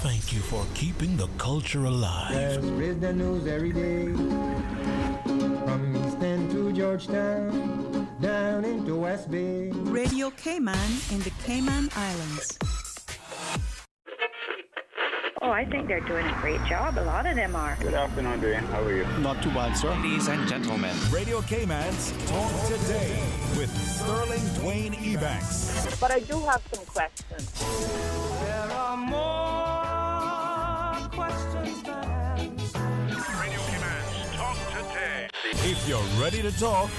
Thank you for keeping the culture alive. Let's read the news every day. From East End to Georgetown, down into West Bay. Radio Cayman in the Cayman Islands. Oh, I think they're doing a great job. A lot of them are. Good afternoon, Dwayne. How are you? Not too bad, sir. Ladies and gentlemen, Radio Cayman's Talk Today with Sterling Dwayne Ebanks. But I do have some questions. There are more questions than answers. Radio Cayman's Talk Today. If you're ready to talk,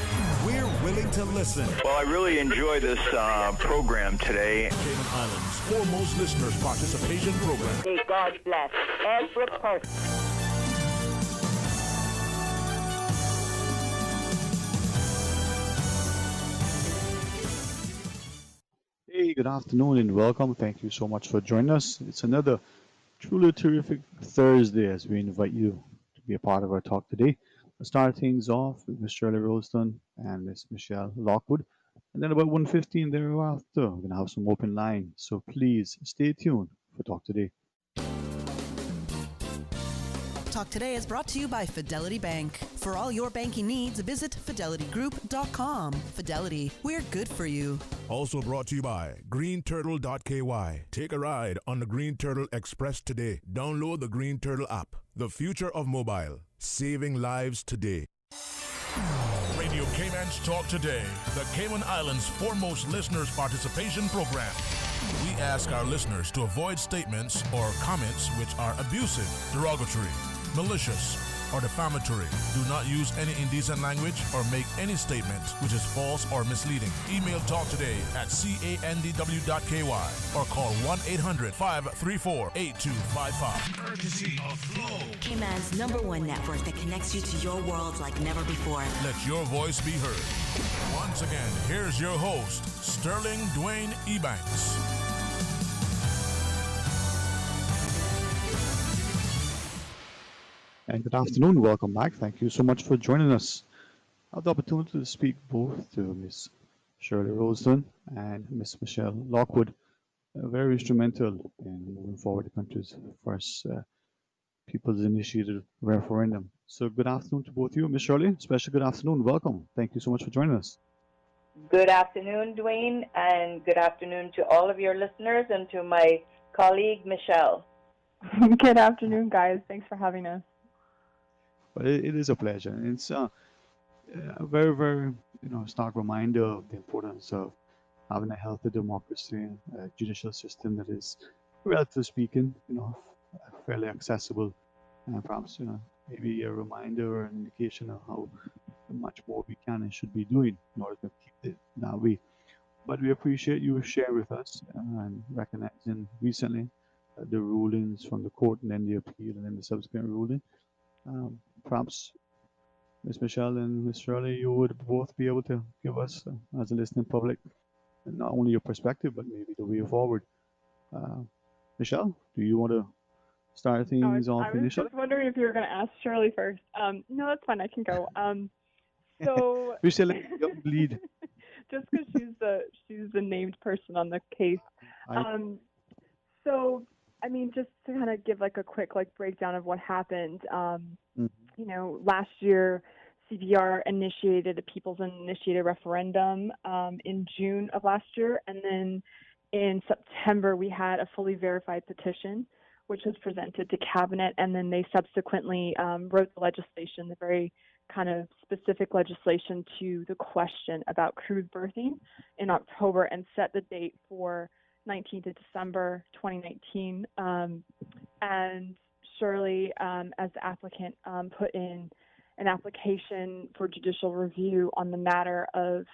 we're willing to listen. Well, I really enjoy this program today. Cayman Islands' foremost listeners participation program. May God bless every person. Hey, good afternoon and welcome. Thank you so much for joining us. It's another truly terrific Thursday as we invite you to be a part of our talk today. We'll start things off with Miss Shirley Rolston and Miss Michelle Lockwood. And then about 1:15 thereafter, we're going to have some open line. So please stay tuned for Talk Today. Talk Today is brought to you by Fidelity Bank. For all your banking needs, visit fidelitygroup.com. Fidelity, we're good for you. Also brought to you by greenturtle.ky. Take a ride on the Green Turtle Express today. Download the Green Turtle app. The future of mobile. Saving lives today. Radio Cayman's Talk Today, the Cayman Islands' foremost listeners participation program. We ask our listeners to avoid statements or comments which are abusive, derogatory, malicious, or defamatory. Do not use any indecent language or make any statement which is false or misleading. Email talktoday@candw.ky or call 1-800-534-8255. Courtesy of Flow. Cayman's #1 network that connects you to your world like never before. Let your voice be heard. Once again, here's your host, Sterling Dwayne Ebanks. And good afternoon. Welcome back. Thank you so much for joining us. I have the opportunity to speak both to Miss Shirley Rolston and Miss Michelle Lockwood. Very instrumental in moving forward the country's first people's initiated referendum. So good afternoon to both of you. Miss Shirley, special good afternoon. Welcome. Thank you so much for joining us. Good afternoon, Dwayne, and good afternoon to all of your listeners and to my colleague, Michelle. Good afternoon, guys. Thanks for having us. But it is a pleasure. It's a very, very, stark reminder of the importance of having a healthy democracy, a judicial system that is, relatively speaking, fairly accessible, and perhaps, maybe a reminder or an indication of how much more we can and should be doing in order to keep it that way. But we appreciate you sharing with us and recognizing recently the rulings from the court and then the appeal and then the subsequent ruling. Perhaps Ms. Michelle and Ms. Shirley, you would both be able to give us, as a listening public, not only your perspective, but maybe the way forward. Michelle, do you want to start things off initially? I was just wondering if you were going to ask Shirley first. No, that's fine. I can go. So Michelle, lead. Just because she's the named person on the case. So, I mean, just to kind of give a quick breakdown of what happened. Last year, CBR initiated a people's initiated referendum in June of last year, and then in September we had a fully verified petition, which was presented to cabinet, and then they subsequently wrote the legislation, the very kind of specific legislation to the question about crude birthing in October, and set the date for 19th of December 2019. And Shirley, as the applicant, put in an application for judicial review on the matter of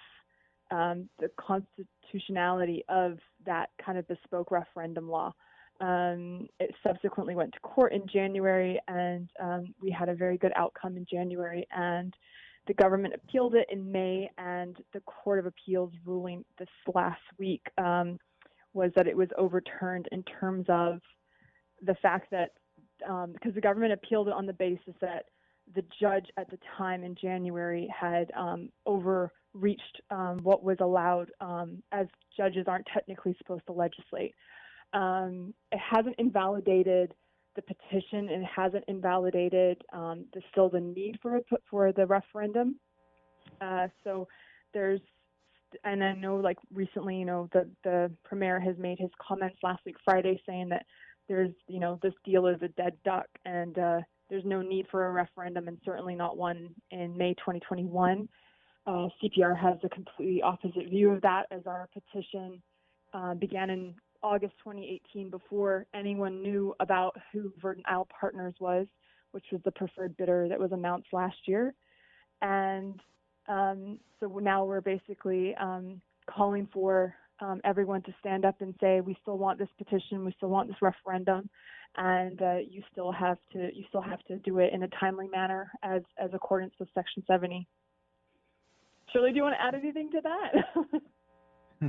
the constitutionality of that kind of bespoke referendum law. It subsequently went to court in January, and we had a very good outcome in January, and the government appealed it in May, and the Court of Appeals ruling this last week was that it was overturned in terms of the fact that because the government appealed it on the basis that the judge at the time in January had overreached what was allowed, as judges aren't technically supposed to legislate. it hasn't invalidated the petition, and it hasn't invalidated the need for the referendum. So there's, and I know like recently, the premier has made his comments last week Friday saying that there's, this deal is a dead duck, and there's no need for a referendum, and certainly not one in May 2021. CPR has a completely opposite view of that, as our petition began in August 2018 before anyone knew about who Verdant Isle Partners was, which was the preferred bidder that was announced last year. And so now we're basically calling for everyone to stand up and say, we still want this petition, we still want this referendum, and you still have to do it in a timely manner as accordance with Section 70. Shirley, do you want to add anything to that?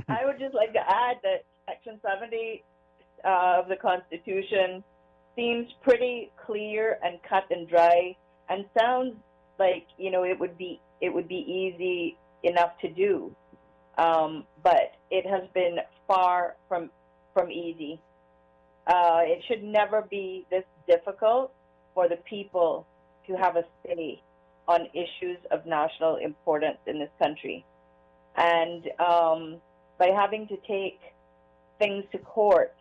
I would just like to add that Section 70 of the Constitution seems pretty clear and cut and dry, and sounds like it would be easy enough to do, but it has been far from easy. It should never be this difficult for the people to have a say on issues of national importance in this country, and by having to take things to court,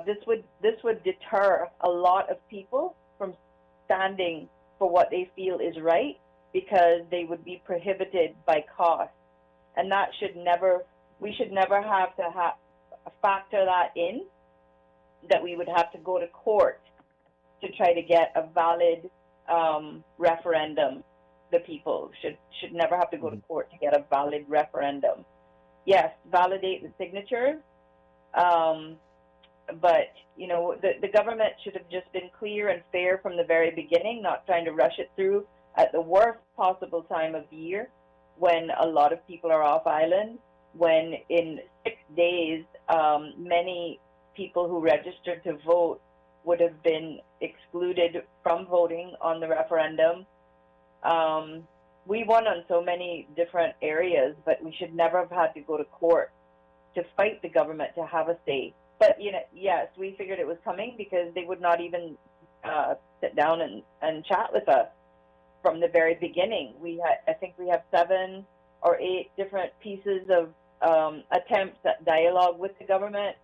this would deter a lot of people from standing for what they feel is right, because they would be prohibited by cost, and that we should never have to factor that in, that we would have to go to court to try to get a valid referendum. The people should never have to go to court to get a valid referendum. Yes, validate the signatures, but the government should have just been clear and fair from the very beginning, not trying to rush it through at the worst possible time of the year, when a lot of people are off island, when in 6 days many people who registered to vote would have been excluded from voting on the referendum. We won on so many different areas, but we should never have had to go to court to fight the government to have a say. But yes, we figured it was coming, because they would not even sit down and chat with us from the very beginning. I think we have 7 or 8 different pieces of attempts at dialogue with the government,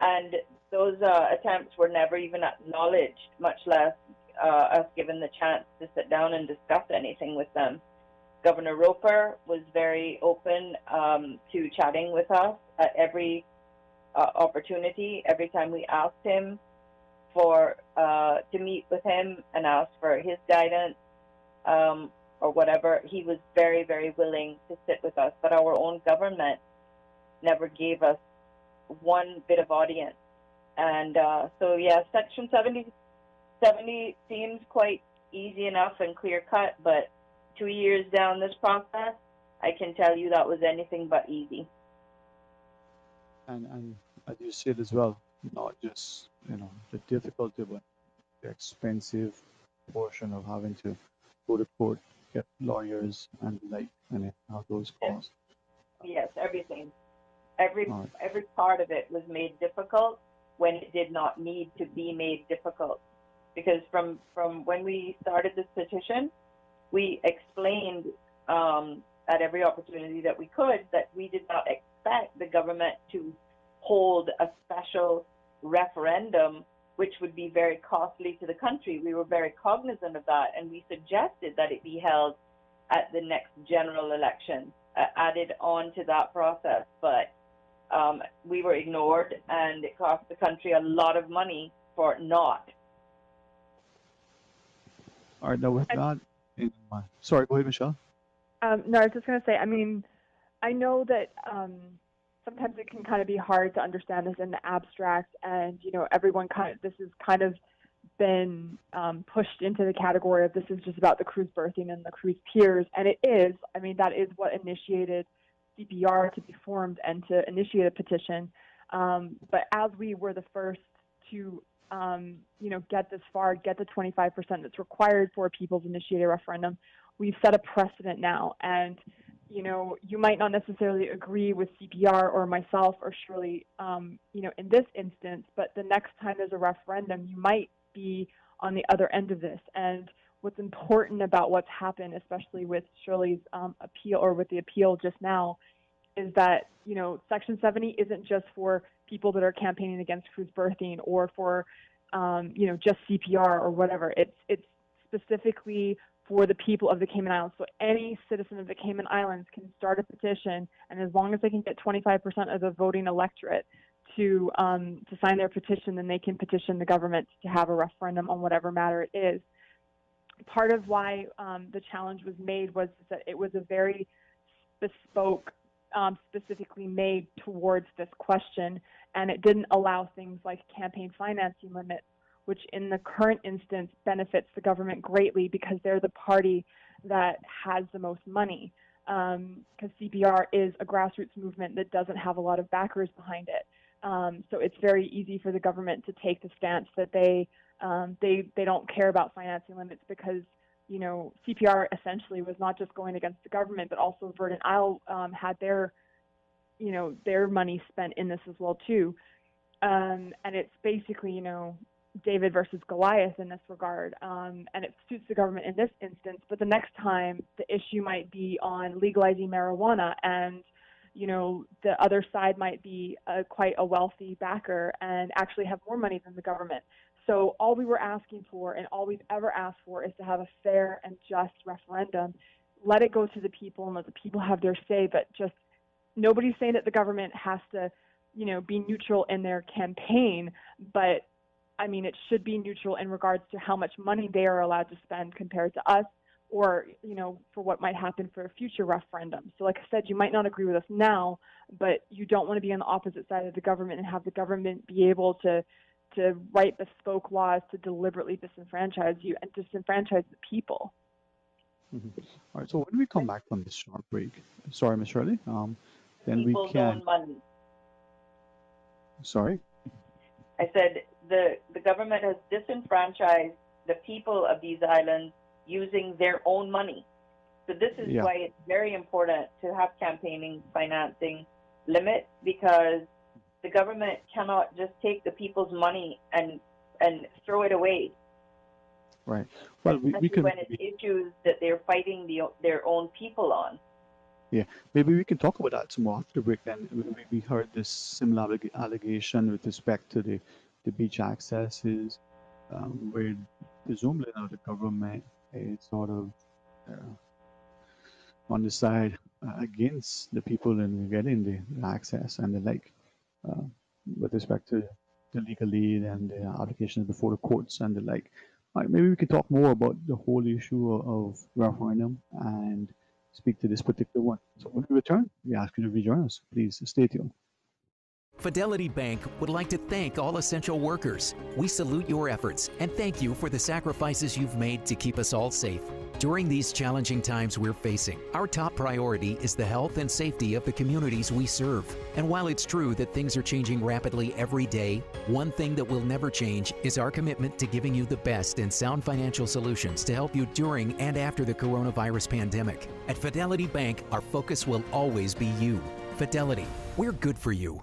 and those attempts were never even acknowledged, much less us given the chance to sit down and discuss anything with them. Governor Roper was very open to chatting with us at every opportunity. Every time we asked him to meet with him and ask for his guidance or whatever, he was very, very willing to sit with us. But our own government never gave us one bit of audience. And so, yeah, Section 70 seems quite easy enough and clear-cut, but 2 years down this process, I can tell you that was anything but easy. And as you said as well, not just the difficulty, but the expensive portion of having to go to court, get lawyers, and have those costs. Yes, everything. Every part of it was made difficult when it did not need to be made difficult. Because from when we started this petition, we explained at every opportunity that we could that we did not expect the government to hold a special referendum, which would be very costly to the country. We were very cognizant of that, and we suggested that it be held at the next general election, added on to that process. But we were ignored, and it cost the country a lot of money for not. All right, now with that in mind. Sorry, go ahead, Michelle. No, I was just going to say, I know that sometimes it can kind of be hard to understand this in the abstract, and, everyone this has kind of been pushed into the category of this is just about the cruise berthing and the cruise piers, and it is. That is what initiated CPR to be formed and to initiate a petition. But as we were the first to get this far, get the 25% that's required for a people's initiated referendum, we've set a precedent now. And you might not necessarily agree with CPR or myself or Shirley, in this instance, but the next time there's a referendum, you might be on the other end of this. And what's important about what's happened, especially with Shirley's appeal or with the appeal just now, is that, Section 70 isn't just for people that are campaigning against cruise birthing or for, just CPR or whatever. It's specifically for the people of the Cayman Islands. So any citizen of the Cayman Islands can start a petition, and as long as they can get 25% of the voting electorate to sign their petition, then they can petition the government to have a referendum on whatever matter it is. Part of why the challenge was made was that it was a very bespoke, specifically made towards this question, and it didn't allow things like campaign financing limits, which in the current instance benefits the government greatly because they're the party that has the most money. Because CPR is a grassroots movement that doesn't have a lot of backers behind it. So it's very easy for the government to take the stance that they don't care about financing limits because, CPR essentially was not just going against the government, but also Verdant Isle had their money spent in this as well too. And it's basically, David versus Goliath in this regard, and it suits the government in this instance. But the next time, the issue might be on legalizing marijuana, and the other side might be quite a wealthy backer and actually have more money than the government. So all we were asking for, and all we've ever asked for, is to have a fair and just referendum. Let it go to the people and let the people have their say. But just nobody's saying that the government has to, be neutral in their campaign, but it should be neutral in regards to how much money they are allowed to spend compared to us, or, for what might happen for a future referendum. So like I said, you might not agree with us now, but you don't want to be on the opposite side of the government and have the government be able to write bespoke laws to deliberately disenfranchise you and disenfranchise the people. Mm-hmm. All right, so when we come back from this short break, sorry, Ms. Shirley, then People's we can... own money. Sorry? I said the government has disenfranchised the people of these islands using their own money. So this is why it's very important to have campaigning financing limits, because the government cannot just take the people's money and throw it away. Right. Well, we can... when it's issues that they're fighting their own people on. Yeah, maybe we can talk about that some more after the break then. We heard this similar allegation with respect to the beach accesses, where presumably now the government is sort of on the side against the people in getting the access and the like, with respect to the legal aid and the applications before the courts and the like. Maybe we could talk more about the whole issue of referendum and speak to this particular one. So when we return, we ask you to rejoin us. Please stay tuned. Fidelity Bank would like to thank all essential workers. We salute your efforts and thank you for the sacrifices you've made to keep us all safe. During these challenging times we're facing, our top priority is the health and safety of the communities we serve. And while it's true that things are changing rapidly every day, one thing that will never change is our commitment to giving you the best and sound financial solutions to help you during and after the coronavirus pandemic. At Fidelity Bank, our focus will always be you. Fidelity, we're good for you.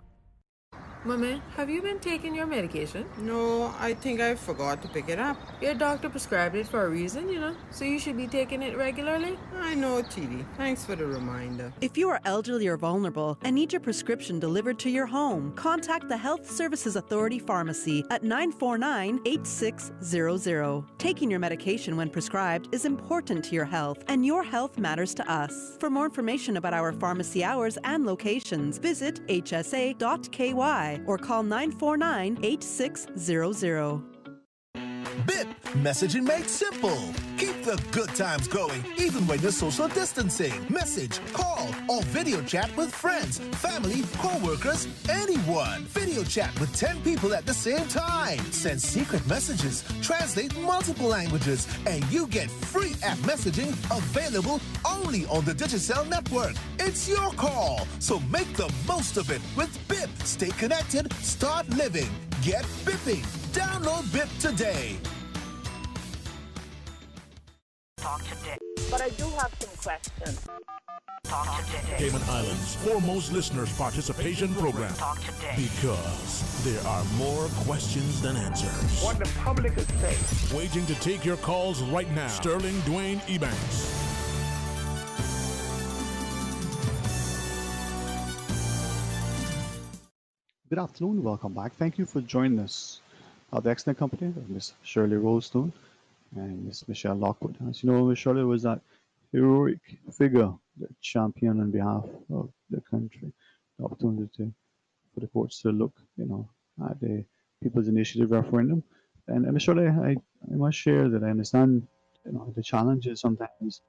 Mommy, have you been taking your medication? No, I think I forgot to pick it up. Your doctor prescribed it for a reason, so you should be taking it regularly. I know, TD. Thanks for the reminder. If you are elderly or vulnerable and need your prescription delivered to your home, contact the Health Services Authority Pharmacy at 949-8600. Taking your medication when prescribed is important to your health, and your health matters to us. For more information about our pharmacy hours and locations, visit hsa.ky or call 949-8600. BIP, messaging made simple. Keep the good times going, even when you're social distancing. Message, call, or video chat with friends, family, co-workers, anyone. Video chat with 10 people at the same time. Send secret messages, translate multiple languages, and you get free app messaging available only on the Digicel network. It's your call, so make the most of it with BIP. Stay connected, start living, get BIPing. Download BIP today. Talk today. but I do have some questions. Talk today. Cayman Islands' foremost listeners' participation program. Talk today. Because there are more questions than answers. What the public is saying. Waiting to take your calls right now. Sterling Dwayne Ebanks. Good afternoon, welcome back. Thank you for joining us. The excellent company of Miss Shirley Rollstone and Miss Michelle Lockwood. As you know, Miss Shirley was that heroic figure, the champion on behalf of the country, the opportunity for the courts to look, at the People's Initiative referendum. And Miss Shirley, I must share that I understand, the challenges sometimes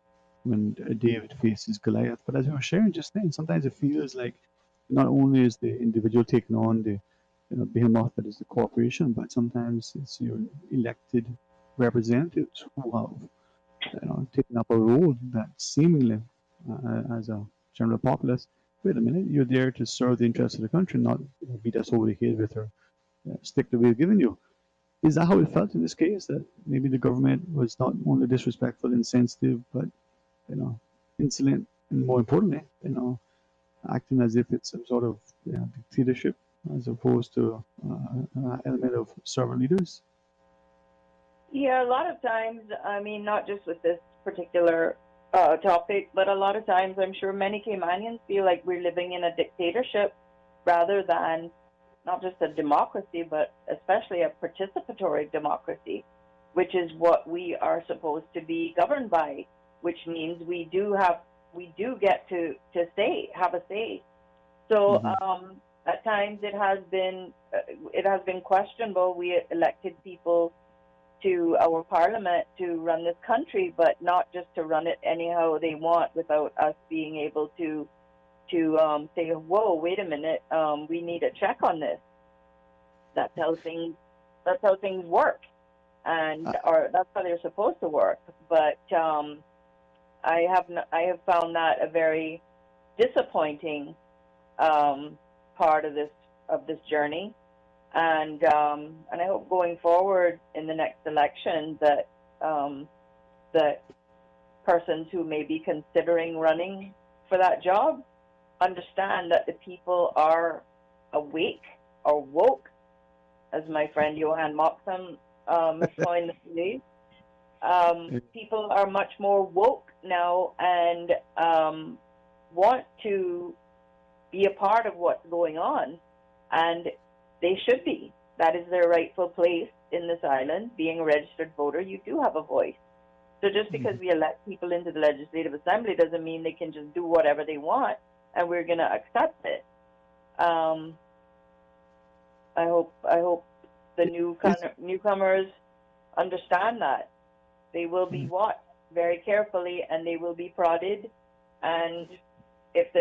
when David faces Goliath. But as we were sharing just then, sometimes it feels like not only is the individual taking on the behemoth that is the corporation, but sometimes it's your elected representatives who have taken up a role that seemingly, as a general populace, wait a minute, you're there to serve the interests of the country, not beat us over the head with our stick that we've given you. Is that how it felt in this case? That maybe the government was not only disrespectful, insensitive, but insolent, and more importantly, acting as if it's some sort of dictatorship as opposed to an element of servant leaders? Yeah, a lot of times, I mean, not just with this particular topic, but a lot of times I'm sure many Caymanians feel like we're living in a dictatorship rather than not just a democracy, but especially a participatory democracy, which is what we are supposed to be governed by, which means we do get to have a say. So at times it has been questionable. We elected people to our parliament to run this country, but not just to run it anyhow they want without us being able to say, whoa, wait a minute, we need a check on this. That's how things work, and or that's how they're supposed to work. But I have found that a very disappointing part of this journey, and I hope going forward in the next election that that persons who may be considering running for that job understand that the people are awake or woke, as my friend Johan Moxham has coined the phrase. People are much more woke now and want to be a part of what's going on, and they should be. That is their rightful place in this island. Being a registered voter, you do have a voice. So just because we elect people into the Legislative Assembly doesn't mean they can just do whatever they want, and we're going to accept it. I hope the newcomers understand that. They will be watched very carefully, and they will be prodded. And if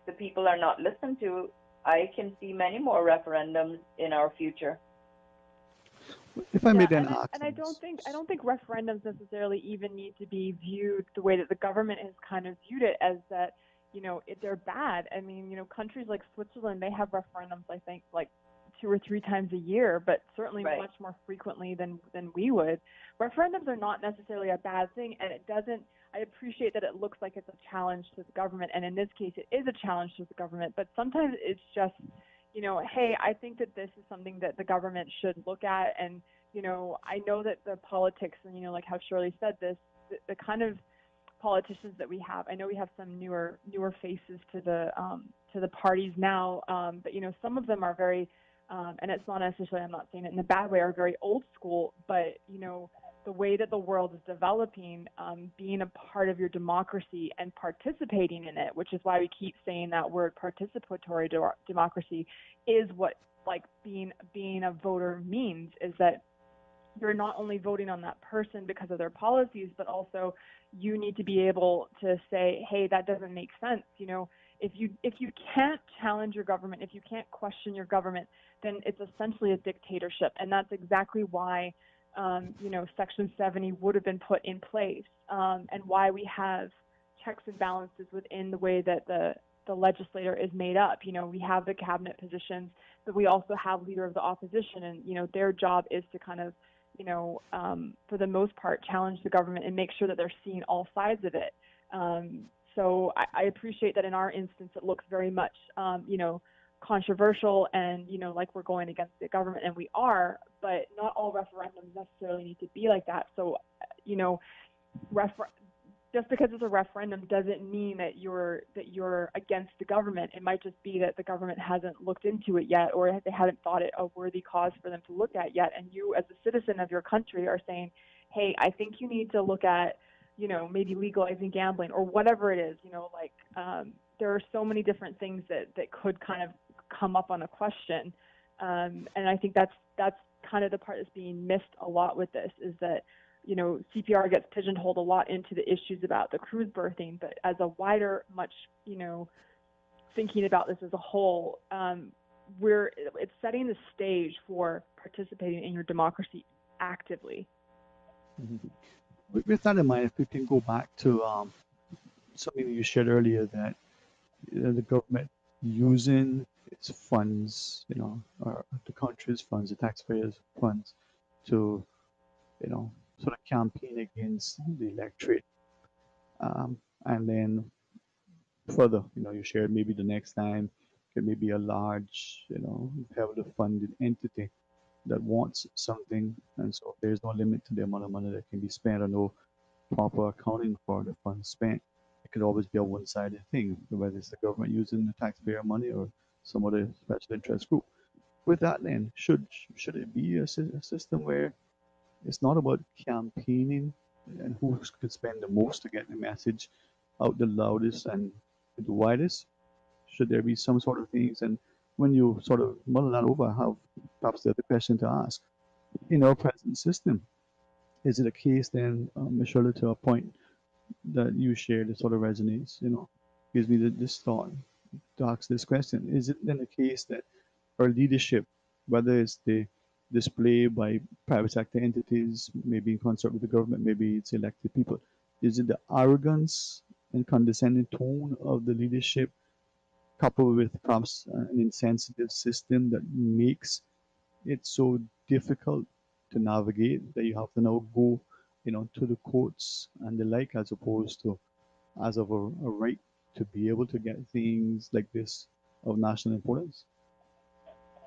the people are not listened to, I can see many more referendums in our future. If I may then ask, and I don't think referendums necessarily even need to be viewed the way that the government has kind of viewed it, as that they're bad. I mean, countries like Switzerland, they have referendums, I think, like 2 or 3 times a year, but certainly much more frequently than we would. Referendums are not necessarily a bad thing, and I appreciate that it looks like it's a challenge to the government, and in this case it is a challenge to the government, but sometimes it's just, hey, I think that this is something that the government should look at. And, I know that the politics, and, like how Shirley said this, the kind of politicians that we have, I know we have some newer faces to the parties now, but, some of them are very, and it's not necessarily, I'm not saying it in a bad way, are very old school, but, the way that the world is developing, being a part of your democracy and participating in it, which is why we keep saying that word, participatory democracy, is what being a voter means, is that you're not only voting on that person because of their policies, but also you need to be able to say, hey, that doesn't make sense. If you can't challenge your government, if you can't question your government, then it's essentially a dictatorship. And that's exactly why Section 70 would have been put in place, and why we have checks and balances within the way that the legislator is made up. We have the cabinet positions, but we also have leader of the opposition, and their job is to kind of for the most part, challenge the government and make sure that they're seeing all sides of it. So I appreciate that in our instance, it looks very much, controversial and, like we're going against the government, and we are, but not all referendums necessarily need to be like that. So, just because it's a referendum doesn't mean that you're against the government. It might just be that the government hasn't looked into it yet, or they haven't thought it a worthy cause for them to look at yet. And you, as a citizen of your country, are saying, hey, I think you need to look at, maybe legalizing gambling or whatever it is, there are so many different things that could kind of come up on a question. And I think that's kind of the part that's being missed a lot with this, is that, CPR gets pigeonholed a lot into the issues about the cruise birthing, but as a wider, much, thinking about this as a whole, it's setting the stage for participating in your democracy actively. Mm-hmm. With that in mind, if we can go back to something that you shared earlier, that the government using its funds, or the country's funds, the taxpayers' funds, to, sort of campaign against the electorate, and then further, you shared maybe the next time it may be a large, heavily funded entity that wants something, and so there's no limit to the amount of money that can be spent, or no proper accounting for the funds spent. It could always be a one-sided thing, whether it's the government using the taxpayer money or some other special interest group. With that, then, should it be a system where it's not about campaigning and who could spend the most to get the message out the loudest and the widest? Should there be some sort of things? And when you sort of muddle that over, I have perhaps the other question to ask. In our present system, is it a case then, Michelle, to a point that you share that sort of resonates, gives me this thought to ask this question. Is it then a case that our leadership, whether it's the display by private sector entities, maybe in concert with the government, maybe it's elected people, is it the arrogance and condescending tone of the leadership coupled with perhaps an insensitive system that makes it so difficult to navigate that you have to now go, to the courts and the like, as opposed to as of a right to be able to get things like this of national importance?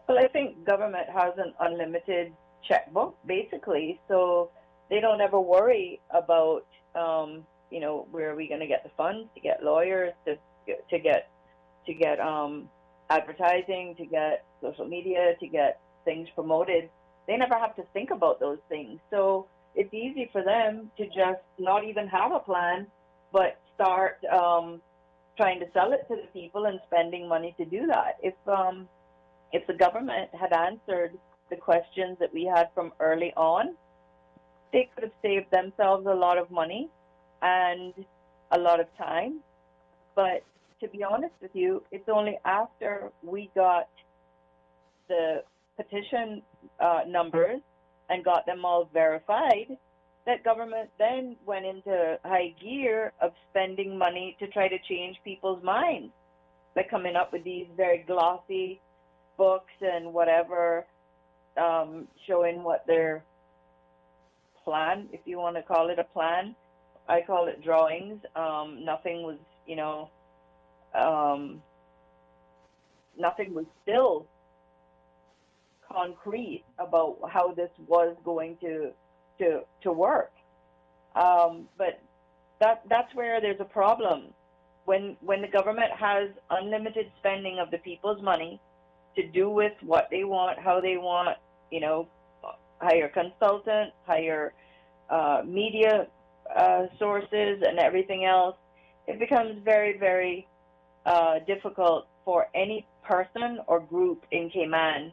Well, I think government has an unlimited checkbook, basically, so they don't ever worry about, where are we going to get the funds to get lawyers, to get advertising, to get social media, to get things promoted. They never have to think about those things. So it's easy for them to just not even have a plan, but start trying to sell it to the people and spending money to do that. If the government had answered the questions that we had from early on, they could have saved themselves a lot of money and a lot of time. But to be honest with you, it's only after we got the petition numbers and got them all verified that government then went into high gear of spending money to try to change people's minds by coming up with these very glossy books and whatever, showing what their plan, if you want to call it a plan. I call it drawings. Nothing was, nothing was still concrete about how this was going to work. But that's where there's a problem. When the government has unlimited spending of the people's money to do with what they want, how they want, hire consultants, hire media sources and everything else, it becomes very, very difficult for any person or group in Cayman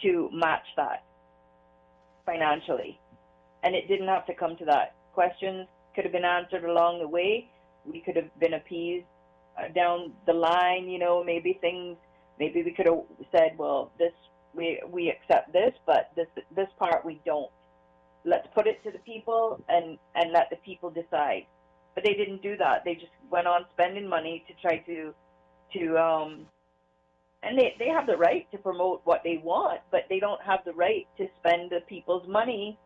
to match that financially. And it didn't have to come to that. Questions could have been answered along the way. We could have been appeased down the line, maybe we could have said, well, this we accept this, but this part we don't. Let's put it to the people and let the people decide. But they didn't do that. They just went on spending money to try to and they have the right to promote what they want, but they don't have the right to spend the people's money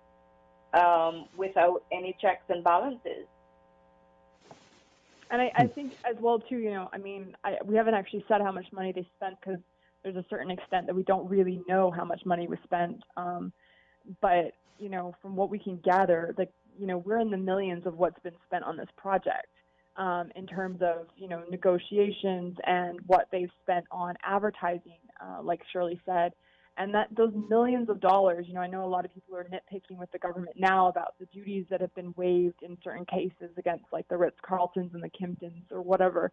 without any checks and balances. And I think as well too, we haven't actually said how much money they spent because there's a certain extent that we don't really know how much money was spent. But from what we can gather, we're in the millions of what's been spent on this project in terms of negotiations and what they've spent on advertising, like Shirley said. And that those millions of dollars, I know a lot of people are nitpicking with the government now about the duties that have been waived in certain cases against like the Ritz-Carltons and the Kimptons or whatever.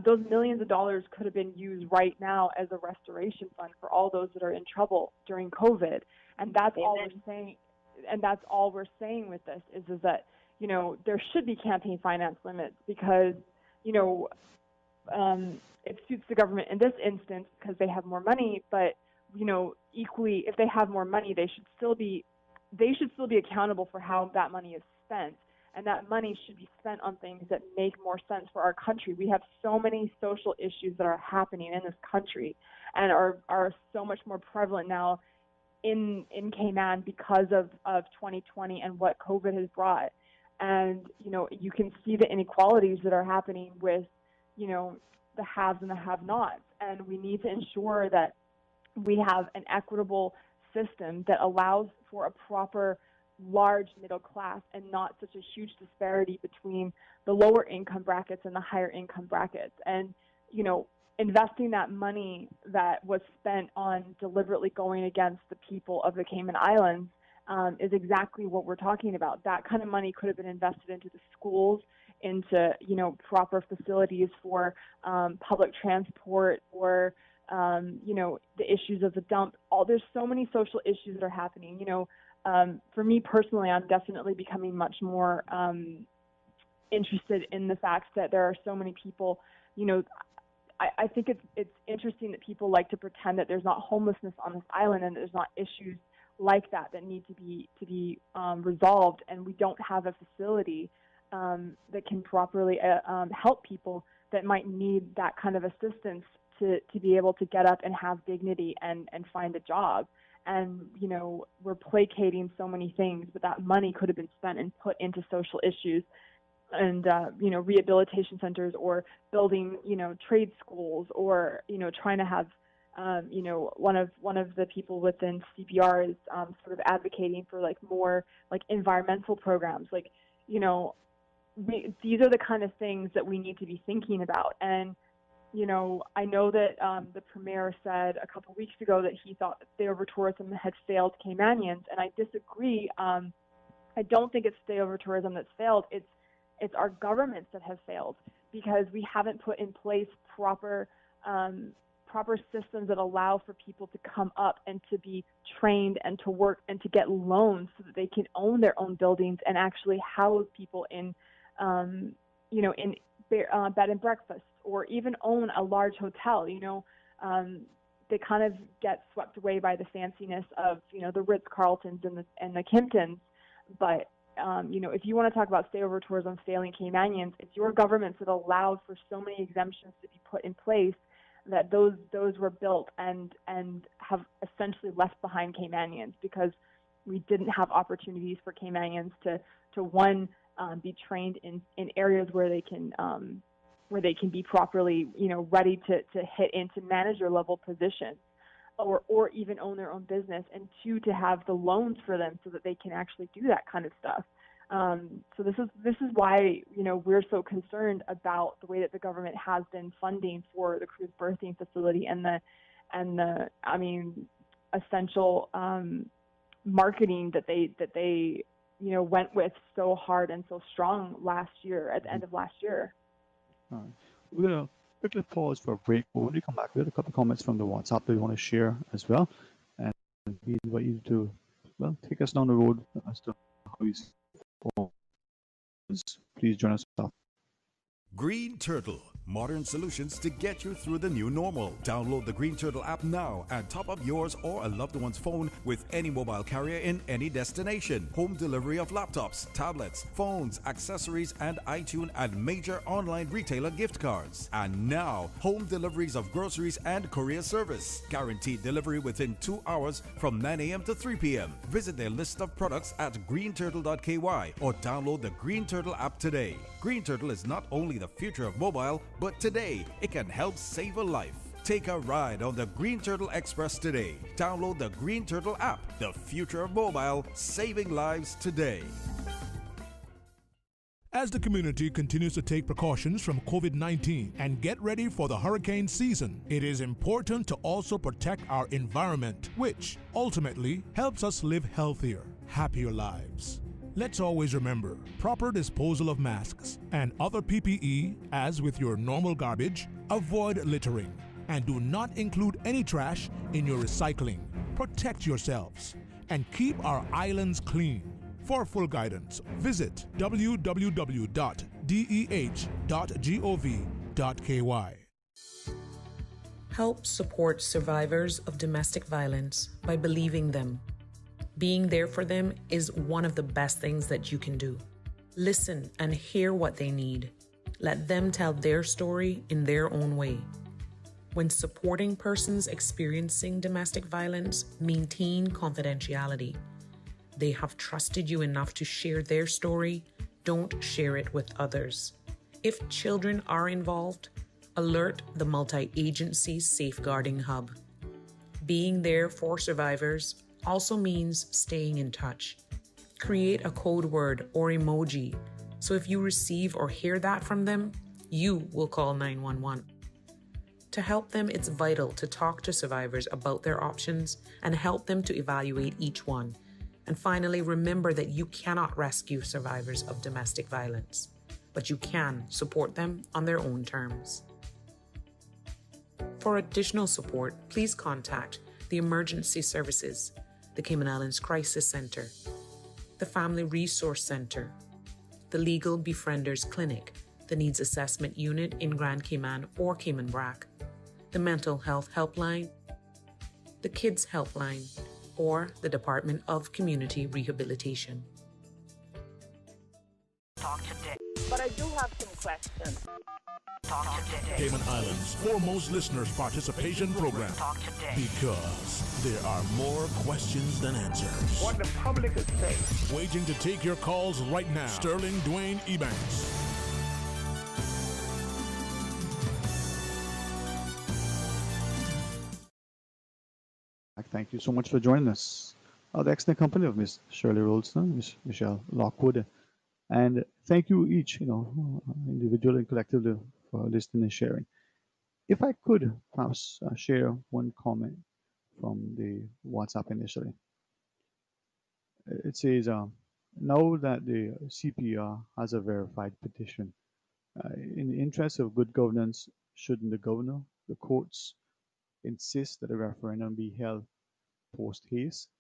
Those millions of dollars could have been used right now as a restoration fund for all those that are in trouble during COVID. And that's all we're saying. And that's all we're saying with this is that, there should be campaign finance limits because, it suits the government in this instance because they have more money, but equally, if they have more money, they should still be accountable for how that money is spent, and that money should be spent on things that make more sense for our country. We have so many social issues that are happening in this country, and are so much more prevalent now in Cayman because of 2020 and what COVID has brought. And you can see the inequalities that are happening with the haves and the have-nots, and we need to ensure that we have an equitable system that allows for a proper large middle class and not such a huge disparity between the lower income brackets and the higher income brackets. And, investing that money that was spent on deliberately going against the people of the Cayman Islands is exactly what we're talking about. That kind of money could have been invested into the schools, into, proper facilities for public transport or the issues of the dump. There's so many social issues that are happening. For me personally, I'm definitely becoming much more interested in the fact that there are so many people. I think it's interesting that people like to pretend that there's not homelessness on this island and there's not issues like that need to be resolved, and we don't have a facility that can properly help people that might need that kind of assistance to be able to get up and have dignity and find a job. And, we're placating so many things, but that money could have been spent and put into social issues and, rehabilitation centers or building, trade schools or, trying to have, one of the people within CPR is sort of advocating for like more like environmental programs. Like, these are the kind of things that we need to be thinking about. And, I know that the Premier said a couple of weeks ago that he thought stay-over tourism had failed Caymanians, and I disagree. I don't think it's stay-over tourism that's failed. It's our governments that have failed because we haven't put in place proper systems that allow for people to come up and to be trained and to work and to get loans so that they can own their own buildings and actually house people in bed and breakfast, or even own a large hotel. They kind of get swept away by the fanciness of the Ritz-Carltons and the Kimptons. But if you want to talk about stay-over tourism failing Caymanians, it's your governments that allowed for so many exemptions to be put in place that those were built and have essentially left behind Caymanians because we didn't have opportunities for Caymanians to be trained in areas where they can be properly, ready to hit into manager level positions or even own their own business, and two, to have the loans for them so that they can actually do that kind of stuff. So this is why, we're so concerned about the way that the government has been funding for the cruise birthing facility and the essential marketing that they went with so hard and so strong last year, at the end of last year. All right. We're going to quickly pause for a break. But when we come back, we have a couple of comments from the WhatsApp that we want to share as well. And we invite you to, take us down the road as to how you see. Please join us. Green Turtle, Modern solutions to get you through the new normal. Download the Green Turtle app now and top up yours or a loved one's phone with any mobile carrier in any destination. Home delivery of laptops, tablets, phones, accessories, and iTunes and major online retailer gift cards. And now, home deliveries of groceries and courier service. Guaranteed delivery within 2 hours from 9 a.m. to 3 p.m. Visit their list of products at greenturtle.ky or download the Green Turtle app today. Green Turtle is not only the future of mobile, but today it can help save a life. Take a ride on the Green Turtle Express today. Download the Green Turtle app, the future of mobile, saving lives today. As the community continues to take precautions from COVID-19 and get ready for the hurricane season, it is important to also protect our environment, which ultimately helps us live healthier, happier lives. Let's always remember proper disposal of masks and other PPE, as with your normal garbage. Avoid littering and do not include any trash in your recycling. Protect yourselves and keep our islands clean. For full guidance, visit www.deh.gov.ky. Help support survivors of domestic violence by believing them. Being there for them is one of the best things that you can do. Listen and hear what they need. Let them tell their story in their own way. When supporting persons experiencing domestic violence, maintain confidentiality. They have trusted you enough to share their story. Don't share it with others. If children are involved, alert the multi-agency safeguarding hub. Being there for survivors also means staying in touch. Create a code word or emoji, so if you receive or hear that from them, you will call 911. To help them, it's vital to talk to survivors about their options and help them to evaluate each one. And finally, remember that you cannot rescue survivors of domestic violence, but you can support them on their own terms. For additional support, please contact the Emergency Services, the Cayman Islands Crisis Center, the Family Resource Center, the Legal Befrienders Clinic, the Needs Assessment Unit in Grand Cayman or Cayman Brac, the Mental Health Helpline, the Kids Helpline, or the Department of Community Rehabilitation. Talk today. But I do have some questions. Talk today. Cayman Islands' foremost listeners' participation program. Talk today. Because there are more questions than answers. What the public is saying. Waiting to take your calls right now. Sterling Dwayne Ebanks. Thank you so much for joining us. The excellent company of Miss Shirley Rolston, Miss Michelle Lockwood, and thank you each, individually and collectively, for listening and sharing. If I could perhaps share one comment from the WhatsApp initially. It says, now that the CPR has a verified petition, in the interest of good governance, shouldn't the governor, the courts, insist that a referendum be held post haste?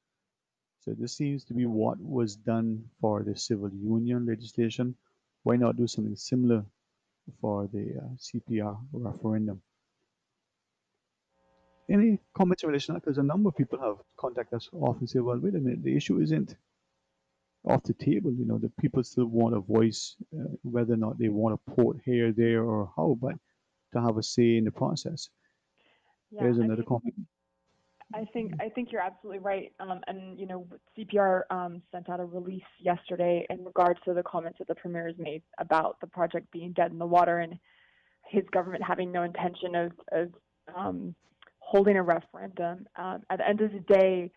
So this seems to be what was done for the civil union legislation. Why not do something similar for the CPR referendum? Any comments in relation to that? Because a number of people have contacted us often say, well, wait a minute, the issue isn't off the table. The people still want a voice, whether or not they want a port here, there, or how, but to have a say in the process. Yeah, There's another comment. I think you're absolutely right. And CPR sent out a release yesterday in regards to the comments that the premier has made about the project being dead in the water and his government having no intention of holding a referendum. At the end of the day,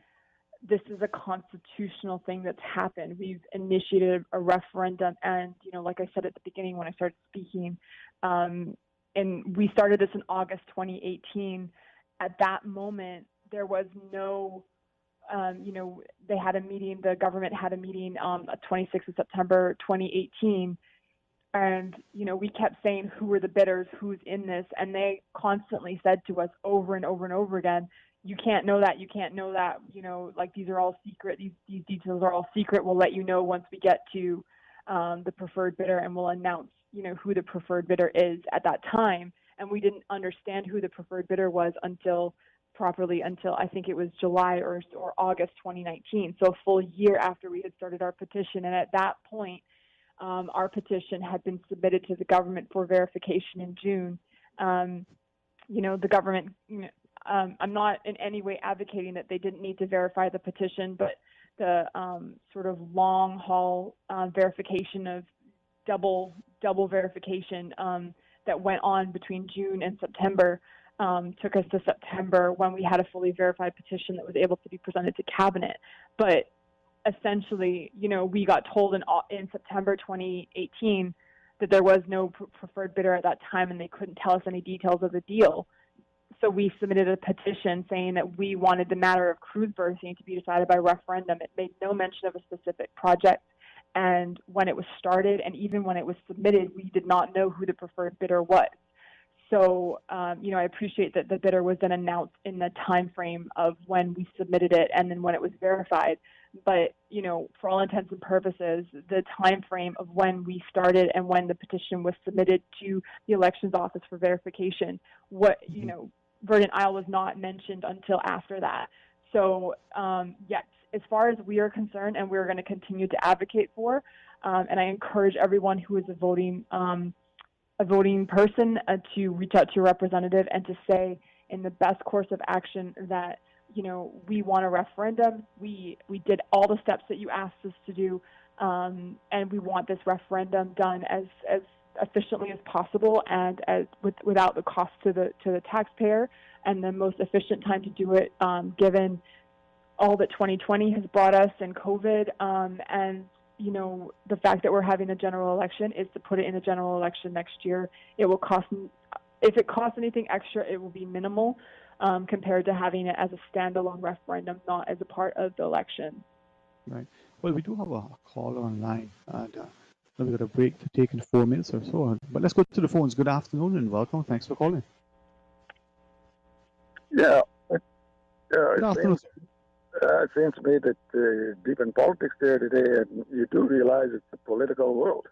this is a constitutional thing that's happened. We've initiated a referendum, and like I said at the beginning when I started speaking, and we started this in August 2018. At that moment, there was no, they had a meeting, the government had a meeting on 26th of September 2018, and, we kept saying, who are the bidders, who's in this, and they constantly said to us over and over and over again, you can't know that, like these are all secret, these details are all secret, we'll let you know once we get to the preferred bidder, and we'll announce, who the preferred bidder is at that time. And we didn't understand who the preferred bidder was until I think it was July or August 2019. So a full year after we had started our petition. And at that point, our petition had been submitted to the government for verification in June. The government, I'm not in any way advocating that they didn't need to verify the petition, but the sort of long haul verification of double verification that went on between June and September took us to September, when we had a fully verified petition that was able to be presented to cabinet. But essentially, we got told in September 2018 that there was no preferred bidder at that time, and they couldn't tell us any details of the deal. So we submitted a petition saying that we wanted the matter of cruise berthing to be decided by referendum. It made no mention of a specific project. And when it was started, and even when it was submitted, we did not know who the preferred bidder was. So, I appreciate that the bidder was then announced in the time frame of when we submitted it and then when it was verified. But, for all intents and purposes, the time frame of when we started and when the petition was submitted to the elections office for verification, Verdant Isle was not mentioned until after that. So, yes, as far as we are concerned, and we're going to continue to advocate for, and I encourage everyone who is a voting person to reach out to your representative and to say, in the best course of action, that we want a referendum. We did all the steps that you asked us to do, and we want this referendum done as efficiently as possible and without the cost to the taxpayer, and the most efficient time to do it, given all that 2020 has brought us and COVID, and the fact that we're having a general election, is to put it in a general election next year. It will cost, if it costs anything extra, it will be minimal compared to having it as a standalone referendum, not as a part of the election. Right. Well, we do have a call online, and we've got a break to take in 4 minutes or so. But let's go to the phones. Good afternoon and welcome. Thanks for calling. Yeah. Good afternoon. It seems to me that deep in politics there today, and you do realize it's a political world.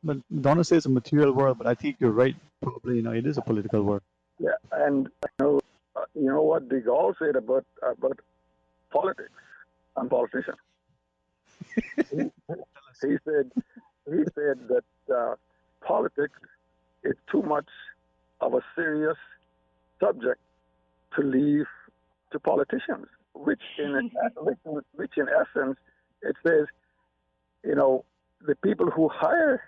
But Donna says a material world, but I think you're right. Probably, it is a political world. Yeah, and you know what de Gaulle said about politics and politicians. he said that politics is too much of a serious subject to leave to politicians, which in essence, it says, the people who hire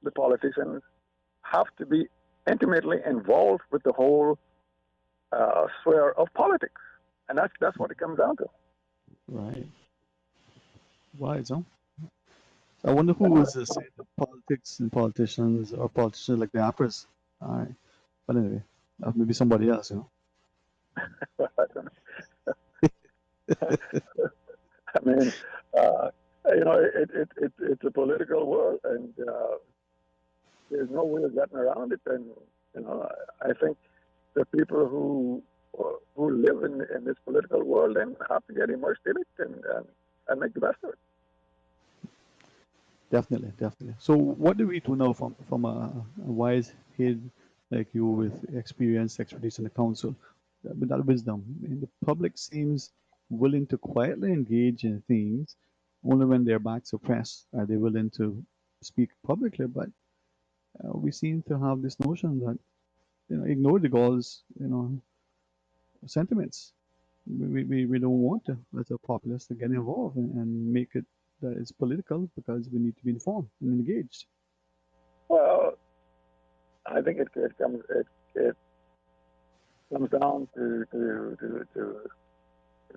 the politicians have to be intimately involved with the whole sphere of politics, and that's what it comes down to. Right. Why so? I wonder who was saying that politics and politicians, or politicians like the operas. All right, but anyway, maybe somebody else, I don't know. I mean, it's a political world, and there's no way of getting around it. And I think the people who live in this political world then have to get immersed in it and make the best of it. Definitely. So, what do we do now from a wise head like you, with experience, expertise in the council, with that wisdom? The public seems willing to quietly engage in things only when their backs are pressed. Are they willing to speak publicly? But we seem to have this notion that ignore the Gauls, sentiments. We don't want to, as a populace, to get involved and make it that it's political, because we need to be informed and engaged. Well, I think it comes down to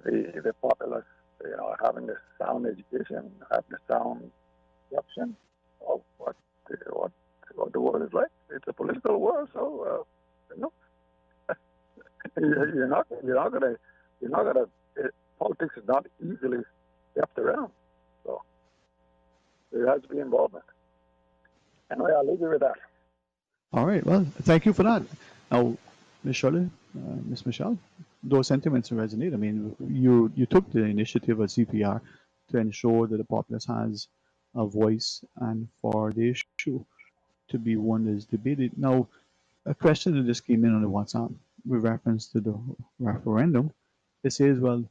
the populace, having the sound education, having the sound perception of what the world is like. It's a political world, so you're not gonna. Politics is not easily kept around, so there has to be involvement. Anyway, I'll leave you with that. All right. Well, thank you for that. Now, Ms. Shirley, Ms. Michelle, those sentiments resonate. I mean, you took the initiative at CPR to ensure that the populace has a voice and for the issue to be one that is debated. Now, a question that just came in on the WhatsApp with reference to the referendum. It says, well,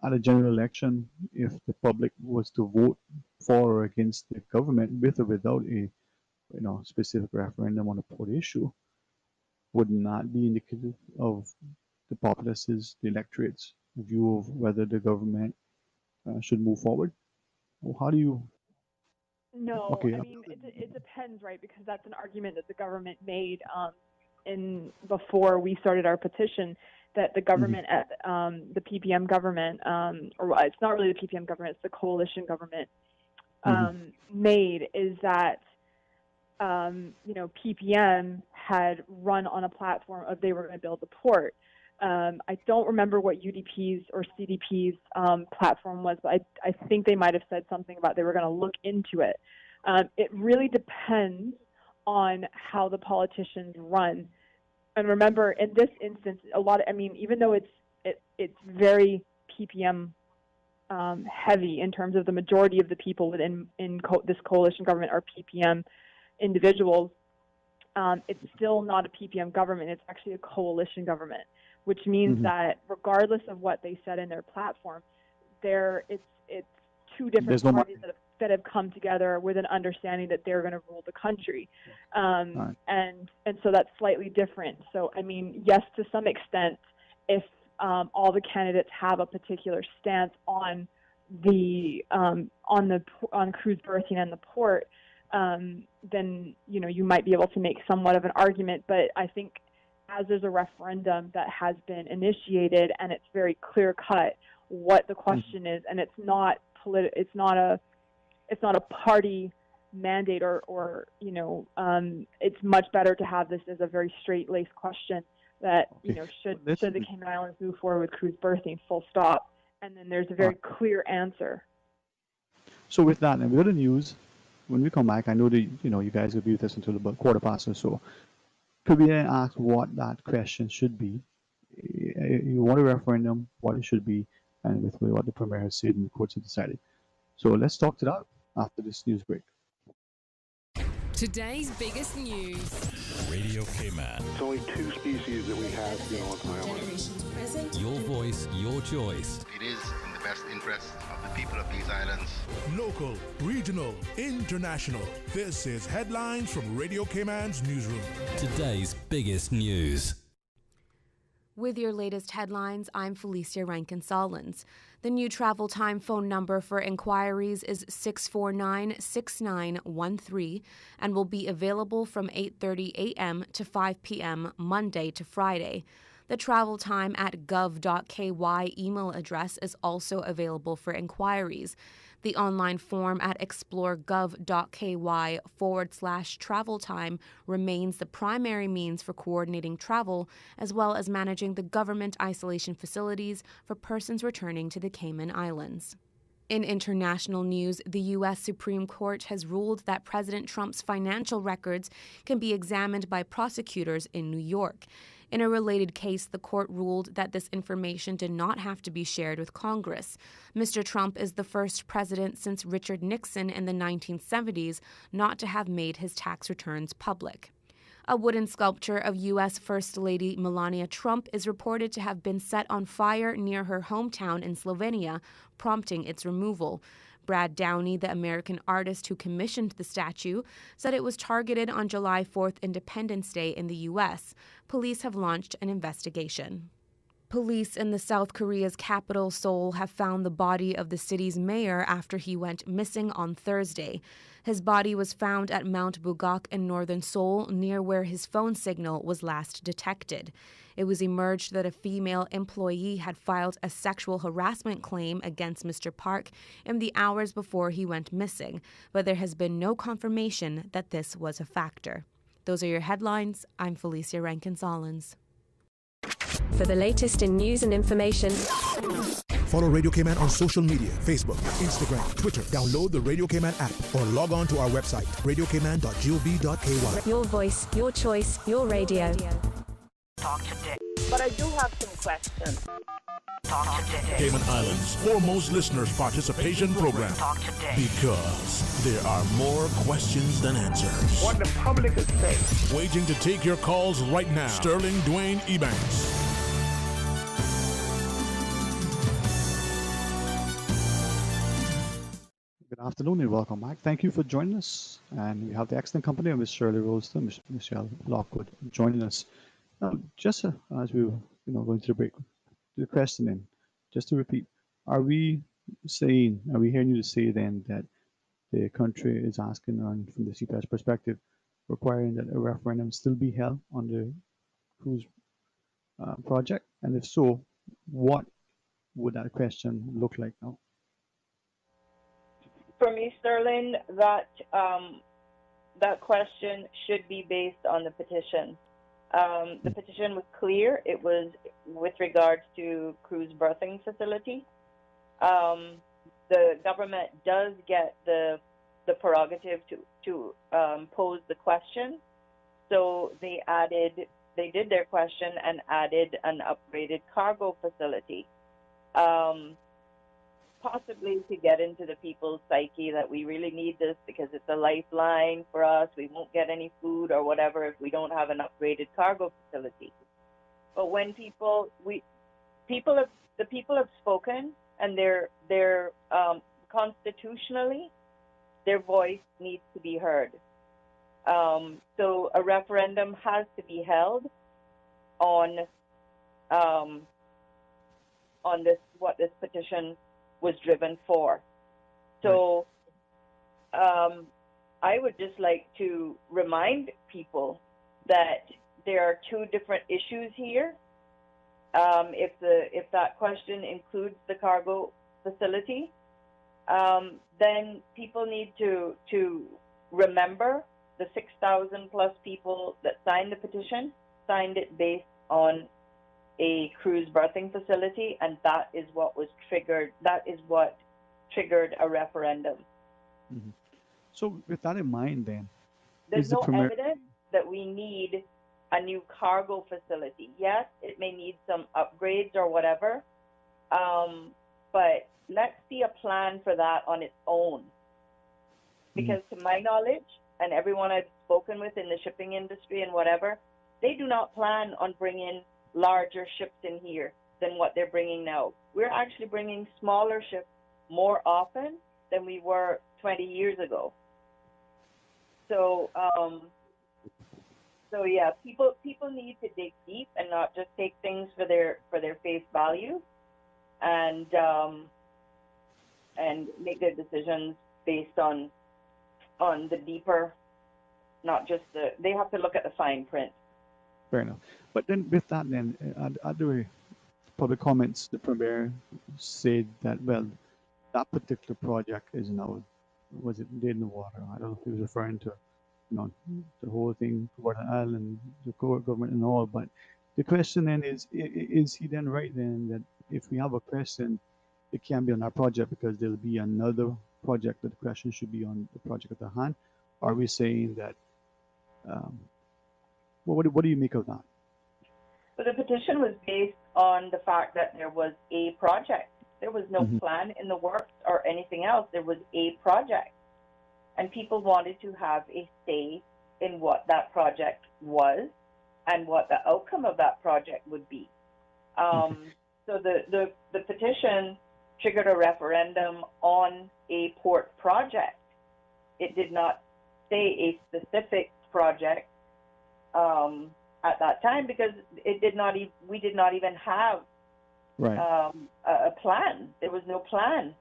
at a general election, if the public was to vote for or against the government with or without a specific referendum on a port issue, would not be indicative of the populace's, the electorate's view of whether the government should move forward? Well, how do you? No, Okay. I mean it depends, right? Because that's an argument that the government made in before we started our petition, that the government, the PPM government, or it's not really the PPM government, it's the coalition government, made is that PPM had run on a platform of they were going to build the port. I don't remember what UDP's or CDP's platform was, but I think they might have said something about they were going to look into it. It really depends on how the politicians run. And remember, in this instance, even though it's very PPM heavy in terms of the majority of the people within this coalition government are PPM individuals, it's still not a PPM government. It's actually a coalition government, which means that regardless of what they said in their platform, it's two different parties that have come together with an understanding that they're going to rule the country, and so that's slightly different. So I mean, yes, to some extent, if all the candidates have a particular stance on cruise berthing and the port, then you might be able to make somewhat of an argument. But I think as there's a referendum that has been initiated and it's very clear cut what the question is, and it's not a party mandate or it's much better to have this as a very straight-laced question that should the Cayman Islands move forward with cruise berthing, full stop, and then there's a very clear answer. So with that, and we got the news. When we come back, I know that you guys will be with us until about 1:15 or so. Could we then ask what that question should be? You want a referendum, what it should be, and with what the Premier has said and the courts have decided. So let's talk to that after this news break. Today's biggest news. Radio Cayman. It's only two species that we have here on the island. Your voice, your choice. It is in the best interest of the people of these islands. Local, regional, international. This is Headlines from Radio Cayman's newsroom. Today's biggest news. With your latest headlines, I'm Felicia Rankin-Solins. The new travel time phone number for inquiries is 649-6913 and will be available from 8:30 a.m. to 5 p.m. Monday to Friday. The travel time at gov.ky email address is also available for inquiries. The online form at exploregov.ky/travel time remains the primary means for coordinating travel, as well as managing the government isolation facilities for persons returning to the Cayman Islands. In international news, the U.S. Supreme Court has ruled that President Trump's financial records can be examined by prosecutors in New York. In a related case, the court ruled that this information did not have to be shared with Congress. Mr. Trump is the first president since Richard Nixon in the 1970s not to have made his tax returns public. A wooden sculpture of U.S. First Lady Melania Trump is reported to have been set on fire near her hometown in Slovenia, prompting its removal. Brad Downey, the American artist who commissioned the statue, said it was targeted on July 4th, Independence Day in the U.S. Police have launched an investigation. Police in the South Korea's capital, Seoul, have found the body of the city's mayor after he went missing on Thursday. His body was found at Mount Bugak in northern Seoul, near where his phone signal was last detected. It was emerged that a female employee had filed a sexual harassment claim against Mr. Park in the hours before he went missing, but there has been no confirmation that this was a factor. Those are your headlines. I'm Felicia Rankin-Solins. For the latest in news and information, follow Radio Cayman on social media, Facebook, Instagram, Twitter. Download the Radio Cayman app or log on to our website, radiocayman.gov.ky. Your voice, your choice, your radio. Talk today. But I do have some questions. Cayman Islands' foremost listeners' participation program. Because there are more questions than answers. What the public is saying. Waiting to take your calls right now. Sterling Dwayne Ebanks. Good afternoon and welcome back. Thank you for joining us. And we have the excellent company of Ms. Shirley Rolston, Michelle Lockwood joining us. Now, just as we were going to the break, the questioning, just to repeat, are we hearing you to say then that the country is asking, from the CPS perspective, requiring that a referendum still be held on the cruise project? And if so, what would that question look like now? For me, Sterling, that question should be based on the petition. The petition was clear. It was with regards to cruise berthing facility. The government does get the prerogative to pose the question. So they did their question and added an upgraded cargo facility. Possibly to get into the people's psyche that we really need this because it's a lifeline for us. We won't get any food or whatever if we don't have an upgraded cargo facility. But when the people have spoken, and they're constitutionally, their voice needs to be heard. So a referendum has to be held on what this petition was driven for. So I would just like to remind people that there are two different issues here. If that question includes the cargo facility, then people need to remember the 6,000 plus people that signed the petition signed it based on a cruise berthing facility, and that is what was triggered. That is what triggered a referendum. Mm-hmm. So, with that in mind, then, there's no evidence that we need a new cargo facility. Yes, it may need some upgrades or whatever, but let's see a plan for that on its own. Because to my knowledge, and everyone I've spoken with in the shipping industry and whatever, they do not plan on bringing larger ships in here than what they're bringing now. We're actually bringing smaller ships more often than we were 20 years ago. So, yeah, people need to dig deep and not just take things for their face value, and make their decisions based on the deeper, not just they have to look at the fine print. Fair enough. But then with that, then, at the public comments, the Premier said that, well, that particular project is now, was it dead in the water? I don't know if he was referring to, the whole thing, Gordon Island, the government and all. But the question then is he then right then that if we have a question, it can't be on our project because there'll be another project that the question should be on the project at the hand? Are we saying that, what do you make of that? So the petition was based on the fact that there was a project. There was no plan in the works or anything else. There was a project. And people wanted to have a say in what that project was and what the outcome of that project would be. So the petition triggered a referendum on a port project. It did not say a specific project at that time because we did not even have a plan. There was no plan,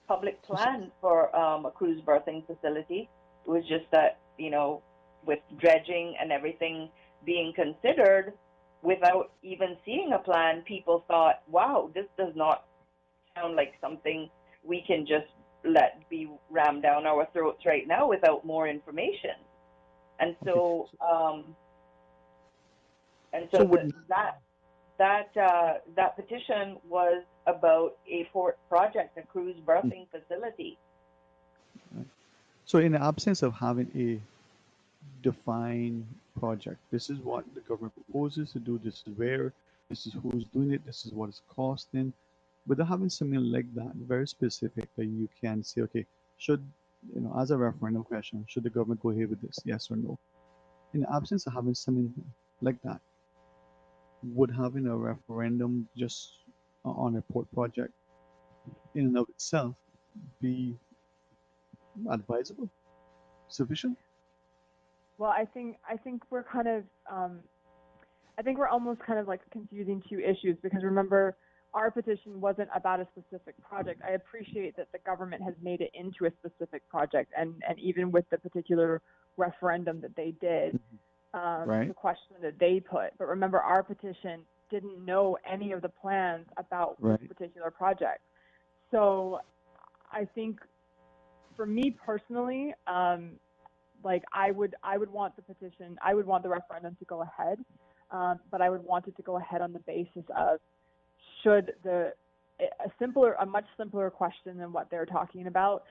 public plan for a cruise berthing facility. It was just that, with dredging and everything being considered, without even seeing a plan, people thought, wow, this does not sound like something we can just let be rammed down our throats right now without more information. And so, that petition was about a port project, a cruise berthing facility. So, in the absence of having a defined project, this is what the government proposes to do. This is where This is who's doing it. This is what it's costing. Without having something like that, very specific, that you can say, okay, should, as a referendum question, should the government go ahead with this, yes or no? In the absence of having something like that, would having a referendum just on a port project in and of itself be advisable, sufficient? Well, I think we're kind of I think we're almost kind of like confusing two issues, because remember, our petition wasn't about a specific project. I appreciate that the government has made it into a specific project, and even with the particular referendum that they did, Right. the question that they put. But remember, our petition didn't know any of the plans about Right. this particular project. So I think, for me personally, like I would want the petition, I would want the referendum to go ahead, but I would want it to go ahead on the basis of, should a much simpler question than what they're talking about,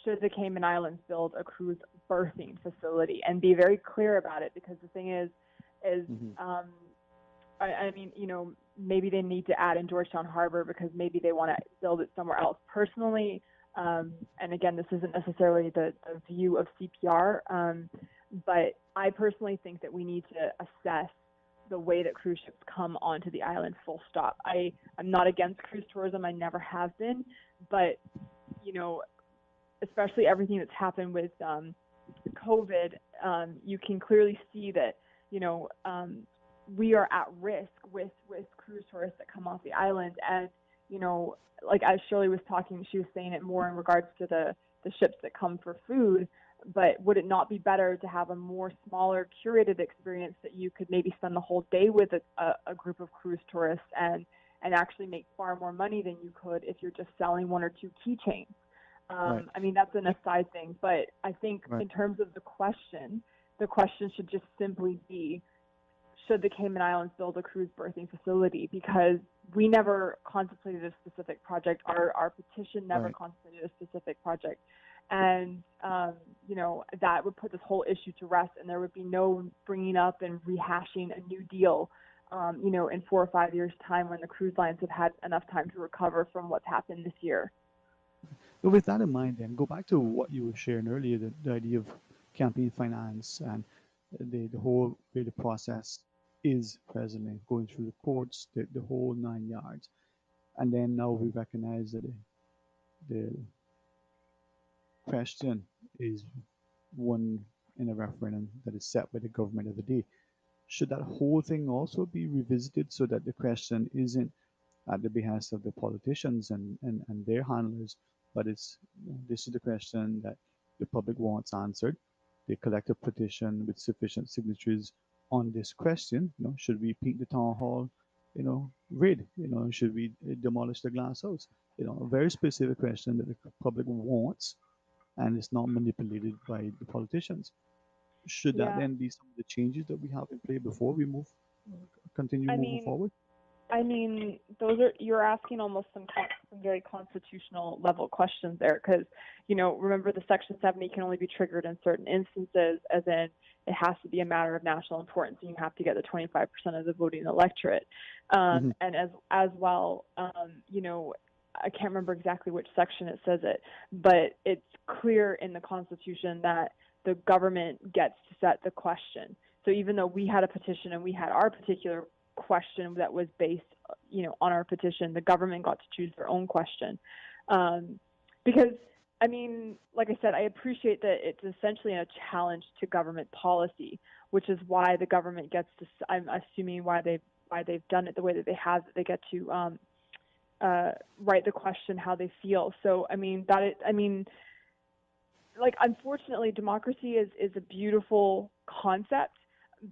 should the Cayman Islands build a cruise berthing facility, and be very clear about it? Because the thing is, I mean, maybe they need to add in Georgetown Harbor because maybe they want to build it somewhere else. Personally, and again, this isn't necessarily the view of CPR, but I personally think that we need to assess the way that cruise ships come onto the island, full stop. I'm not against cruise tourism. I never have been. But, especially everything that's happened with COVID, you can clearly see that, we are at risk with cruise tourists that come off the island. And, like as Shirley was talking, she was saying it more in regards to the ships that come for food. But would it not be better to have a more smaller, curated experience that you could maybe spend the whole day with a group of cruise tourists and actually make far more money than you could if you're just selling one or two keychains? Right. I mean, that's an aside thing. But I think Right. in terms of the question should just simply be, should the Cayman Islands build a cruise berthing facility? Because we never contemplated a specific project. Our petition never Right. contemplated a specific project. And, that would put this whole issue to rest, and there would be no bringing up and rehashing a new deal, in 4 or 5 years' time, when the cruise lines have had enough time to recover from what's happened this year. But with that in mind, then go back to what you were sharing earlier, the idea of campaign finance and the whole way the process is presently going through the courts, the whole 9 yards. And then now we recognize that the question is one in a referendum that is set by the government of the day. Should that whole thing also be revisited so that the question isn't at the behest of the politicians and their handlers, but this is the question that the public wants answered. They collect a petition with sufficient signatures on this question. Should we paint the town hall, red? Should we demolish the glass house? A very specific question that the public wants, and it's not manipulated by the politicians. Should that then be some of the changes that we have in play before we continue moving forward? I mean, you're asking almost some very constitutional level questions there, because, remember, the Section 70 can only be triggered in certain instances, as in it has to be a matter of national importance, and you have to get the 25% of the voting electorate. And as well, I can't remember exactly which section it says it, but it's clear in the Constitution that the government gets to set the question. So even though we had a petition and we had our particular question that was based, on our petition, the government got to choose their own question. Because, I mean, like I said, I appreciate that it's essentially a challenge to government policy, which is why the government gets to, I'm assuming why they've done it the way that they have, that they get to write the question how they feel. So, unfortunately, democracy is a beautiful concept,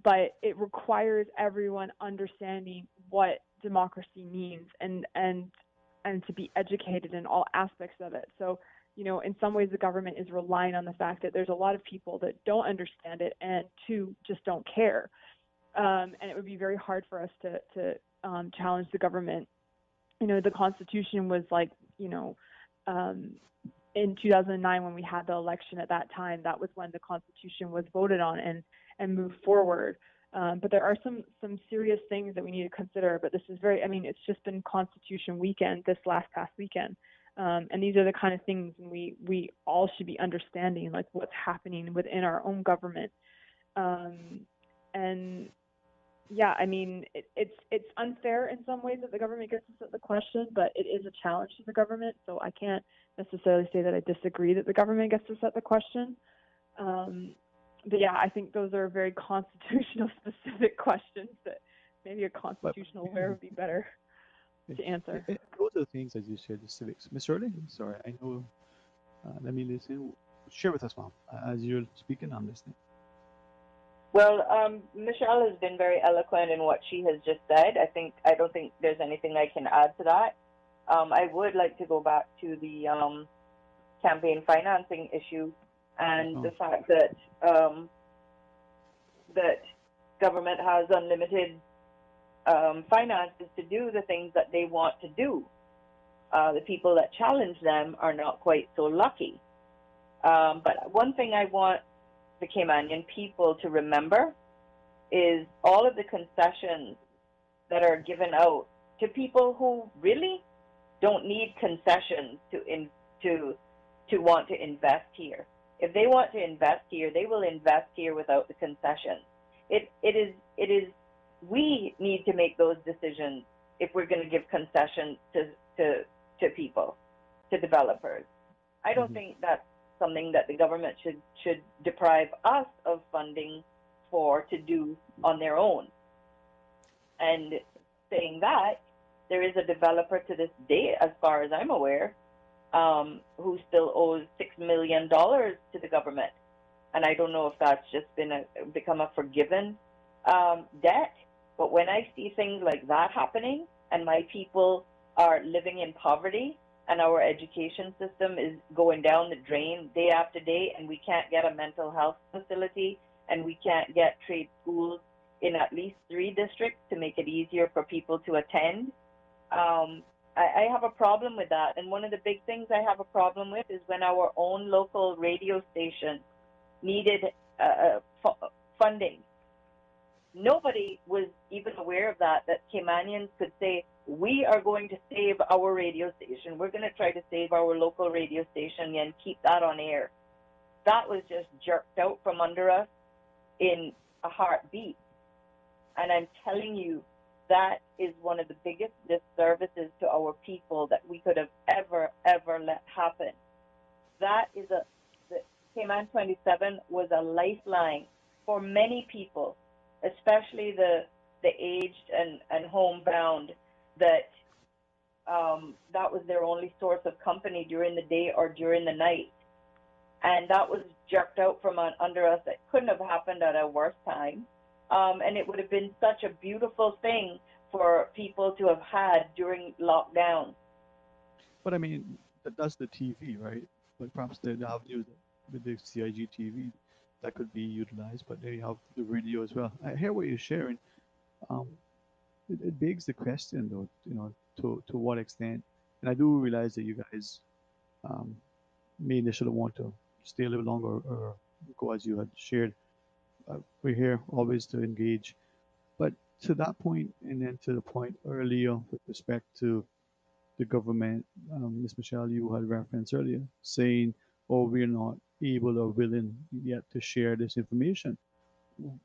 but it requires everyone understanding what democracy means and to be educated in all aspects of it. So, in some ways, the government is relying on the fact that there's a lot of people that don't understand it and, two, just don't care. And it would be very hard for us to challenge the government. The Constitution was in 2009, when we had the election at that time, that was when the Constitution was voted on and moved forward. But there are some serious things that we need to consider. But this is it's just been Constitution weekend, this past weekend. And these are the kind of things we all should be understanding, like what's happening within our own government. And yeah, it's unfair in some ways that the government gets to set the question, but it is a challenge to the government. So I can't necessarily say that I disagree that the government gets to set the question. But yeah, I think those are very constitutional specific questions that maybe a constitutional lawyer would be better to answer. Those are the things, as you shared, the civics. Ms. Sterling, sorry, I know. Let me listen. Share with us, Mom, as you're speaking. I'm listening. Well, Michelle has been very eloquent in what she has just said. I don't think there's anything I can add to that. I would like to go back to the campaign financing issue and the fact that that government has unlimited finances to do the things that they want to do. The people that challenge them are not quite so lucky. But one thing I want the Caymanian people to remember is all of the concessions that are given out to people who really don't need concessions to want to invest here. If they want to invest here, they will invest here without the concessions. It is we need to make those decisions if we're going to give concessions to people, to developers. I don't think that's something that the government should deprive us of funding to do on their own. And saying that, there is a developer to this day, as far as I'm aware, who still owes $6 million to the government. And I don't know if that's just become a forgiven debt. But when I see things like that happening and my people are living in poverty and our education system is going down the drain day after day and we can't get a mental health facility and we can't get trade schools in at least 3 districts to make it easier for people to attend, I have a problem with that. And one of the big things I have a problem with is when our own local radio station needed funding. Nobody was even aware of that Caymanians could say, we are going to save our radio station. We're going to try to save our local radio station and keep that on air. That was just jerked out from under us in a heartbeat. And I'm telling you, that is one of the biggest disservices to our people that we could have ever let happen. That is the Cayman 27 was a lifeline for many people, especially the aged and homebound, that was their only source of company during the day or during the night. And that was jerked out from under us. It couldn't have happened at a worse time. And it would have been such a beautiful thing for people to have had during lockdown. But I mean, that's the TV, right? But perhaps the avenue with the CIG TV that could be utilized, but they have the radio as well. I hear what you're sharing. It begs the question, though, to what extent, and I do realize that you guys may initially want to stay a little longer or go as you had shared. We're here always to engage. But to that point, and then to the point earlier with respect to the government, Ms. Michelle, you had referenced earlier, saying, oh, we're not able or willing yet to share this information.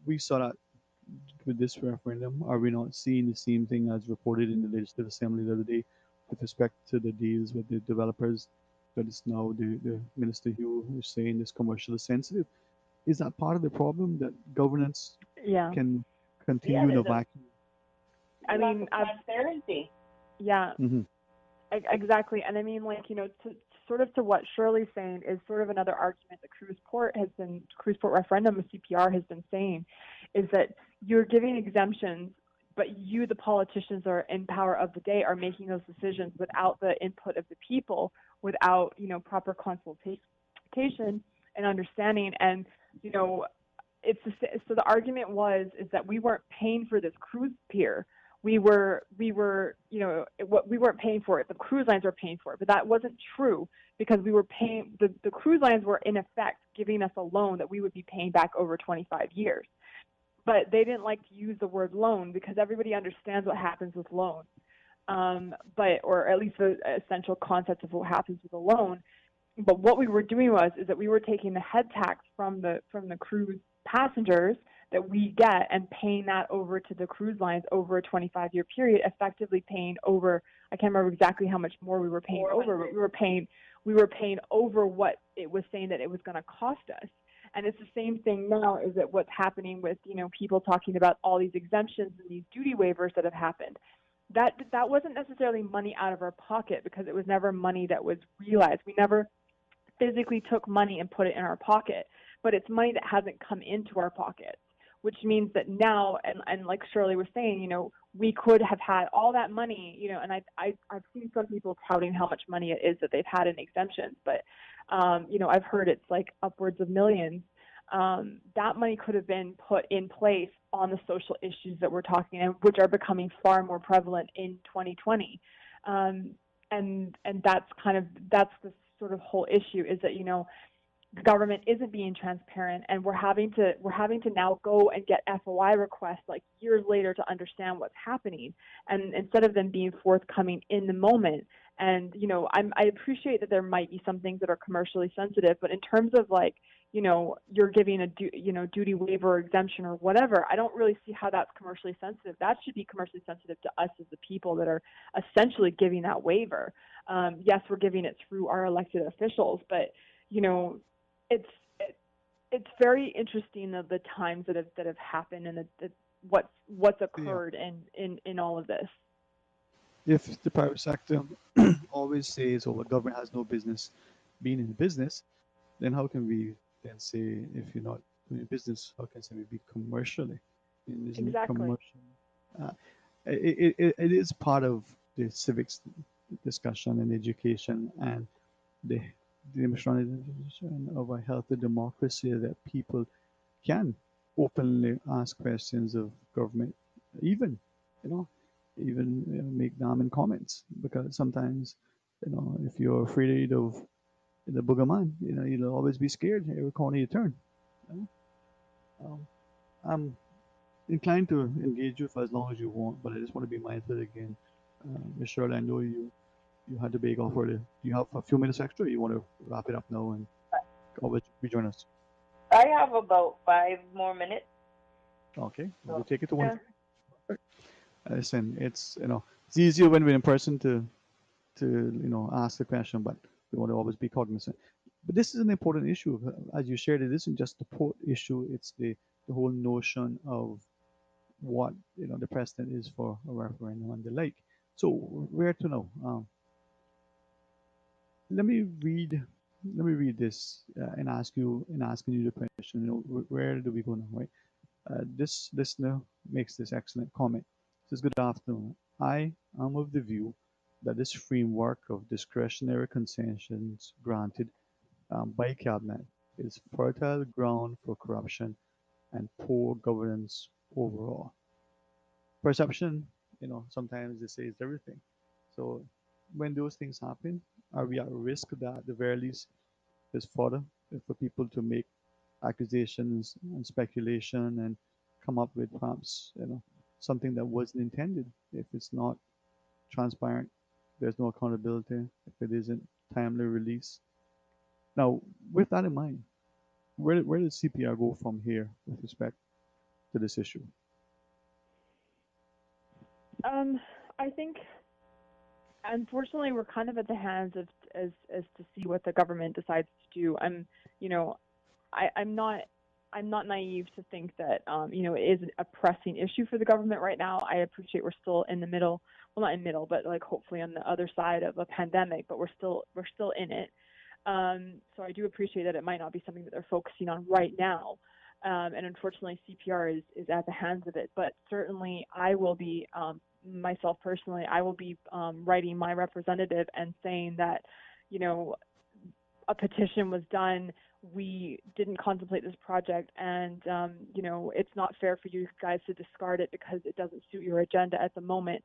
We saw that with this referendum. Are we not seeing the same thing as reported in the Legislative Assembly the other day with respect to the deals with the developers? That is now the Minister Hugh is saying this commercial is sensitive. Is that part of the problem, that governance can continue in a vacuum? I mean, transparency. Yeah, exactly. And I mean, to what Shirley's saying is sort of another argument that Cruzport referendum with CPR has been saying, is that you're giving exemptions, but you, the politicians are in power of the day, are making those decisions without the input of the people, without, proper consultation and understanding. And, so the argument is that we weren't paying for this cruise pier. We weren't paying for it. The cruise lines were paying for it, but that wasn't true, because we were paying, the cruise lines were in effect giving us a loan that we would be paying back over 25 years. but they didn't like to use the word loan because everybody understands what happens with loans. Or at least the essential concepts of what happens with a loan. But what we were doing is that we were taking the head tax from the cruise passengers that we get and paying that over to the cruise lines over a 25-year period, effectively paying over, I can't remember exactly how much more we were paying over, but we were paying over what it was saying that it was going to cost us. And it's the same thing now, is that what's happening with, people talking about all these exemptions and these duty waivers that have happened. That wasn't necessarily money out of our pocket, because it was never money that was realized. We never physically took money and put it in our pocket, but it's money that hasn't come into our pocket, which means that now, and like Shirley was saying, we could have had all that money, and I've seen some people touting how much money it is that they've had in exemptions, but, I've heard it's like upwards of millions. That money could have been put in place on the social issues that we're talking about, which are becoming far more prevalent in 2020. And that's the sort of whole issue, is that, the government isn't being transparent, and we're having to now go and get FOI requests like years later to understand what's happening, and instead of them being forthcoming in the moment. And I appreciate that there might be some things that are commercially sensitive, but in terms of you're giving a duty waiver or exemption or whatever, I don't really see how that's commercially sensitive. That should be commercially sensitive to us as the people that are essentially giving that waiver. Yes, we're giving it through our elected officials, but it's very interesting the times that have happened, and what's occurred in all of this. If the private sector always says, "Oh, the government has no business being in business," then how can we then say, if you're not doing business, how can we be commercially? Exactly. Commercial? It is part of the civics discussion and education and the demonstration of a healthy democracy, that people can openly ask questions of government, even make damning comments, because sometimes if you're afraid of the boogeyman, you'll always be scared every corner you turn. I'm inclined to engage you for as long as you want, but I just want to be mindful again. Ms. Shirley, I know you had to bake off earlier. Do you have a few minutes extra, or you want to wrap it up now and always rejoin us? I have about 5 more minutes. Okay, we'll take it to one. Listen, it's easier when we're in person to ask the question, but we want to always be cognizant. But this is an important issue, as you shared. It isn't just the port issue; it's the whole notion of what the precedent is for a referendum and the like. So where to know? Let me read this and asking you the question. Where do we go now, right? This listener makes this excellent comment. Says, "Good afternoon. I am of the view that this framework of discretionary concessions granted by cabinet is fertile ground for corruption and poor governance overall." Perception, sometimes they say it's everything. So when those things happen, are we at risk that at the very least there's fodder for people to make accusations and speculation and come up with perhaps something that wasn't intended? If it's not transparent, there's no accountability. If it isn't timely release. Now, with that in mind, where does CPR go from here with respect to this issue? I think, unfortunately, we're kind of at the hands of as to see what the government decides to do. I'm not naive to think that it is a pressing issue for the government right now. I appreciate we're still in the middle, well, not in the middle, but like hopefully on the other side of a pandemic, but we're still in it. So I do appreciate that it might not be something that they're focusing on right now. And unfortunately, CPR is at the hands of it. But certainly, I will be, myself personally, I will be writing my representative and saying that, a petition was done. We didn't contemplate this project, and it's not fair for you guys to discard it because it doesn't suit your agenda at the moment.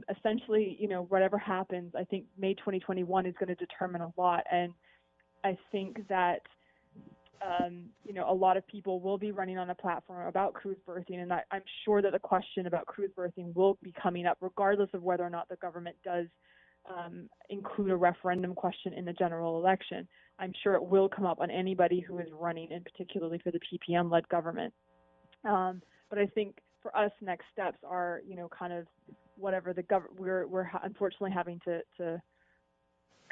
Essentially, whatever happens, I think May 2021 is going to determine a lot, and I think that a lot of people will be running on a platform about cruise birthing, and I'm sure that the question about cruise birthing will be coming up regardless of whether or not the government does include a referendum question in the general election. I'm sure it will come up on anybody who is running, and particularly for the PPM-led government. But I think for us, next steps are, kind of whatever we're unfortunately having to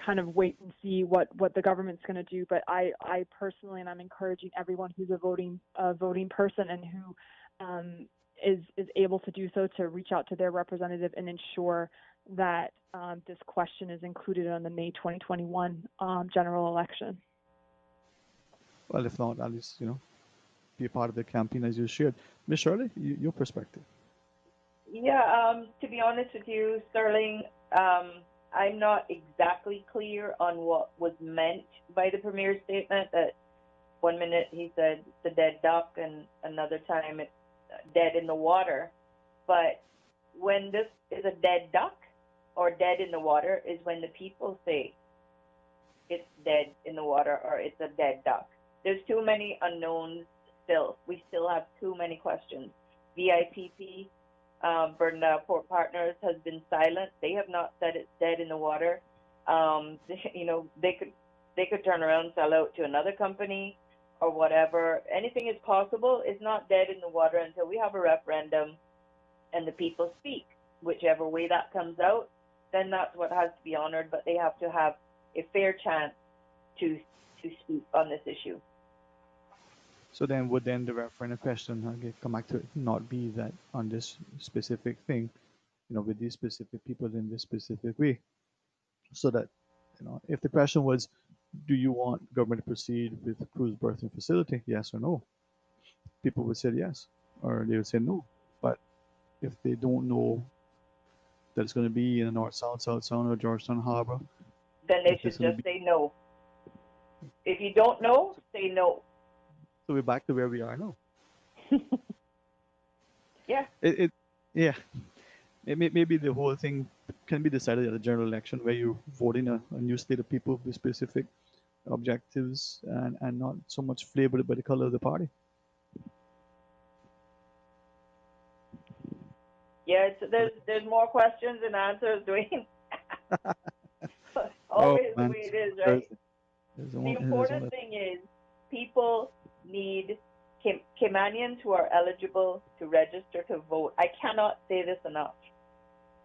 kind of wait and see what the government's going to do. But I personally, and I'm encouraging everyone who's a voting person and who is able to do so, to reach out to their representative and ensure that this question is included on the May 2021 general election. Well, if not, at least, be a part of the campaign as you shared. Ms. Shirley, your perspective. Yeah, to be honest with you, Sterling, I'm not exactly clear on what was meant by the Premier's statement, that 1 minute he said it's a dead duck and another time it's dead in the water. But when this is a dead duck or dead in the water is when the people say it's dead in the water or it's a dead duck. There's too many unknowns still. We still have too many questions. VIPP, Bernard Port Partners, has been silent. They have not said it's dead in the water. They could turn around and sell out to another company or whatever. Anything is possible. It's not dead in the water until we have a referendum and the people speak. Whichever way that comes out, then that's what has to be honored. But they have to have a fair chance to speak on this issue. So then would the referendum question, come back to it, not be that on this specific thing, with these specific people in this specific way, so that, if the question was, do you want government to proceed with the cruise birthing facility, yes or no? People would say yes, or they would say no. But if they don't know that it's going to be in the North Sound, South Sound, or Georgetown Harbor, then they should just say no. If you don't know, say no. So we're back to where we are now. Yeah. Maybe the whole thing can be decided at a general election where you vote in a new slate of people with specific objectives and not so much flavored by the color of the party. Yeah, there's more questions than answers, Dwayne. Always the way it is, right? The important thing is people need Caymanians who are eligible to register to vote. I cannot say this enough.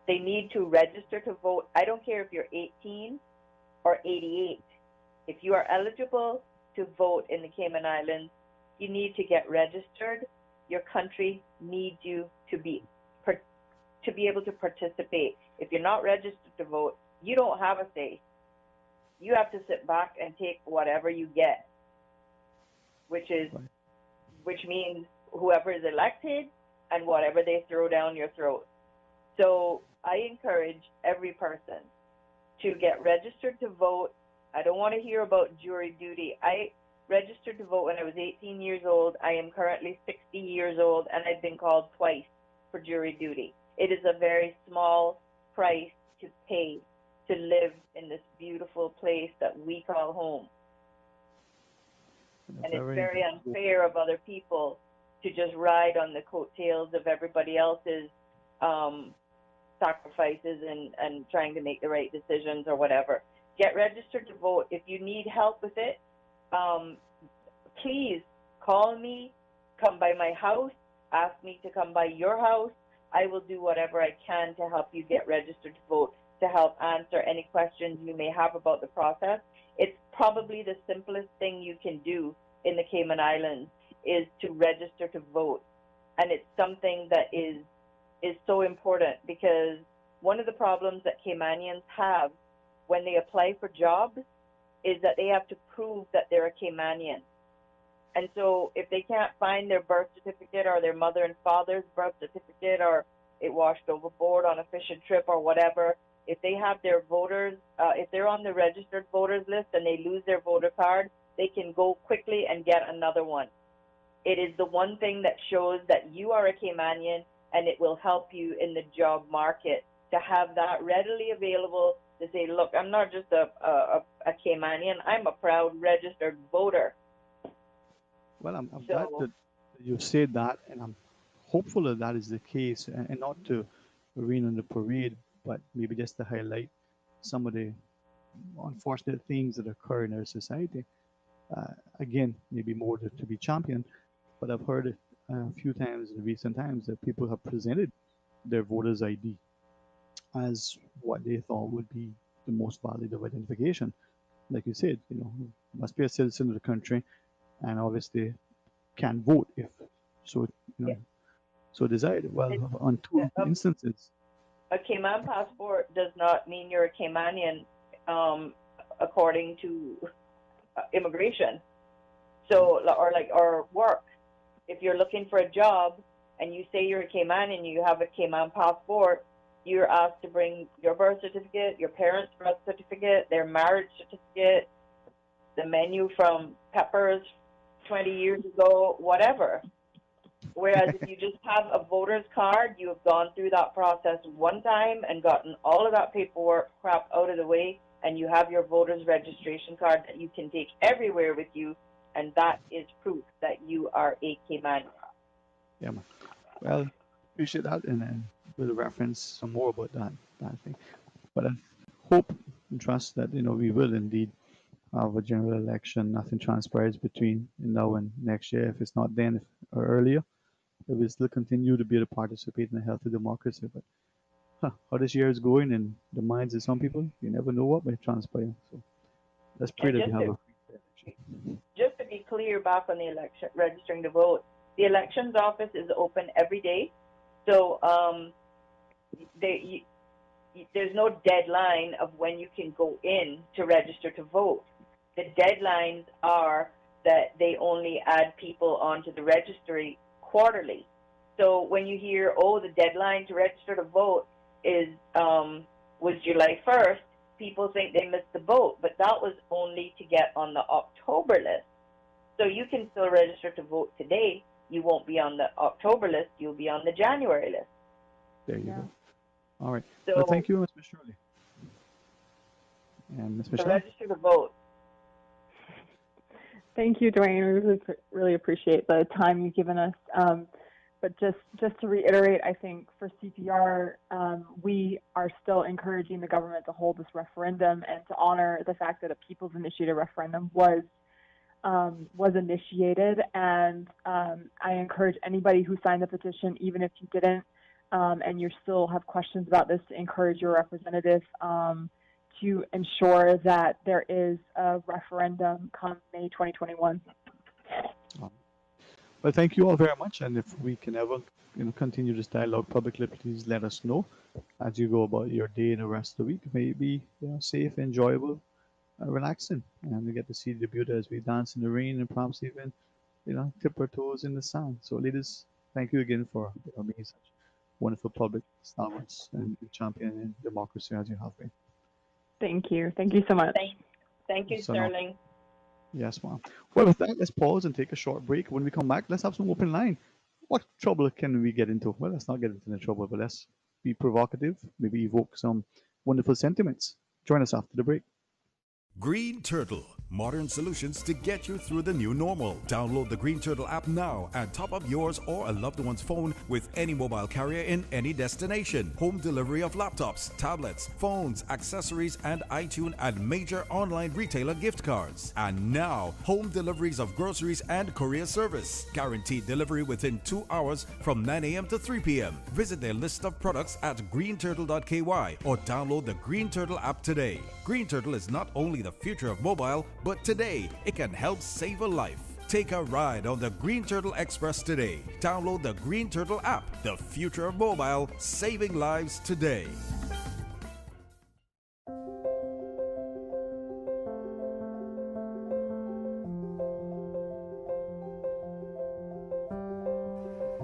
They need to register to vote. I don't care if you're 18 or 88. If you are eligible to vote in the Cayman Islands, you need to get registered. Your country needs you to be able to participate. If you're not registered to vote, you don't have a say. You have to sit back and take whatever you get, which means whoever is elected and whatever they throw down your throat. So I encourage every person to get registered to vote. I don't want to hear about jury duty. I registered to vote when I was 18 years old. I am currently 60 years old, and I've been called twice for jury duty. It is a very small price to pay to live in this beautiful place that we call home. And it's very unfair of other people to just ride on the coattails of everybody else's sacrifices and trying to make the right decisions or whatever. Get registered to vote. If you need help with it, please call me, come by my house, ask me to come by your house. I will do whatever I can to help you get registered to vote, to help answer any questions you may have about the process. It's probably the simplest thing you can do in the Cayman Islands is to register to vote. And it's something that is so important, because one of the problems that Caymanians have when they apply for jobs is that they have to prove that they're a Caymanian. And so if they can't find their birth certificate or their mother and father's birth certificate, or it washed overboard on a fishing trip or whatever, if they have their voters, if they're on the registered voters list and they lose their voter card, they can go quickly and get another one. It is the one thing that shows that you are a Caymanian, and it will help you in the job market to have that readily available to say, look, I'm not just a Caymanian, I'm a proud registered voter. Well, I'm glad that you said that, and I'm hopeful that that is the case, and not to rain on the parade, but maybe just to highlight some of the unfortunate things that occur in our society. Again, maybe more to be championed, but I've heard a few times in recent times that people have presented their voter's ID as what they thought would be the most valid of identification. Like you said, must be a citizen of the country, and obviously can vote if so, so desired. Well, on two instances, a Cayman passport does not mean you're a Caymanian, according to immigration. So, or work. If you're looking for a job and you say you're a Caymanian, you have a Cayman passport, you're asked to bring your birth certificate, your parents' birth certificate, their marriage certificate, the menu from Peppers 20 years ago, whatever. Whereas if you just have a voter's card, you have gone through that process one time and gotten all of that paperwork crap out of the way, and you have your voter's registration card that you can take everywhere with you, and that is proof that you are a Caymanian. Yeah, man. Well, appreciate that, and then we'll reference some more about that thing. But I hope and trust that we will indeed have a general election. Nothing transpires between now and next year. If it's not then or earlier, we will still continue to be able to participate in a healthy democracy. But how this year is going in the minds of some people, you never know what may transpire. So let's pray that we have a free election. Just to be clear, back on the election, registering to vote, the elections office is open every day. So there's no deadline of when you can go in to register to vote. The deadlines are that they only add people onto the registry quarterly. So when you hear, the deadline to register to vote was July 1st, people think they missed the boat, but that was only to get on the October list. So you can still register to vote today. You won't be on the October list. You'll be on the January list. There you go. All right. So, well, thank you, Ms. Shirley. And Ms. Michelle? Register to vote. Thank you, Dwayne. We really appreciate the time you've given us. But just to reiterate, I think for CPR, we are still encouraging the government to hold this referendum and to honor the fact that a people's initiative referendum was initiated. And I encourage anybody who signed the petition, even if you didn't, and you still have questions about this, to encourage your representative to ensure that there is a referendum come May 2021. Well, thank you all very much, and if we can ever continue this dialogue publicly, please let us know as you go about your day and the rest of the week. May it be safe, enjoyable, relaxing, and we get to see the beauty as we dance in the rain and perhaps even tip our toes in the sand. So, ladies, thank you again for being such wonderful public stalwarts and championing democracy as you have been. Thank you. Thank you so much. Thank you, Sterling. Yes, ma'am. Well, with that, let's pause and take a short break. When we come back, let's have some open line. What trouble can we get into? Well, let's not get into the trouble, but let's be provocative, maybe evoke some wonderful sentiments. Join us after the break. Green Turtle, modern solutions to get you through the new normal. Download the Green Turtle app now and top up yours or a loved one's phone with any mobile carrier in any destination. Home delivery of laptops, tablets, phones, accessories, and iTunes and major online retailer gift cards. And now, home deliveries of groceries and courier service. Guaranteed delivery within 2 hours from 9 a.m. to 3 p.m. Visit their list of products at greenturtle.ky or download the Green Turtle app today. Green Turtle is not only the future of mobile, but today it can help save a life. Take a ride on the Green Turtle Express today. Download the Green Turtle app. The future of mobile, saving lives today.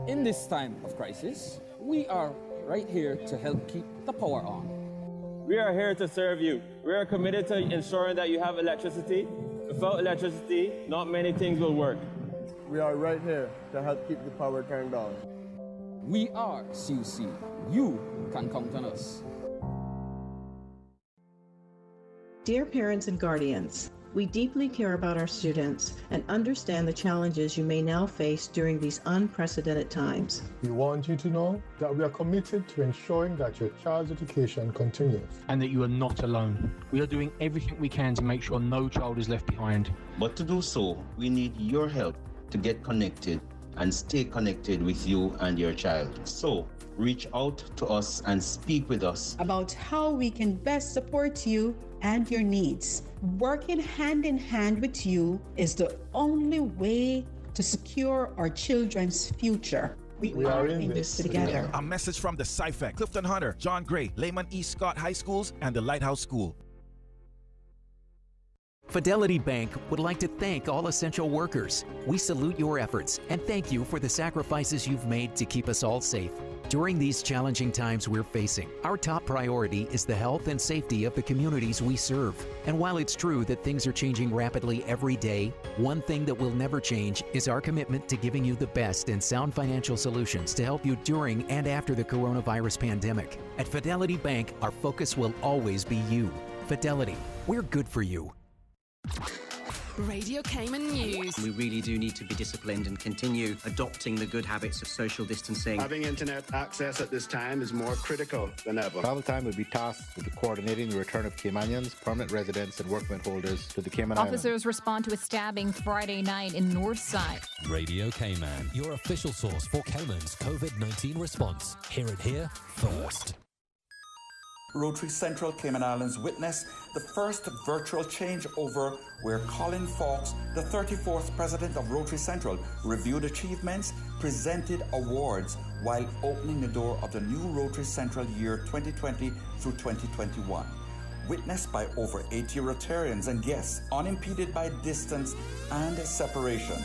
In this time of crisis, we are right here to help keep the power on. We are here to serve you. We are committed to ensuring that you have electricity. Without electricity, not many things will work. We are right here to help keep the power turned on. We are CUC. You can count on us. Dear parents and guardians, We deeply care about our students and understand the challenges you may now face during these unprecedented times. We want you to know that we are committed to ensuring that your child's education continues. And that you are not alone. We are doing everything we can to make sure no child is left behind. But to do so, we need your help to get connected and stay connected with you and your child. So, reach out to us and speak with us about how we can best support you and your needs. Working hand in hand with you is the only way to secure our children's future. We are in this together. A message from the CIFEC, Clifton Hunter, John Gray, Lehman E. Scott High Schools, and the Lighthouse School. Fidelity Bank would like to thank all essential workers. We salute your efforts and thank you for the sacrifices you've made to keep us all safe. During these challenging times we're facing, our top priority is the health and safety of the communities we serve. And while it's true that things are changing rapidly every day, one thing that will never change is our commitment to giving you the best and sound financial solutions to help you during and after the coronavirus pandemic. At Fidelity Bank, our focus will always be you. Fidelity, we're good for you. Radio Cayman News. We really do need to be disciplined and continue adopting the good habits of social distancing. Having internet access at this time is more critical than ever. Travel Time will be tasked with coordinating the return of Caymanians, permanent residents and work permit holders to the Cayman Islands. Officers respond to a stabbing Friday night in Northside. Radio Cayman, your official source for Cayman's COVID-19 response. Hear it here first. Rotary Central Cayman Islands witnessed the first virtual changeover where Colin Fawkes, the 34th president of Rotary Central, reviewed achievements, presented awards while opening the door of the new Rotary Central year 2020 through 2021. Witnessed by over 80 Rotarians and guests, unimpeded by distance and separation.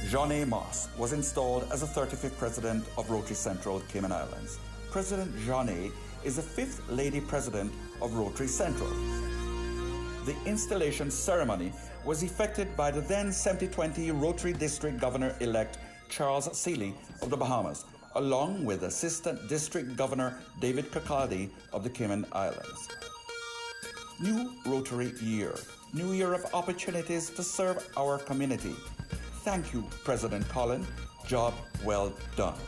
Jean Amos was installed as the 35th president of Rotary Central Cayman Islands. President Jeanne is the 5th Lady President of Rotary Central. The installation ceremony was effected by the then 7020 Rotary District Governor-elect Charles Seeley of the Bahamas, along with Assistant District Governor David Kirkcaldy of the Cayman Islands. New Rotary Year, new year of opportunities to serve our community. Thank you, President Colin. Job well done.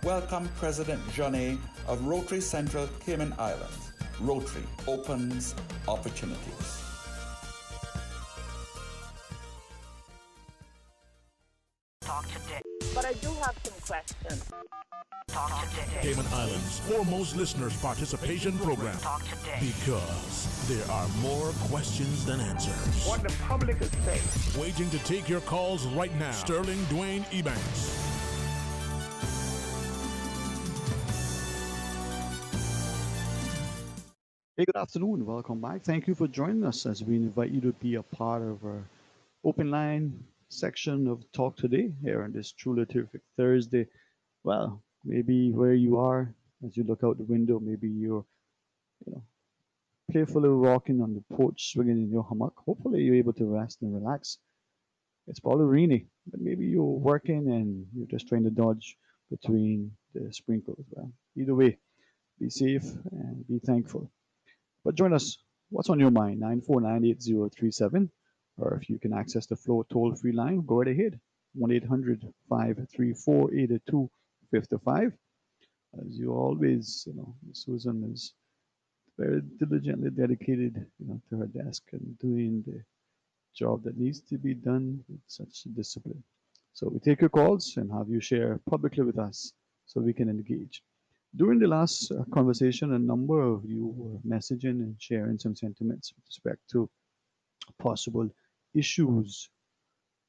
Welcome President Jeanne of Rotary Central Cayman Islands. Rotary opens opportunities. Talk today. But I do have some questions. Talk today. Cayman Islands' foremost listeners participation program. Talk today. Because there are more questions than answers. What the public is saying. Waiting to take your calls right now. Sterling Dwayne Ebanks. Hey, good afternoon. Welcome back. Thank you for joining us as we invite you to be a part of our open line section of Talk Today here on this truly terrific Thursday. Well, maybe where you are as you look out the window, maybe you're, playfully walking on the porch, swinging in your hammock. Hopefully you're able to rest and relax. It's probably rainy, but maybe you're working and you're just trying to dodge between the sprinkles. Well, either way, be safe and be thankful. But join us. What's on your mind? 9498037. Or if you can access the Flow toll-free line, go right ahead. 1-800-534-8255. As you always, Susan is very diligently dedicated, to her desk and doing the job that needs to be done with such discipline. So we take your calls and have you share publicly with us so we can engage. During the last conversation, a number of you were messaging and sharing some sentiments with respect to possible issues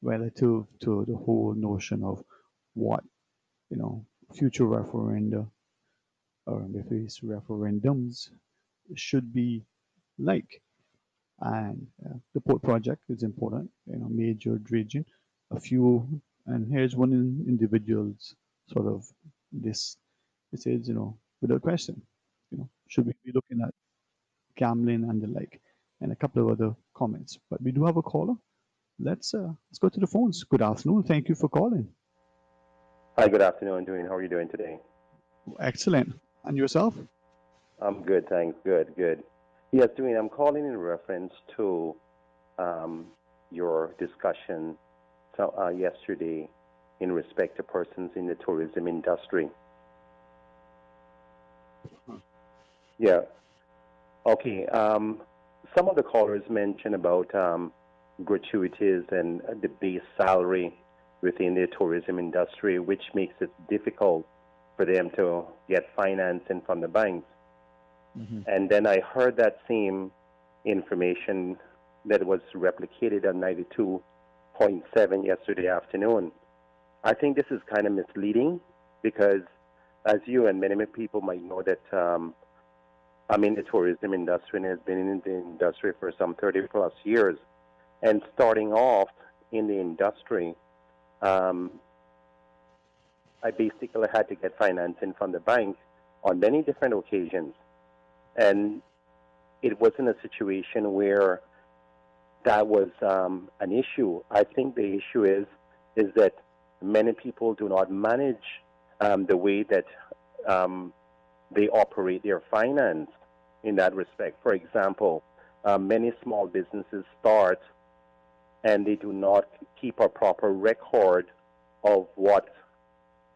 relative to the whole notion of what, future referenda or if it's referendums should be like. And the port project is important, major dredging, a few, and here's one individual's sort of this. It says, without question, should we be looking at gambling and the like, and a couple of other comments. But we do have a caller. Let's go to the phones. Good afternoon. Thank you for calling. Hi, good afternoon, Dwayne. How are you doing today? Excellent. And yourself? I'm good, thanks. Good. Yes, Dwayne, I'm calling in reference to your discussion yesterday in respect to persons in the tourism industry. Yeah. Okay. Some of the callers mentioned about gratuities and the base salary within the tourism industry, which makes it difficult for them to get financing from the banks. And then I heard that same information that was replicated on 92.7 yesterday afternoon. I think this is kind of misleading because, as you and many people might know, that I'm in the tourism industry and has been in the industry for some 30 plus years. And starting off in the industry, I basically had to get financing from the bank on many different occasions. And it wasn't a situation where that was an issue. I think the issue is that many people do not manage the way that they operate their finance in that respect. For example, many small businesses start and they do not keep a proper record of what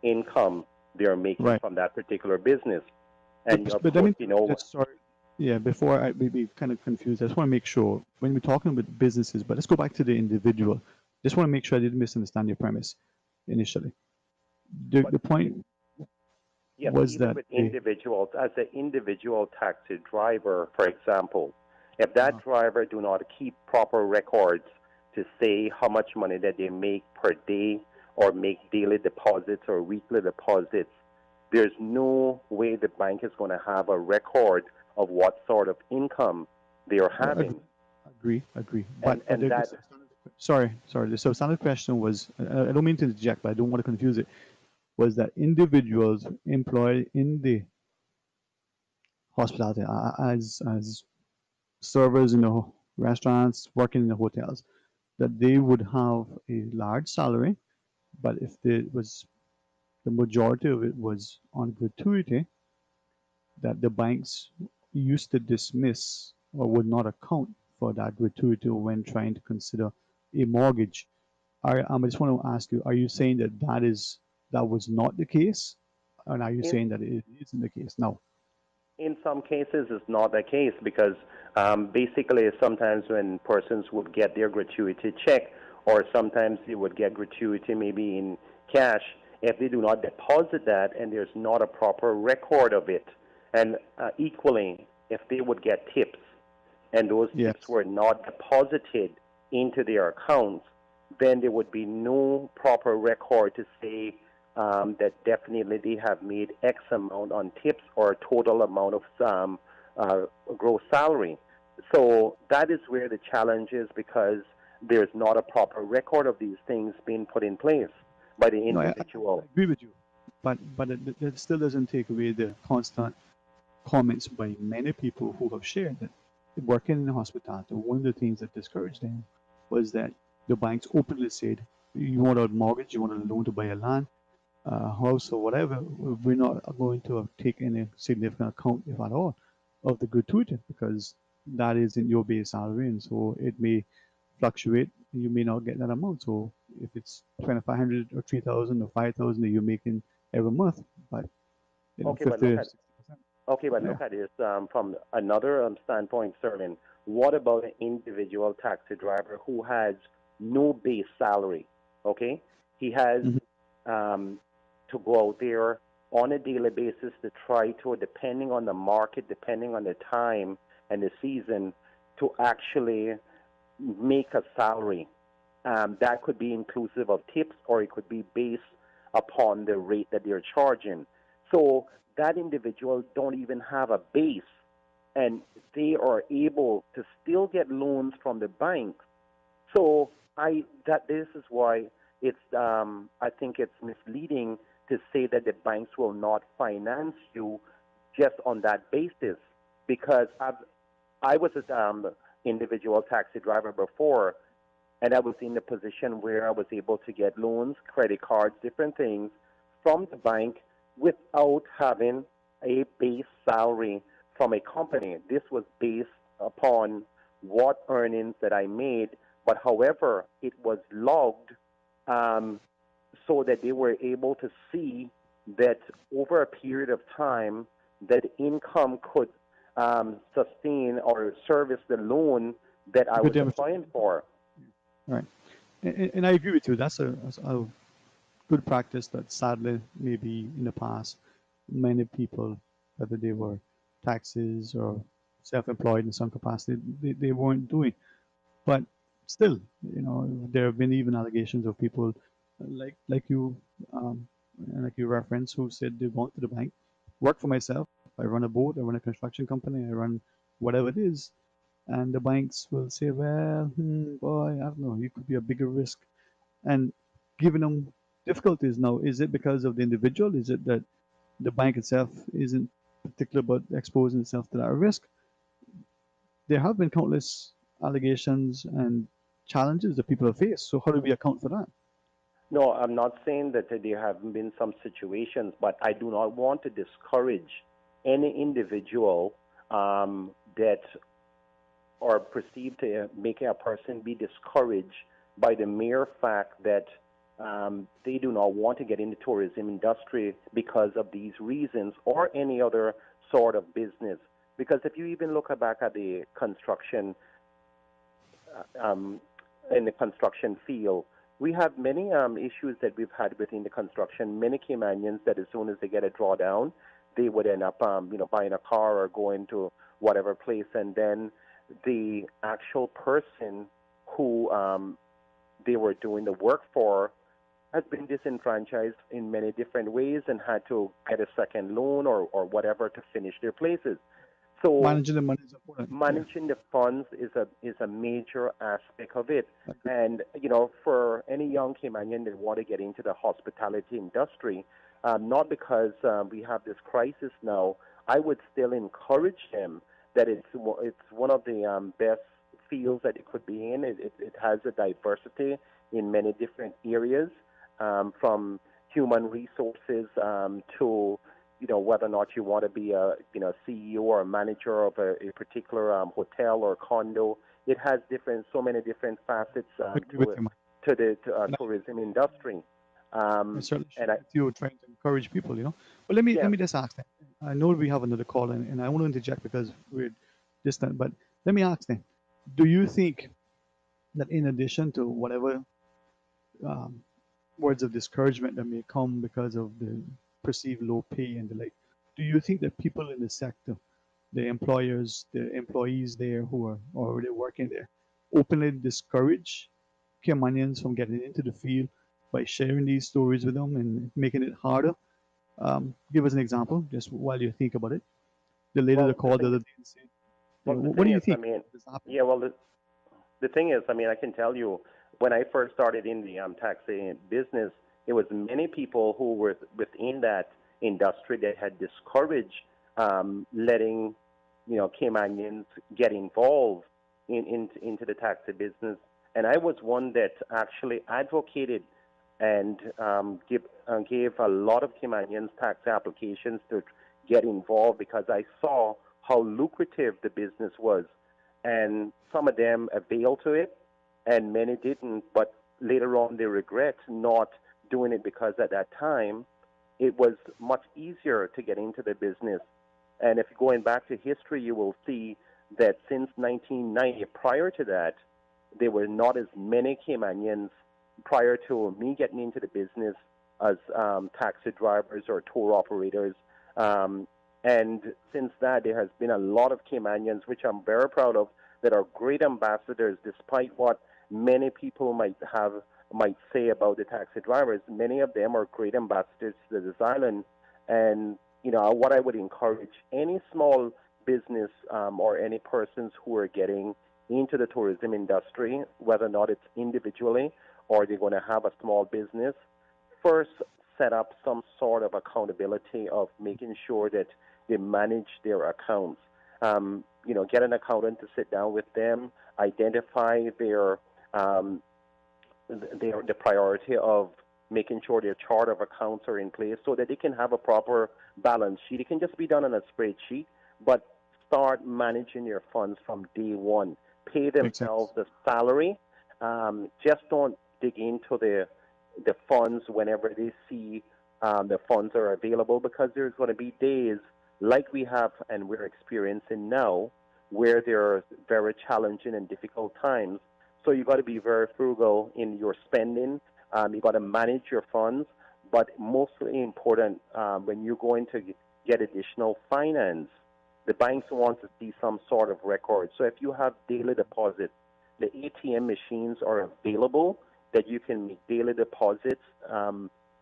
income they're making from that particular business. And but I mean, sorry, yeah, before I be kind of confused, I just want to make sure when we're talking about businesses, but let's go back to the individual. Just want to make sure I didn't misunderstand your premise initially. The point was even that with individuals, as an individual taxi driver, for example, if that driver do not keep proper records to say how much money that they make per day or make daily deposits or weekly deposits, there's no way the bank is going to have a record of what sort of income they're having. Agree. But sorry. The substantive question was, I don't mean to interject, but I don't want to confuse it, was that individuals employed in the hospitality as servers in the restaurants, working in the hotels, that they would have a large salary, but if the majority of it was on gratuity, that the banks used to dismiss or would not account for that gratuity when trying to consider a mortgage. I just want to ask you, are you saying that that was not the case? And are you saying that it isn't the case now? In some cases, it's not the case because basically sometimes when persons would get their gratuity check or sometimes they would get gratuity maybe in cash, if they do not deposit that and there's not a proper record of it, and equally, if they would get tips and those tips were not deposited into their accounts, then there would be no proper record to say that definitely they have made X amount on tips or a total amount of gross salary. So that is where the challenge is because there's not a proper record of these things being put in place by the individual. I agree with you, but it still doesn't take away the constant comments by many people who have shared that working in hospitality, one of the things that discouraged them was that the banks openly said, you want a mortgage, you want a loan to buy a land, house or whatever, we're not going to take any significant account, if at all, of the gratuity because that isn't your base salary, and so it may fluctuate. You may not get that amount. So if it's 2,500 or 3,000 or 5,000 that you're making every month, but look at this from another standpoint, Sterling. What about an individual taxi driver who has no base salary? Okay, he has to go out there on a daily basis to try to, depending on the market, depending on the time and the season, to actually make a salary. That could be inclusive of tips or it could be based upon the rate that they're charging. So that individual don't even have a base and they are able to still get loans from the bank. So this is why it's I think it's misleading to say that the banks will not finance you just on that basis because I was an individual taxi driver before, and I was in the position where I was able to get loans, credit cards, different things from the bank without having a base salary from a company. This was based upon what earnings that I made, but however, it was logged so that they were able to see that over a period of time that income could sustain or service the loan that I was applying for. Right. And I agree with you. That's a good practice that sadly maybe in the past many people, whether they were taxes or self-employed in some capacity, they weren't doing. But still, there have been even allegations of people like you and like you referenced who said they went to the bank, work for myself. I run a boat, I run a construction company, I run whatever it is, and the banks will say, well, boy, I don't know, you could be a bigger risk, and giving them difficulties. Now, is it because of the individual? Is it that the bank itself isn't particular about exposing itself to that risk? There have been countless allegations and challenges that people have faced. So how do we account for that? No, I'm not saying that there haven't been some situations, but I do not want to discourage any individual that or perceived to making a person be discouraged by the mere fact that they do not want to get in the tourism industry because of these reasons or any other sort of business. Because if you even look back at the construction, in the construction field, we have many issues that we've had within the construction. Many Caymanians that as soon as they get a drawdown, they would end up, buying a car or going to whatever place, and then the actual person who they were doing the work for has been disenfranchised in many different ways and had to get a second loan or whatever to finish their places. So managing the money is important. Managing the funds is a major aspect of it. And for any young Caymanian that want to get into the hospitality industry, not because we have this crisis now, I would still encourage them that it's one of the best fields that it could be in. It has a diversity in many different areas, from human resources to whether or not you want to be a CEO or a manager of a particular hotel or condo. It has so many different facets to the tourism industry. I certainly you're trying to encourage people, But let me just ask them. I know we have another call, and I want to interject because we're distant. But let me ask them: do you think that in addition to whatever words of discouragement that may come because of the perceived low pay and the like, do you think that people in the sector, the employers, the employees there who are already working there, openly discourage Caymanians from getting into the field by sharing these stories with them and making it harder? Give us an example, just while you think about it. The lady that called the other day and said, what do you think? The thing is, I can tell you, when I first started in the taxi business, it was many people who were within that industry that had discouraged letting Caymanians get involved into the taxi business, and I was one that actually advocated and gave a lot of Caymanians tax applications to get involved because I saw how lucrative the business was, and some of them availed to it, and many didn't. But later on, they regret not doing it because at that time it was much easier to get into the business. And if going back to history, you will see that since 1990, prior to that, there were not as many Caymanians prior to me getting into the business as taxi drivers or tour operators. And since that, there has been a lot of Caymanians, which I'm very proud of, that are great ambassadors, despite what many people might say about the taxi drivers. Many of them are great ambassadors to this island. And, what I would encourage any small business or any persons who are getting into the tourism industry, whether or not it's individually or they're going to have a small business, first set up some sort of accountability of making sure that they manage their accounts. Get an accountant to sit down with them, identify the priority of making sure their chart of accounts are in place so that they can have a proper balance sheet. It can just be done on a spreadsheet, but start managing your funds from day one. pay themselves a salary. Just don't dig into the funds whenever they see the funds are available, because there's going to be days like we have and we're experiencing now where there are very challenging and difficult times. So you got to be very frugal in your spending. You got to manage your funds. But mostly important, when you're going to get additional finance, the banks want to see some sort of record. So if you have daily deposits, the ATM machines are available that you can make daily deposits.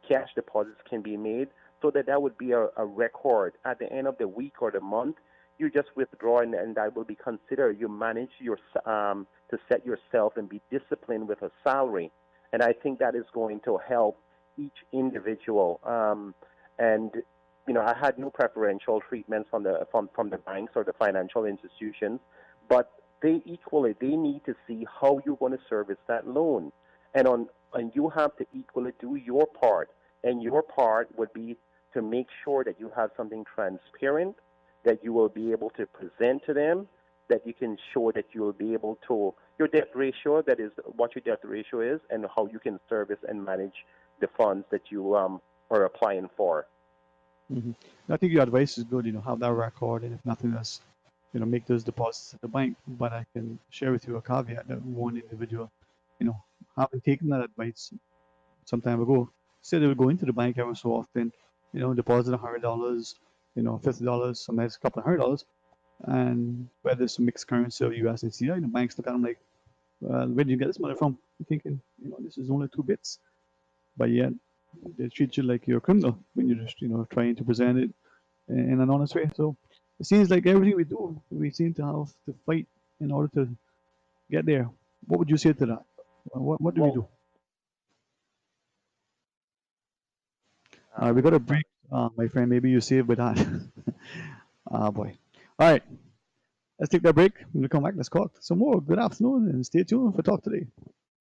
Cash deposits can be made, so that would be a record. At the end of the week or the month, you just withdraw, and that will be considered. You manage your to set yourself and be disciplined with a salary. And I think that is going to help each individual. And I had no preferential treatment from the banks or the financial institutions, but they need to see how you're going to service that loan, and you have to equally do your part. And your part would be to make sure that you have something transparent that you will be able to present to them, that you can show that you will be able to, your debt ratio, that is what your debt ratio is, and how you can service and manage the funds that you are applying for. Mm-hmm. I think your advice is good, have that record, and if nothing else, make those deposits at the bank. But I can share with you a caveat that one individual, having taken that advice some time ago, said they would go into the bank every so often, deposit $100, $50, sometimes a couple of $100, and whether it's a mixed currency of US and CI, the banks look at them like, well, where did you get this money from? You're thinking, this is only 2 bits. But yet, they treat you like you're a criminal when you're just, trying to present it in an honest way. So it seems like everything we do, we seem to have to fight in order to get there. What would you say to that? What do we do? We got a break, my friend. Maybe you save with that. Boy. All right. Let's take that break. When we come back, let's talk some more. Good afternoon, and stay tuned for Talk Today.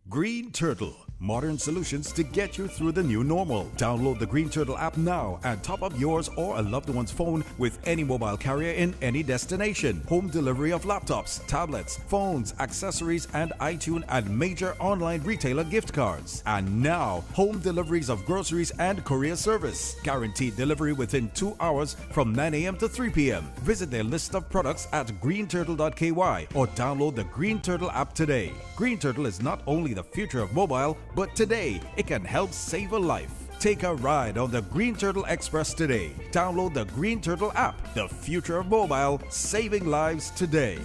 Green Turtle, modern solutions to get you through the new normal. Download the Green Turtle app now and top up yours or a loved one's phone with any mobile carrier in any destination. Home delivery of laptops, tablets, phones, accessories, and iTunes and major online retailer gift cards. And now, home deliveries of groceries and courier service. Guaranteed delivery within 2 hours from 9 a.m. to 3 p.m. Visit their list of products at greenturtle.ky or download the Green Turtle app today. Green Turtle is not only the future of mobile, but today it can help save a life. Take a ride on the Green Turtle Express today. Download the Green Turtle app, the future of mobile, saving lives today.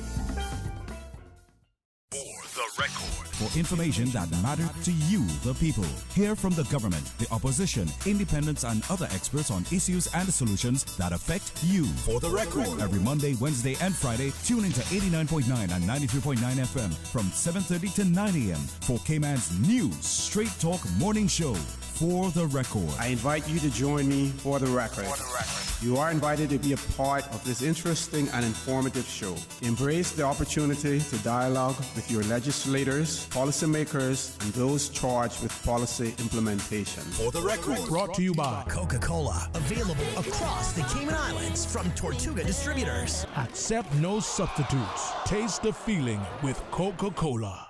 For information that matters to you, the people. Hear from the government, the opposition, independents, and other experts on issues and solutions that affect you. For the record. Every Monday, Wednesday, and Friday, tune into 89.9 and 93.9 FM from 7:30 to 9 a.m. for Cayman's new Straight Talk Morning Show. For the record. I invite you to join me for the record. You are invited to be a part of this interesting and informative show. Embrace the opportunity to dialogue with your legislators, policymakers, and those charged with policy implementation. For the record. Brought to you by Coca-Cola. Available across the Cayman Islands from Tortuga Distributors. Accept no substitutes. Taste the feeling with Coca-Cola.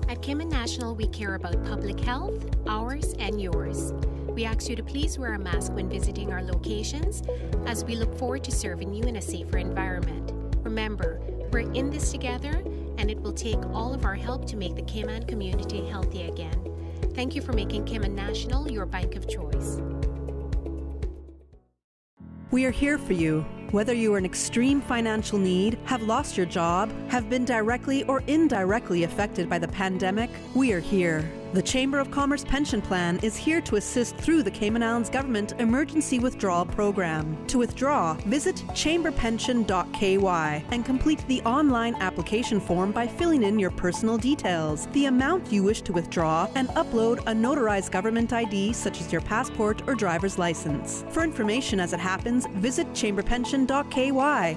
At Cayman National, we care about public health, ours and yours. We ask you to please wear a mask when visiting our locations, as we look forward to serving you in a safer environment. Remember, we're in this together, and it will take all of our help to make the Cayman community healthy again. Thank you for making Cayman National your bank of choice. We are here for you. Whether you are in extreme financial need, have lost your job, have been directly or indirectly affected by the pandemic, we are here. The Chamber of Commerce Pension Plan is here to assist through the Cayman Islands Government Emergency Withdrawal Program. To withdraw, visit chamberpension.ky and complete the online application form by filling in your personal details, the amount you wish to withdraw, and upload a notarized government ID such as your passport or driver's license. For information as it happens, visit chamberpension.ky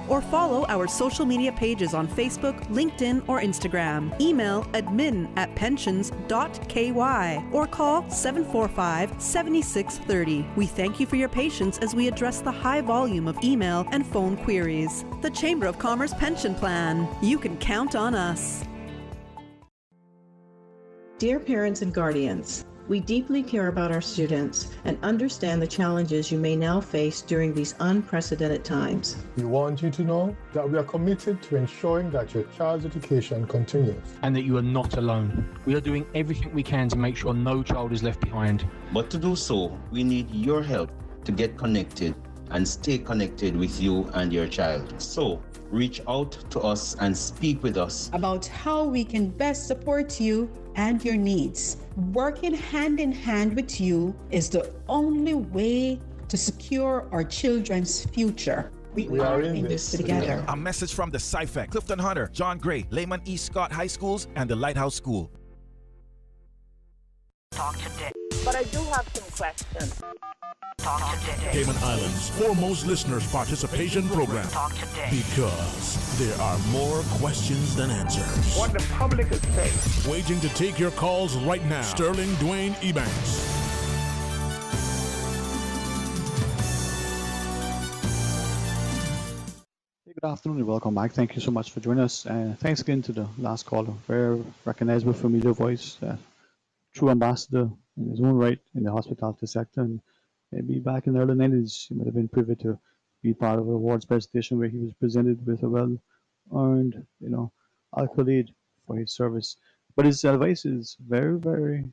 or follow our social media pages on Facebook, LinkedIn, or Instagram. Email admin@pensions.ky or call 745-7630. We thank you for your patience as we address the high volume of email and phone queries. The Chamber of Commerce Pension Plan. You can count on us. Dear parents and guardians, we deeply care about our students and understand the challenges you may now face during these unprecedented times. We want you to know that we are committed to ensuring that your child's education continues. And that you are not alone. We are doing everything we can to make sure no child is left behind. But to do so, we need your help to get connected and stay connected with you and your child. So, reach out to us and speak with us about how we can best support you and your needs. Working hand in hand with you is the only way to secure our children's future. We are in this together. A message from the CIFEC, Clifton Hunter, John Gray, Lehman E. Scott High Schools, and the Lighthouse School. Talk today. But I do have some questions. Talk today. Cayman Islands' foremost listeners' participation program. Talk today. Because there are more questions than answers. What the public is saying. Waging to take your calls right now. Sterling Dwayne Ebanks. Good afternoon and welcome back. Thank you so much for joining us. And thanks again to the last caller. Very recognizable, familiar voice. True ambassador in his own right in the hospitality sector. And maybe back in the early 90s, he might have been privy to be part of an awards presentation where he was presented with a well-earned, accolade for his service. But his advice is very, very,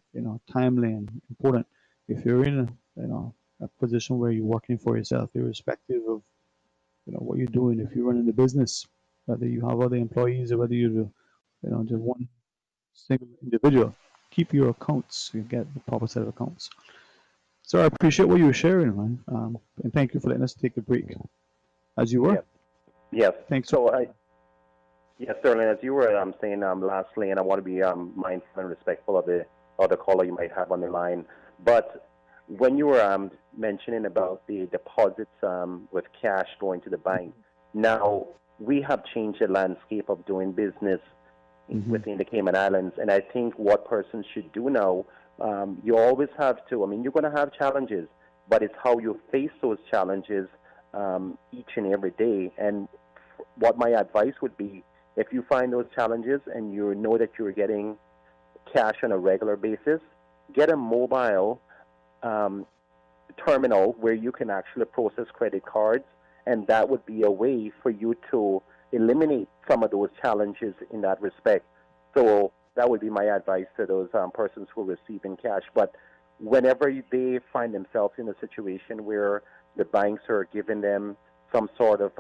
timely and important. If you're in a position where you're working for yourself, irrespective of what you're doing, if you're running the business, whether you have other employees or whether you're just one single individual, keep your accounts. You get the proper set of accounts. So I appreciate what you were sharing, man, and thank you for letting us take a break. As you were. Yes. Thanks. Yes, Sterling. As you were saying lastly, and I want to be mindful and respectful of the other caller you might have on the line, but when you were mentioning about the deposits with cash going to the bank, now we have changed the landscape of doing business within the Cayman Islands, and I think what persons should do now, you always have to, you're going to have challenges, but it's how you face those challenges each and every day. And what my advice would be, if you find those challenges and you know that you're getting cash on a regular basis, get a mobile terminal where you can actually process credit cards, and that would be a way for you to eliminate some of those challenges in that respect. So that would be my advice to those persons who are receiving cash. But whenever they find themselves in a situation where the banks are giving them some sort of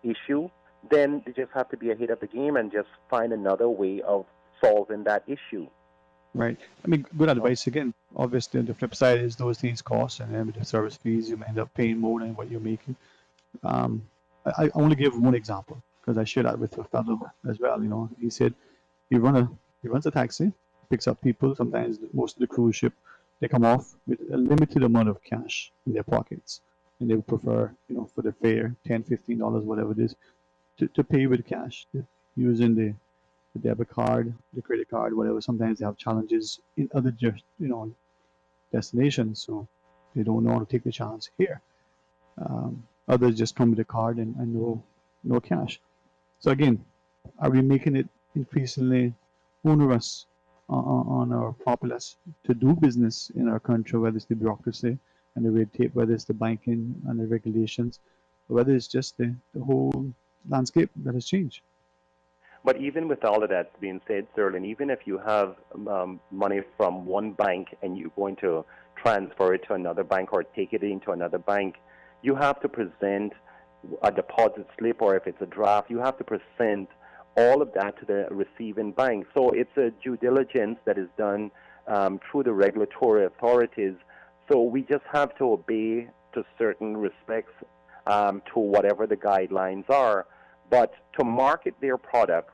issue, then they just have to be ahead of the game and just find another way of solving that issue. Right. Good advice again. Obviously, the flip side is those things cost, and then with the service fees, you may end up paying more than what you're making. I want to give one example because I shared that with a fellow as well. He said he runs a taxi, picks up people. Sometimes most of the cruise ship, they come off with a limited amount of cash in their pockets, and they would prefer, for the fare, $10, $15, whatever it is, to pay with cash using the debit card, the credit card, whatever. Sometimes they have challenges in other destinations, so they don't know how to take the chance here. Others just come with a card and no cash. So again, are we making it increasingly onerous on our populace to do business in our country, whether it's the bureaucracy and the red tape, whether it's the banking and the regulations, or whether it's just the whole landscape that has changed? But even with all of that being said, Sterling, even if you have money from one bank and you're going to transfer it to another bank or take it into another bank, you have to present a deposit slip, or if it's a draft, you have to present all of that to the receiving bank. So it's a due diligence that is done through the regulatory authorities. So we just have to obey to certain respects to whatever the guidelines are. But to market their product,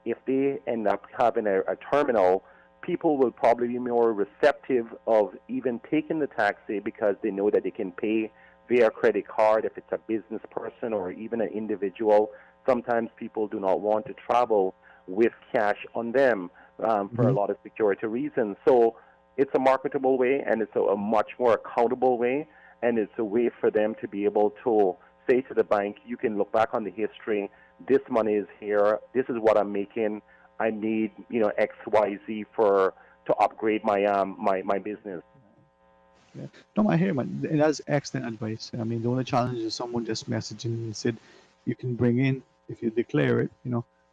if they end up having a terminal, people will probably be more receptive of even taking the taxi because they know that they can pay via credit card if it's a business person or even an individual. Sometimes people do not want to travel with cash on them. for a lot of security reasons. So it's a marketable way, and it's a much more accountable way, and it's a way for them to be able to say to the bank, you can look back on the history, this money is here, this is what I'm making, I need, X, Y, Z to upgrade my business. Yeah. No, I hear, man. That's excellent advice. I mean, the only challenge is someone just messaging me and said, you can bring in, if you declare it,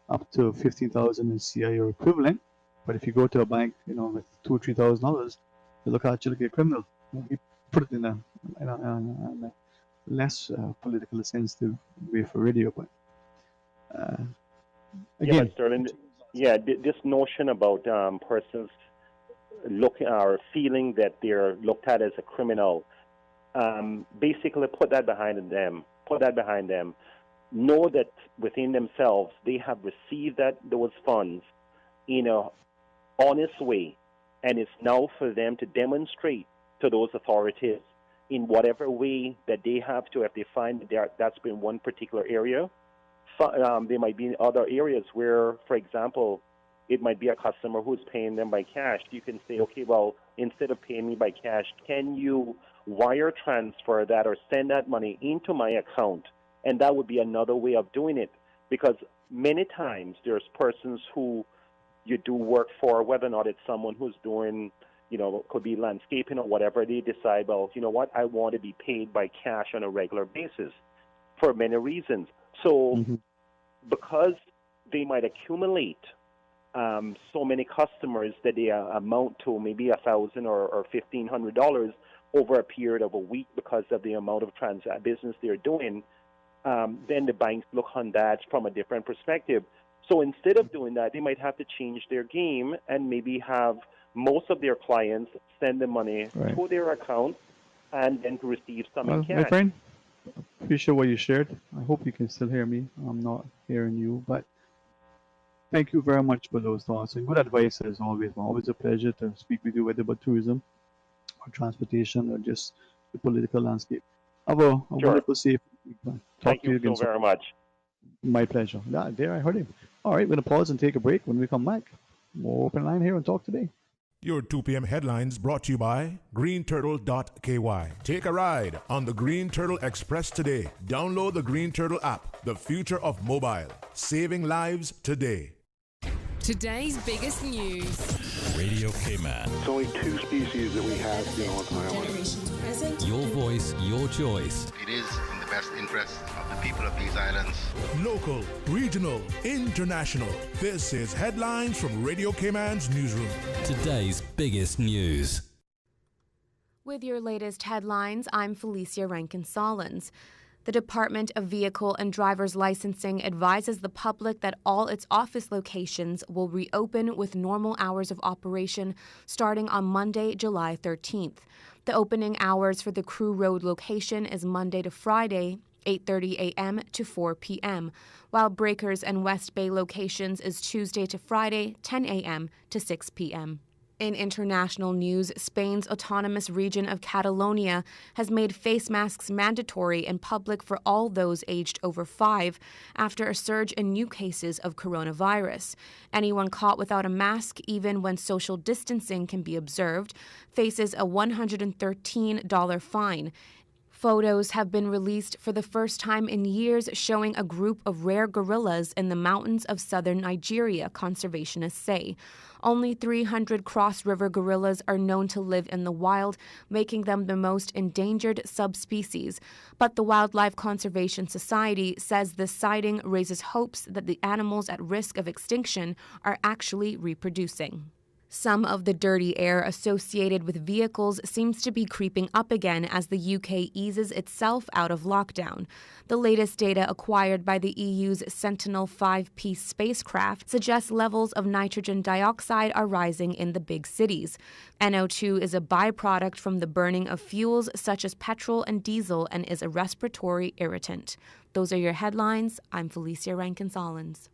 up to $15,000 in CIO equivalent. But if you go to a bank, with $2,000 or $3,000, they look at you like a criminal. You put it in a less politically sensitive way for radio. But again, Sterling, this notion about persons looking or feeling that they're looked at as a criminal, basically put that behind them. Know that within themselves they have received those funds in a honest way, and it's now for them to demonstrate to those authorities in whatever way that they have to. If they find that's been one particular area, there might be other areas where, for example, it might be a customer who's paying them by cash. You can say, okay, well, instead of paying me by cash, can you wire transfer that or send that money into my account? And that would be another way of doing it, because many times there's persons who you do work for, whether or not it's someone who's doing, could be landscaping or whatever, they decide, well, you know what, I want to be paid by cash on a regular basis for many reasons. So because they might accumulate so many customers that they amount to maybe $1,000 or $1,500 over a period of a week because of the amount of business they're doing, then the banks look on that from a different perspective. So instead of doing that, they might have to change their game and maybe have most of their clients send the money to their account and then to receive some in cash. My friend, appreciate what you shared. I hope you can still hear me. I'm not hearing you, but thank you very much for those thoughts and good advice as always. Always a pleasure to speak with you, whether about tourism or transportation or just the political landscape. Have a wonderful, safe week. Thank you so very much. My pleasure. Yeah, there I heard him. All right, we're going to pause and take a break. When we come back, we'll open line here and talk today. Your 2 p.m. headlines brought to you by greenturtle.ky. Take a ride on the Green Turtle Express today. Download the Green Turtle app, the future of mobile, saving lives today. Today's biggest news. Radio Cayman. It's only 2 species that we have, on the island. Generations present. Your voice, your choice. It is in the best interest of the people of these islands. Local, regional, international. This is Headlines from Radio Cayman's newsroom. Today's biggest news. With your latest headlines, I'm Felicia Rankin-Solins. The Department of Vehicle and Driver's Licensing advises the public that all its office locations will reopen with normal hours of operation starting on Monday, July 13th. The opening hours for the Crew Road location is Monday to Friday, 8:30 a.m. to 4 p.m., while Breakers and West Bay locations is Tuesday to Friday, 10 a.m. to 6 p.m. In international news, Spain's autonomous region of Catalonia has made face masks mandatory in public for all those aged over 5 after a surge in new cases of coronavirus. Anyone caught without a mask, even when social distancing can be observed, faces a $113 fine. Photos have been released for the first time in years showing a group of rare gorillas in the mountains of southern Nigeria, conservationists say. Only 300 Cross River gorillas are known to live in the wild, making them the most endangered subspecies. But the Wildlife Conservation Society says this sighting raises hopes that the animals at risk of extinction are actually reproducing. Some of the dirty air associated with vehicles seems to be creeping up again as the UK eases itself out of lockdown. The latest data acquired by the EU's Sentinel-5 spacecraft suggests levels of nitrogen dioxide are rising in the big cities. NO2 is a byproduct from the burning of fuels such as petrol and diesel and is a respiratory irritant. Those are your headlines. I'm Felicia Rankin-Solins.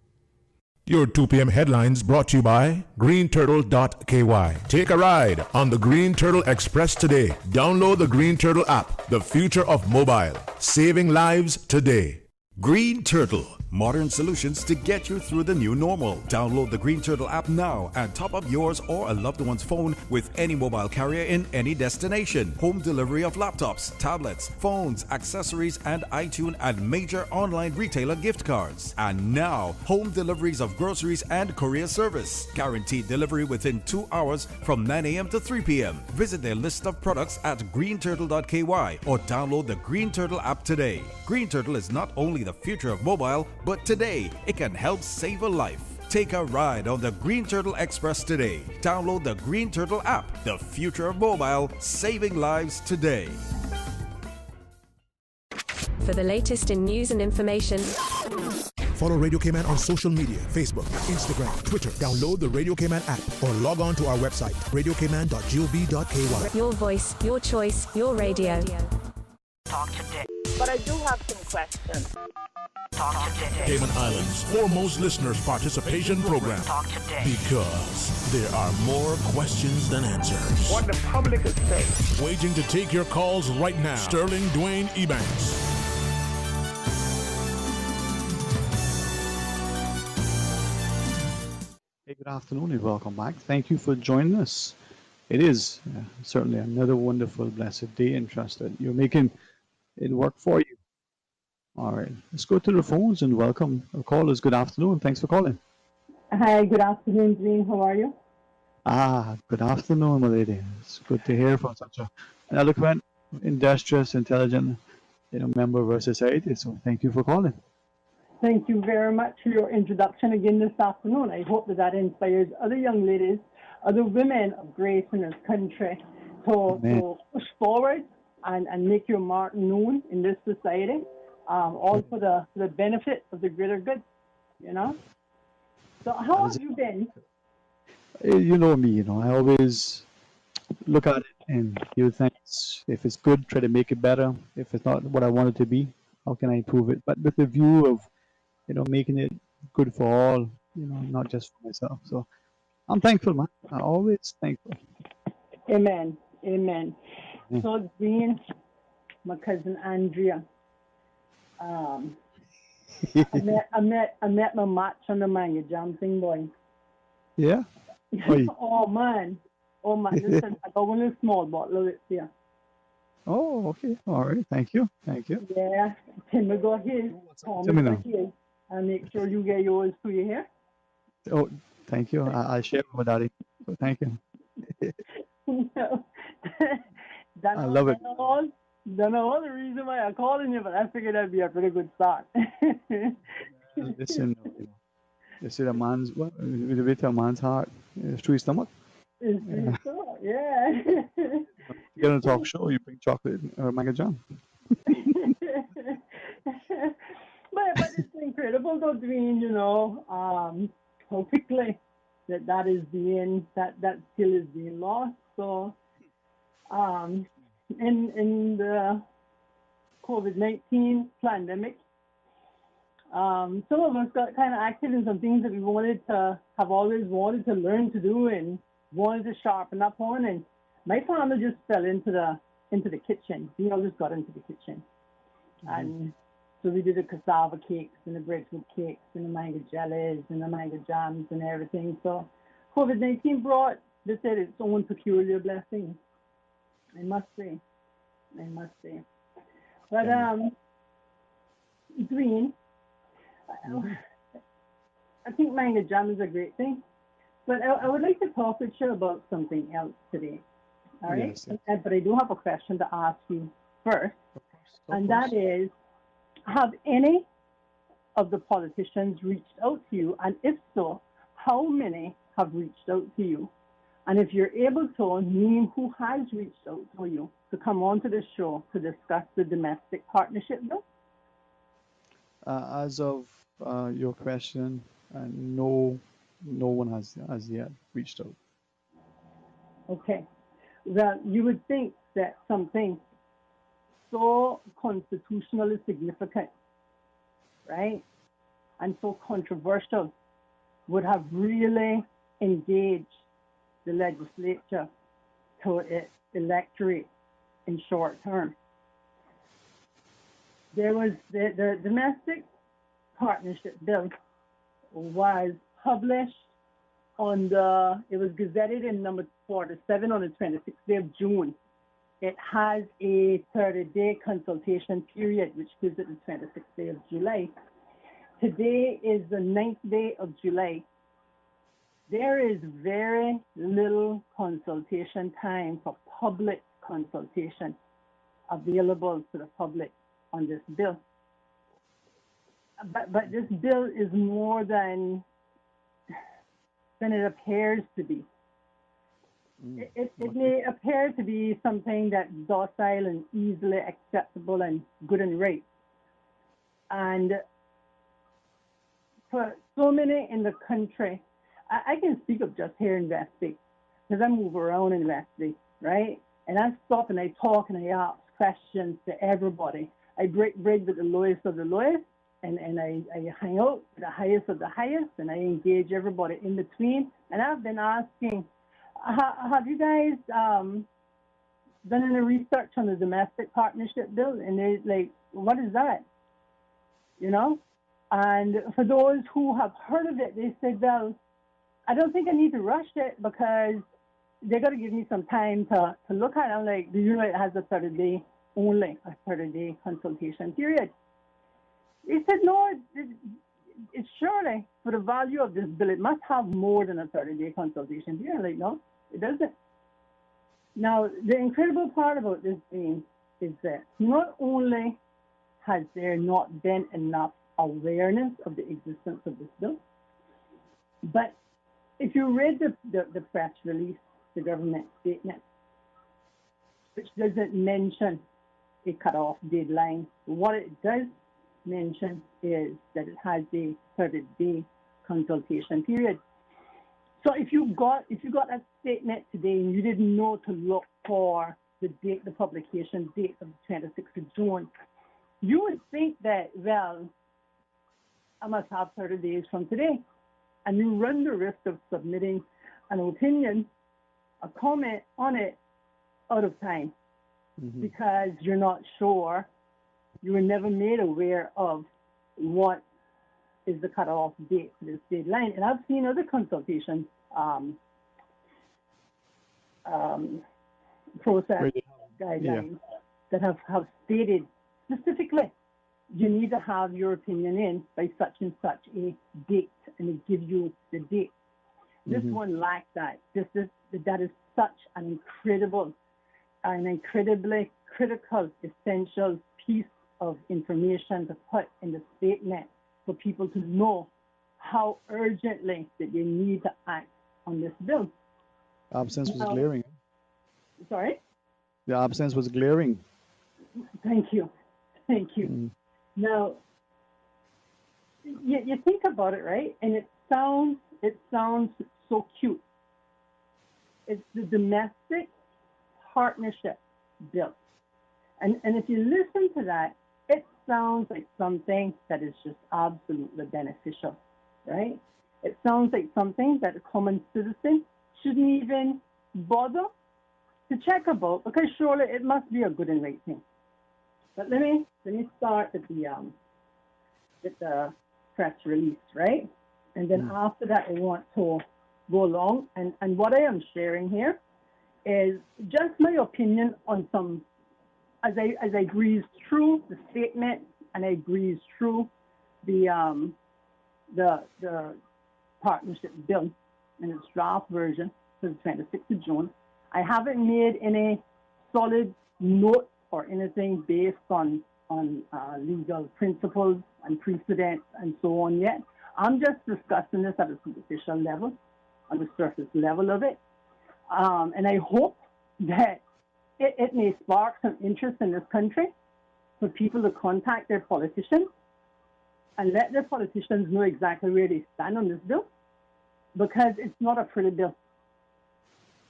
Your 2 p.m. headlines brought to you by greenturtle.ky. Take a ride on the Green Turtle Express today. Download the Green Turtle app, the future of mobile, saving lives today. Green Turtle, Modern solutions to get you through the new normal. Download the Green Turtle app now and top up yours or a loved one's phone with any mobile carrier in any destination. Home delivery of laptops, tablets, phones, accessories, and iTunes and major online retailer gift cards. And now, home deliveries of groceries and courier service. Guaranteed delivery within 2 hours from 9 a.m. to 3 p.m. Visit their list of products at greenturtle.ky or download the Green Turtle app today. Green Turtle is not only the future of mobile, but today it can help save a life. Take a ride on the Green Turtle Express today. Download the Green Turtle app, the future of mobile, saving lives today. For the latest in news and information, Follow Radio Cayman on social media, Facebook, Instagram, Twitter. Download the Radio Cayman app or log on to our website, radiocayman.gov.ky. your voice, your choice, your radio. Talk today. But I do have some questions. Talk today. Cayman Islands' foremost listeners' participation program. Talk today. Because there are more questions than answers. What the public is saying. Waiting to take your calls right now. Sterling Dwayne Ebanks. Hey, good afternoon and welcome back. Thank you for joining us. It is certainly another wonderful, blessed day and trust that you're making it work for you. All right, let's go to the phones and welcome our callers. Good afternoon. Thanks for calling. Hi, good afternoon, Dream. How are you? Good afternoon, my lady. It's good to hear from such an eloquent, industrious, intelligent, member of our society. So thank you for calling. Thank you very much for your introduction again this afternoon. I hope that inspires other young ladies, other women of grace in this country to push forward and make your mark known in this society, all for the benefit of the greater good, So how have you been? You know me, I always look at it and give thanks. If it's good, try to make it better. If it's not what I want it to be, how can I improve it? But with the view of making it good for all, not just for myself. So I'm thankful, man. I'm always thankful. Amen. Amen. So, Green, my cousin Andrea, I met my match on the manga jam thing, boy. Yeah? Oh, man. Listen, I got one little small bottle of it here. Oh, okay. All right. Thank you. Yeah. Tim will go his. Tom will go his. And make sure you get yours too, you hear? Oh, thank you. I share with my daddy. So thank you. I love it. Don't know all the reason why I'm calling you, but I figured that'd be a pretty good start. Listen, you see a man's heart is through his stomach. It's through his stomach, yeah. You get on a talk show, you bring chocolate or manga jam. But it's incredible though, Dwayne, how quickly that is being that skill is being lost. So in the COVID-19 pandemic, some of us got kind of active in some things that we always wanted to learn to do and wanted to sharpen up on, and my family just fell into the kitchen. We all just got into the kitchen. And so we did the cassava cakes and the breadfruit cakes and the mango jellies and the mango jams and everything. So COVID-19 brought, they said, its own peculiar blessings. I must say. But, Green, I think mango jam is a great thing. But I would like to talk with you about something else today. All right? Yes. But I do have a question to ask you first. And that is, have any of the politicians reached out to you? And if so, how many have reached out to you? And if you're able to, name who has reached out to you to come on to the show to discuss the domestic partnership bill? As of your question, no one has yet reached out. Okay. Well, you would think that something so constitutionally significant, right, and so controversial would have really engaged the legislature to its electorate in short term. There was the domestic partnership bill was published it was gazetted in number 47 on the 26th day of June. It has a 30-day consultation period, which gives it the 26th day of July. Today is the 9th day of July. There is very little consultation time for public consultation available to the public on this bill. But this bill is more than it appears to be. It may appear to be something that's docile and easily acceptable and good and right. And for so many in the country, I can speak of just here in West Bay, because I move around in West Bay, right? And I stop and I talk and I ask questions to everybody. I break bread with the lowest of the lowest, and I hang out with the highest of the highest, and I engage everybody in between. And I've been asking, have you guys done any research on the domestic partnership bill? And they're like, what is that? You know? And for those who have heard of it, they said, well, I don't think I need to rush it because they got to give me some time to look at it. I'm like, do you know it has a 30-day only, a 30-day consultation period? They said, no, it's surely for the value of this bill, it must have more than a 30-day consultation period. I'm like, no, it doesn't. Now, the incredible part about this thing is that not only has there not been enough awareness of the existence of this bill, but if you read the press release, the government statement, which doesn't mention a cutoff deadline, what it does mention is that it has a 30-day consultation period. So if you got that statement today and you didn't know to look for the date, the publication date of the 26th of June, you would think that, well, I must have 30 days from today. And you run the risk of submitting an opinion, a comment on it out of time, because you're not sure, you were never made aware of what is the cutoff date for this deadline. And I've seen other consultation process guidelines that have stated specifically you need to have your opinion in by such and such a date, and it gives you the date. This one lacks that. That is such an incredibly critical, essential piece of information to put in the statement for people to know how urgently that they need to act on this bill. Absence was glaring. Sorry? The absence was glaring. Thank you. Thank you. Now, you think about it, right? And it sounds so cute. It's the domestic partnership bill. And if you listen to that, it sounds like something that is just absolutely beneficial, right? It sounds like something that a common citizen shouldn't even bother to check about, because surely it must be a good and right thing. But let me start with the press release, right? And then after that, I want to go along. And what I am sharing here is just my opinion on some, as I breeze through the statement and I breeze through the partnership bill in its draft version for the 26th of June. I haven't made any solid notes or anything based on legal principles and precedents and so on yet. I'm just discussing this at a superficial level, on the surface level of it. And I hope that it may spark some interest in this country for people to contact their politicians and let their politicians know exactly where they stand on this bill, because it's not a pretty bill.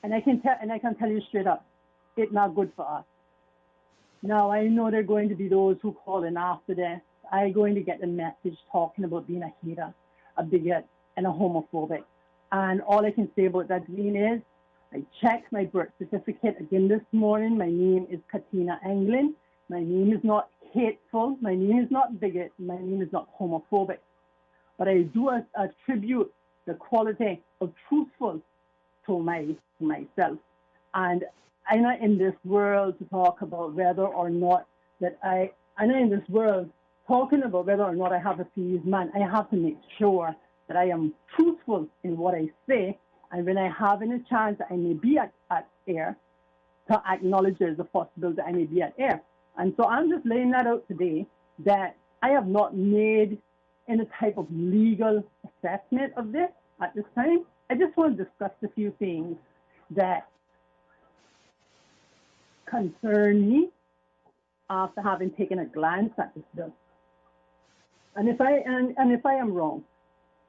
And I can tell you straight up, it's not good for us. Now, I know there are going to be those who call in after this. I'm going to get the message talking about being a hater, a bigot, and a homophobic. And all I can say about that green is, I checked my birth certificate again this morning. My name is Katina Anglin. My name is not hateful. My name is not bigot. My name is not homophobic. But I do attribute the quality of truthful to myself. And I'm not in this world to talk about whether or not I'm not in this world talking about whether or not I have a serious man. I have to make sure that I am truthful in what I say. And when I have any chance that I may be at air, to acknowledge there's a possibility that I may be at air. And so I'm just laying that out today, that I have not made any type of legal assessment of this at this time. I just want to discuss a few things that concern me after having taken a glance at this bill. And if I am wrong,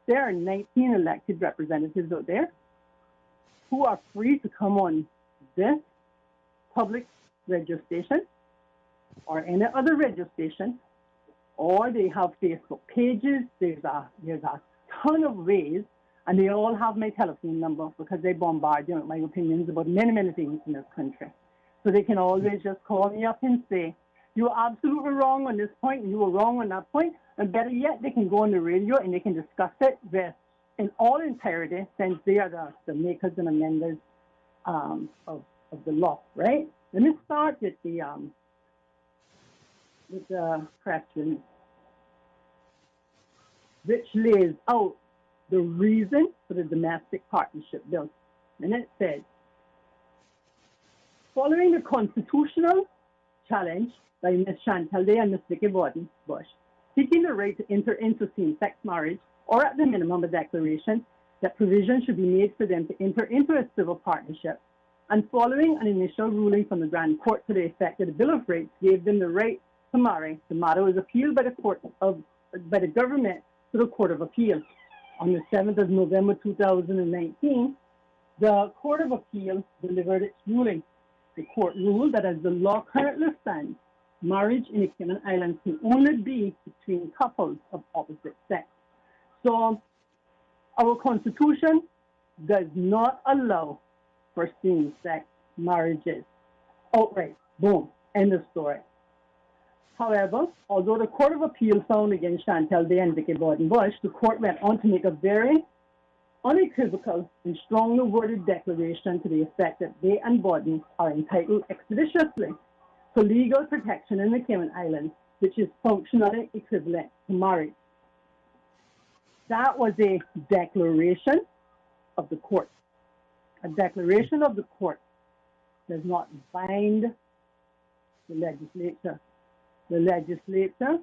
there are 19 elected representatives out there who are free to come on this public radio station or any other radio station, or they have Facebook pages. There's a ton of ways, and they all have my telephone number because they bombard me with my opinions about many, many things in this country. So they can always just call me up and say, you're absolutely wrong on this point, and you were wrong on that point. And better yet, they can go on the radio and they can discuss it in all entirety, since they are the makers and amenders of the law, right? Let me start with the question, which lays out the reason for the domestic partnership bill. And it says, following the constitutional challenge by Ms. Chantal Day and Ms. Vicky Borden Bush, seeking the right to enter into same-sex marriage, or at the minimum a declaration that provision should be made for them to enter into a civil partnership, and following an initial ruling from the Grand Court to the effect that the Bill of Rights gave them the right to marry, the matter was appealed by the government to the Court of Appeal. On the 7th of November 2019, the Court of Appeal delivered its ruling. The court ruled that as the law currently stands, marriage in the Cayman Islands can only be between couples of opposite sex. So our Constitution does not allow for same-sex marriages. Outright, boom, end of story. However, although the Court of Appeal found against Chantal Day and Vicky Borden Bush, the court went on to make a very unequivocal and strongly worded declaration to the effect that they and Borden are entitled expeditiously to legal protection in the Cayman Islands, which is functionally equivalent to marriage. That was a declaration of the court. A declaration of the court does not bind the legislature. The legislature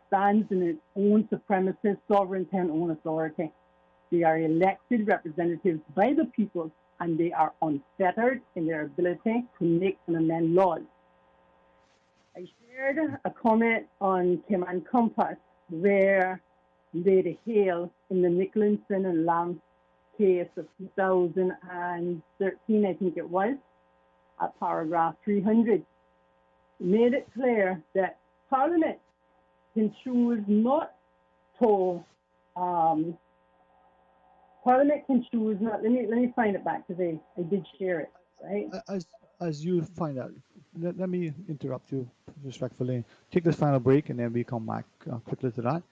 stands in its own supremacist, sovereignty, and own authority. They are elected representatives by the people, and they are unfettered in their ability to make and amend laws. I shared a comment on Cayman Compass where Lady Hale in the Nicholson and Lamb case of 2013, I think it was, at paragraph 300, made it clear that Parliament can choose not to, Parliament can choose not, let me find it back because I did share it, right? As you find out, let me interrupt you respectfully. Take this final break and then we come back quickly to that.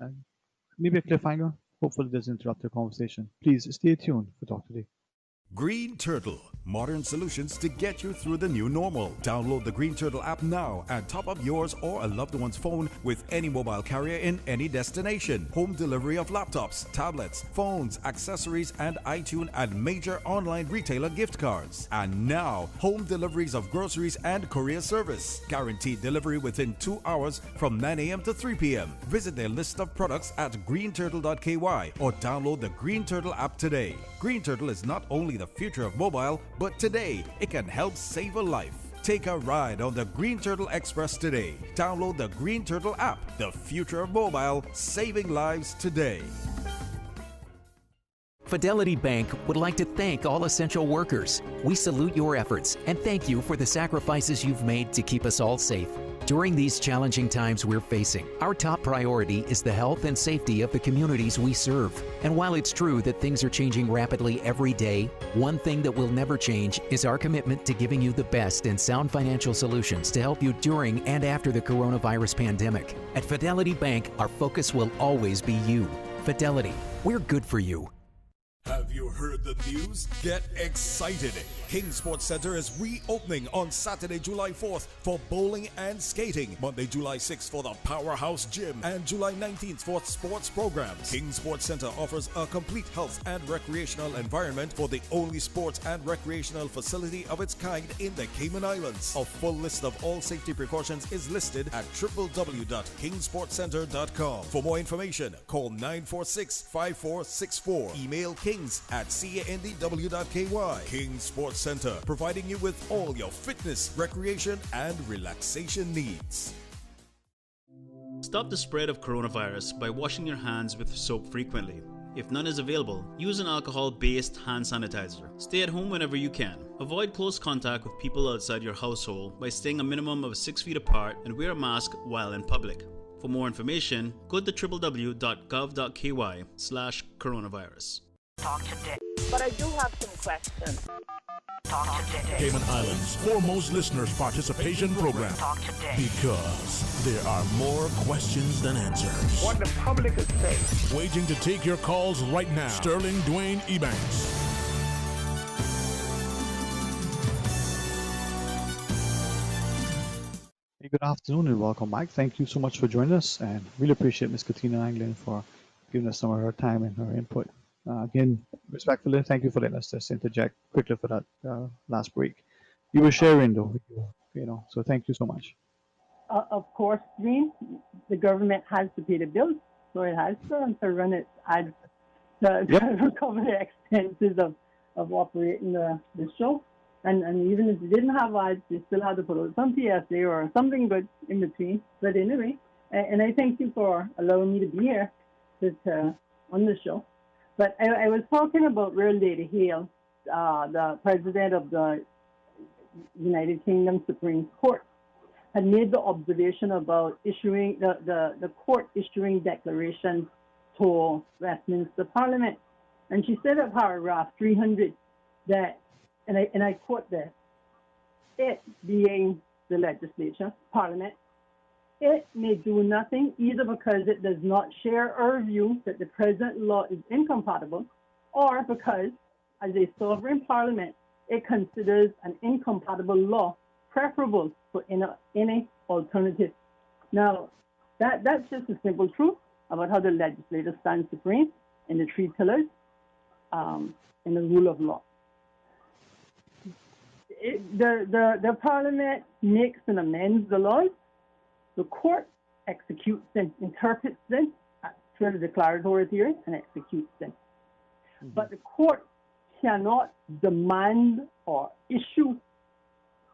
And maybe a cliffhanger. Hopefully it doesn't interrupt your conversation. Please stay tuned for Talk Today. Green Turtle, modern solutions to get you through the new normal. Download the Green Turtle app now and top up yours or a loved one's phone with any mobile carrier in any destination. Home delivery of laptops, tablets, phones, accessories, and iTunes and major online retailer gift cards. And now, home deliveries of groceries and courier service. Guaranteed delivery within 2 hours from 9 a.m. to 3 p.m. Visit their list of products at greenturtle.ky or download the Green Turtle app today. Green Turtle is not only the future of mobile, but today it can help save a life. Take a ride on the Green Turtle Express today. Download the Green Turtle app, the future of mobile, saving lives today. Fidelity Bank would like to thank all essential workers. We salute your efforts and thank you for the sacrifices you've made to keep us all safe. During these challenging times we're facing, our top priority is the health and safety of the communities we serve. And while it's true that things are changing rapidly every day, one thing that will never change is our commitment to giving you the best and sound financial solutions to help you during and after the coronavirus pandemic. At Fidelity Bank, our focus will always be you. Fidelity, we're good for you. Have you heard the news? Get excited! King Sports Center is reopening on Saturday, July 4th for bowling and skating, Monday, July 6th for the Powerhouse Gym, and July 19th for sports programs. King Sports Center offers a complete health and recreational environment for the only sports and recreational facility of its kind in the Cayman Islands. A full list of all safety precautions is listed at www.kingsportscenter.com. For more information, call 946-5464. Email kings@candw.ky. King Sports Center, providing you with all your fitness, recreation, and relaxation needs. Stop the spread of coronavirus by washing your hands with soap frequently. If none is available, use an alcohol-based hand sanitizer. Stay at home whenever you can. Avoid close contact with people outside your household by staying a minimum of 6 feet apart and wear a mask while in public. For more information, go to www.gov.ky/coronavirus. Talk today. But I do have some questions. Talk today. Cayman Islands' foremost listeners' participation program. Talk today. Because there are more questions than answers. What the public is saying. Waiting to take your calls right now. Sterling Dwayne Ebanks. Hey, good afternoon and welcome, Mike. Thank you so much for joining us, and really appreciate Ms. Katina Anglin for giving us some of her time and her input. Again, respectfully, thank you for letting us just interject quickly for that last break. You were sharing, though, so thank you so much. Of course, Green, the government has to pay the bills, so it has to run its ads to recover the expenses of operating the show. And even if they didn't have ads, they still had to put out some PSA or something good in between. But anyway, and I thank you for allowing me to be here on the show. But I was talking about Real Lady Hale, the president of the United Kingdom Supreme Court, had made the observation about issuing the court issuing declarations to Westminster Parliament. And she said at paragraph 300 that, and I quote this, it being the legislature, Parliament, it may do nothing either because it does not share our view that the present law is incompatible, or because, as a sovereign parliament, it considers an incompatible law preferable for any alternative. Now, that's just a simple truth about how the legislature stands supreme in the three pillars in the rule of law. The parliament makes and amends the laws. The court executes them, interprets them through the declaratory theory and executes them. Mm-hmm. But the court cannot demand or issue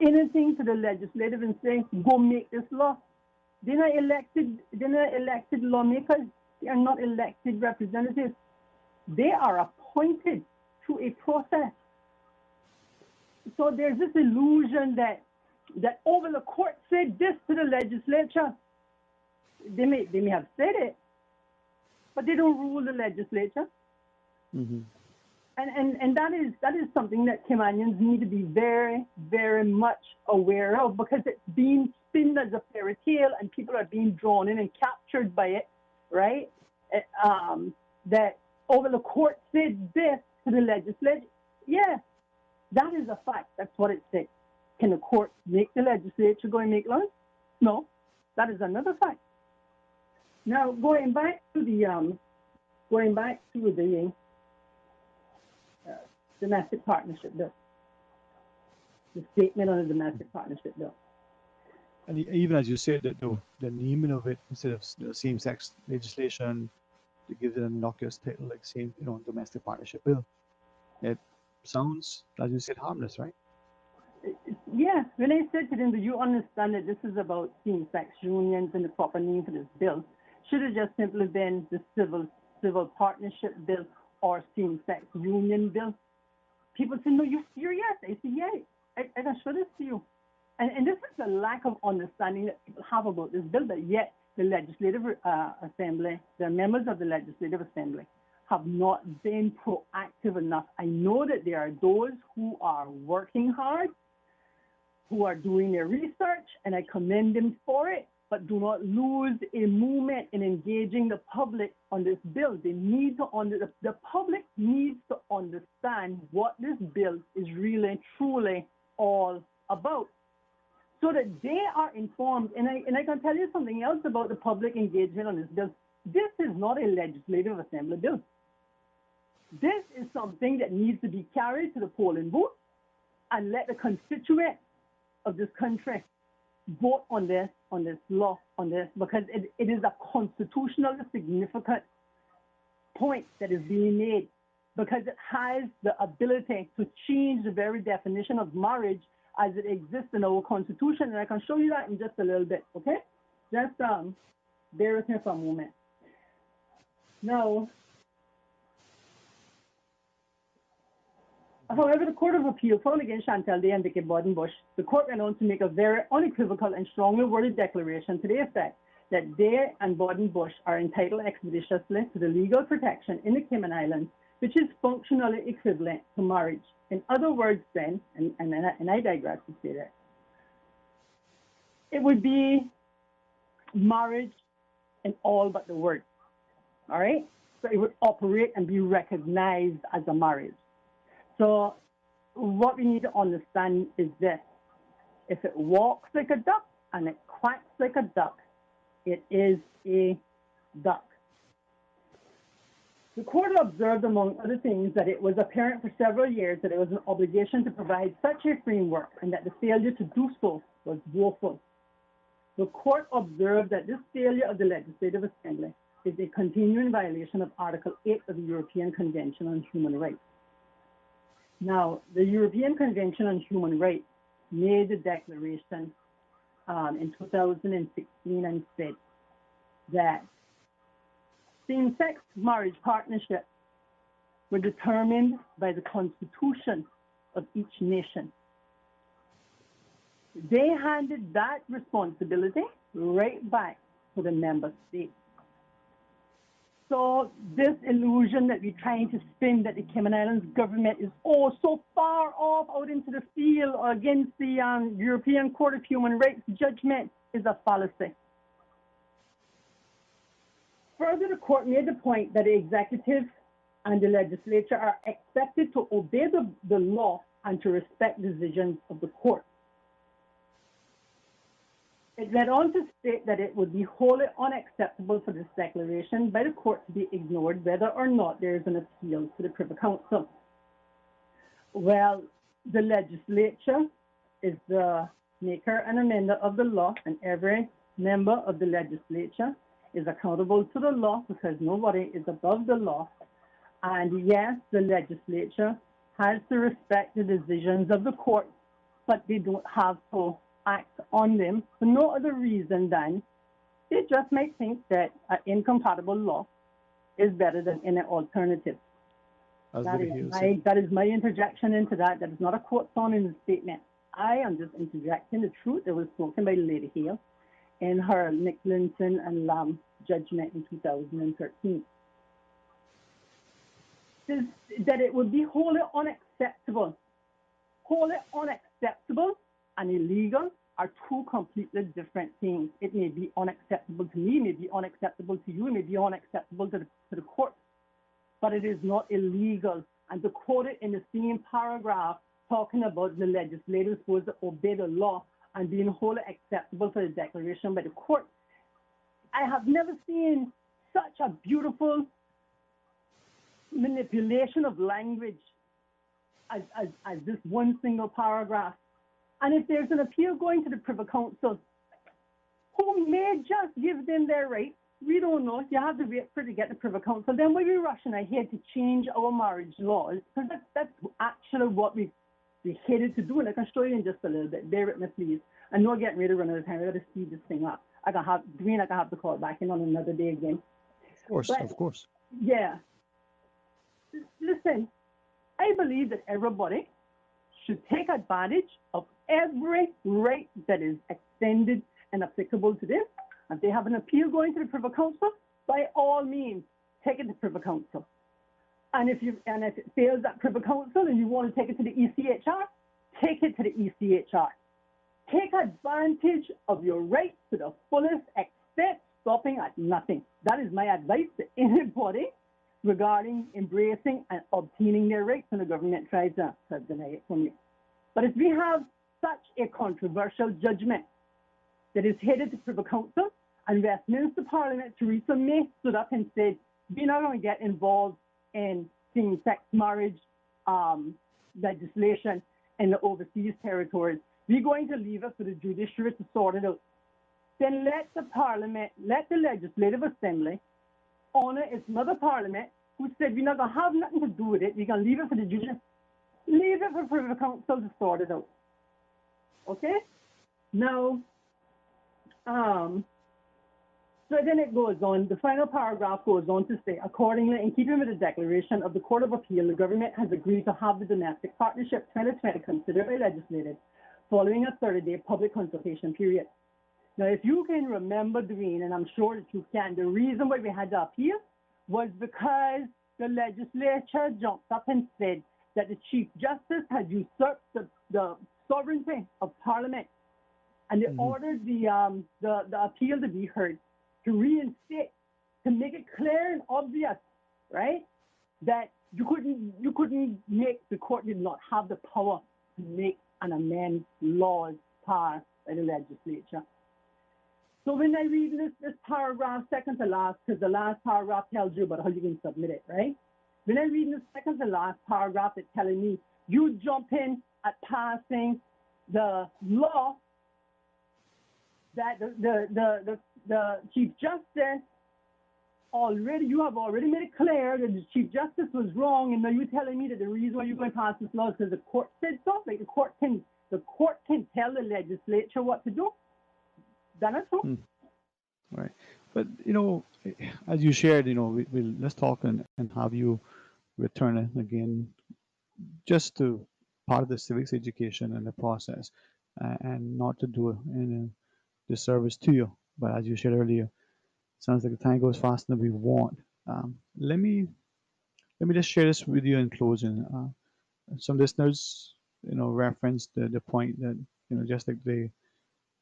anything to the legislative and say, go make this law. They're not elected lawmakers. They are not elected representatives. They are appointed through a process. So there's this illusion that the court said this to the legislature. They may have said it, but they don't rule the legislature. Mm-hmm. And that is something that Caymanians need to be very, very much aware of, because it's being spinned as a fairy tale and people are being drawn in and captured by it, right? That the court said this to the legislature. Yeah, that is a fact. That's what it said. Can the court make the legislature go and make laws? No, that is another fact. Now, going back to the domestic partnership bill, the statement on the domestic partnership bill. And even as you said, that the naming of it, instead of same-sex legislation, to give it an innocuous title like domestic partnership bill, it sounds, as you said, harmless, right? Yeah, when I said to them, do you understand that this is about same-sex unions and the proper name for this bill? Should have just simply been the civil partnership bill or same-sex union bill. People say, no, you're serious? I say, yeah, I can show this to you. and this is the lack of understanding that people have about this bill, but yet the Legislative Assembly, the members of the Legislative Assembly, have not been proactive enough. I know that there are those who are working hard, who are doing their research, and I commend them for it, but do not lose a moment in engaging the public on this bill. They need to the public needs to understand what this bill is really and truly all about, so that they are informed. And I can tell you something else about the public engagement on this bill. This is not a Legislative Assembly bill. This is something that needs to be carried to the polling booth and let the constituents of this country vote on this law, because it is a constitutionally significant point that is being made, because it has the ability to change the very definition of marriage as it exists in our Constitution. And I can show you that in just a little bit, okay? Just bear with me for a moment. Now, however, the Court of Appeal found against Chantal Day and Vicky Bodenbush, the court went on to make a very unequivocal and strongly worded declaration to the effect that Day and Bodenbush are entitled expeditiously to the legal protection in the Cayman Islands, which is functionally equivalent to marriage. In other words, then, and I digress to say that, it would be marriage in all but the word, all right? So it would operate and be recognized as a marriage. So what we need to understand is this: if it walks like a duck and it quacks like a duck, it is a duck. The court observed, among other things, that it was apparent for several years that it was an obligation to provide such a framework and that the failure to do so was woeful. The court observed that this failure of the Legislative Assembly is a continuing violation of Article 8 of the European Convention on Human Rights. Now, the European Convention on Human Rights made a declaration in 2016 and said that same-sex marriage partnerships were determined by the constitution of each nation. They handed that responsibility right back to the member states. So this illusion that we're trying to spin that the Cayman Islands government is so far off out into the field against the European Court of Human Rights judgment is a fallacy. Further, the court made the point that the executive and the legislature are expected to obey the law and to respect decisions of the court. It went on to state that it would be wholly unacceptable for this declaration by the court to be ignored whether or not there is an appeal to the Privy Council. Well, the legislature is the maker and amender of the law, and every member of the legislature is accountable to the law because nobody is above the law. And yes, the legislature has to respect the decisions of the court, but they don't have to act on them for no other reason than they just might think that an incompatible law is better than any alternative. That is my interjection into that. That is not a quote found in the statement. I am just interjecting the truth that was spoken by Lady Hale in her Nicholson and Lamb judgment in 2013. That it would be wholly unacceptable and illegal are two completely different things. It may be unacceptable to me, it may be unacceptable to you, it may be unacceptable to the court, but it is not illegal. And to quote it in the same paragraph talking about the legislators supposed to obey the law and being wholly acceptable for the declaration by the court, I have never seen such a beautiful manipulation of language as this one single paragraph. And if there's an appeal going to the Privy Council, who may just give them their right, we don't know. You have to wait for it to get the Privy Council. Then we'll be rushing ahead to change our marriage laws, because that's actually what we headed to do. And I can show you in just a little bit. Bear with me, please. I know I'm getting ready to run out of time. I got to speed this thing up. I can have to call back in on another day again. Of course. Yeah. Listen, I believe that everybody should take advantage of every right that is extended and applicable to them. If they have an appeal going to the Privy Council, by all means, take it to Privy Council. And if it fails at Privy Council and you want to take it to the ECHR, take it to the ECHR. Take advantage of your rights to the fullest extent, stopping at nothing. That is my advice to anybody regarding embracing and obtaining their rights when the government tries to deny it from you. But if we have such a controversial judgment that is headed to Privy Council, and Westminster Parliament, Theresa May stood up and said, we're not going to get involved in same-sex marriage legislation in the overseas territories. We're going to leave it for the judiciary to sort it out. Then let the Parliament, let the Legislative Assembly honor its mother Parliament, who said we're not going to have nothing to do with it. We're going to leave it for the judiciary. Leave it for Privy Council to sort it out. Okay? Now, so then it goes on, the final paragraph goes on to say, accordingly, in keeping with the declaration of the Court of Appeal, the government has agreed to have the Domestic Partnership 2020 considered by legislated following a 30-day public consultation period. Now, if you can remember, Dwayne, and I'm sure that you can, the reason why we had the appeal was because the legislature jumped up and said that the Chief Justice had usurped the sovereignty of Parliament, and they ordered the appeal to be heard, to reinstate, to make it clear and obvious, right, that you couldn't make, the court did not have the power to make and amend laws passed by the legislature. So when I read this paragraph, second to last, because the last paragraph tells you about how you can submit it, right? When I read the second to last paragraph, it's telling me you jump in at passing the law that the Chief Justice you have already made it clear that the Chief Justice was wrong, and now you're telling me that the reason why you're going to pass this law is because the court said so? Like the court can tell the legislature what to do? That is true. Right. But, as you shared, we'll let's talk and have you return it again just to part of the civics education and the process, and not to do it in a disservice to you. But as you shared earlier, sounds like the time goes faster than we want. Let me just share this with you in closing. Some listeners, referenced the point that, just like the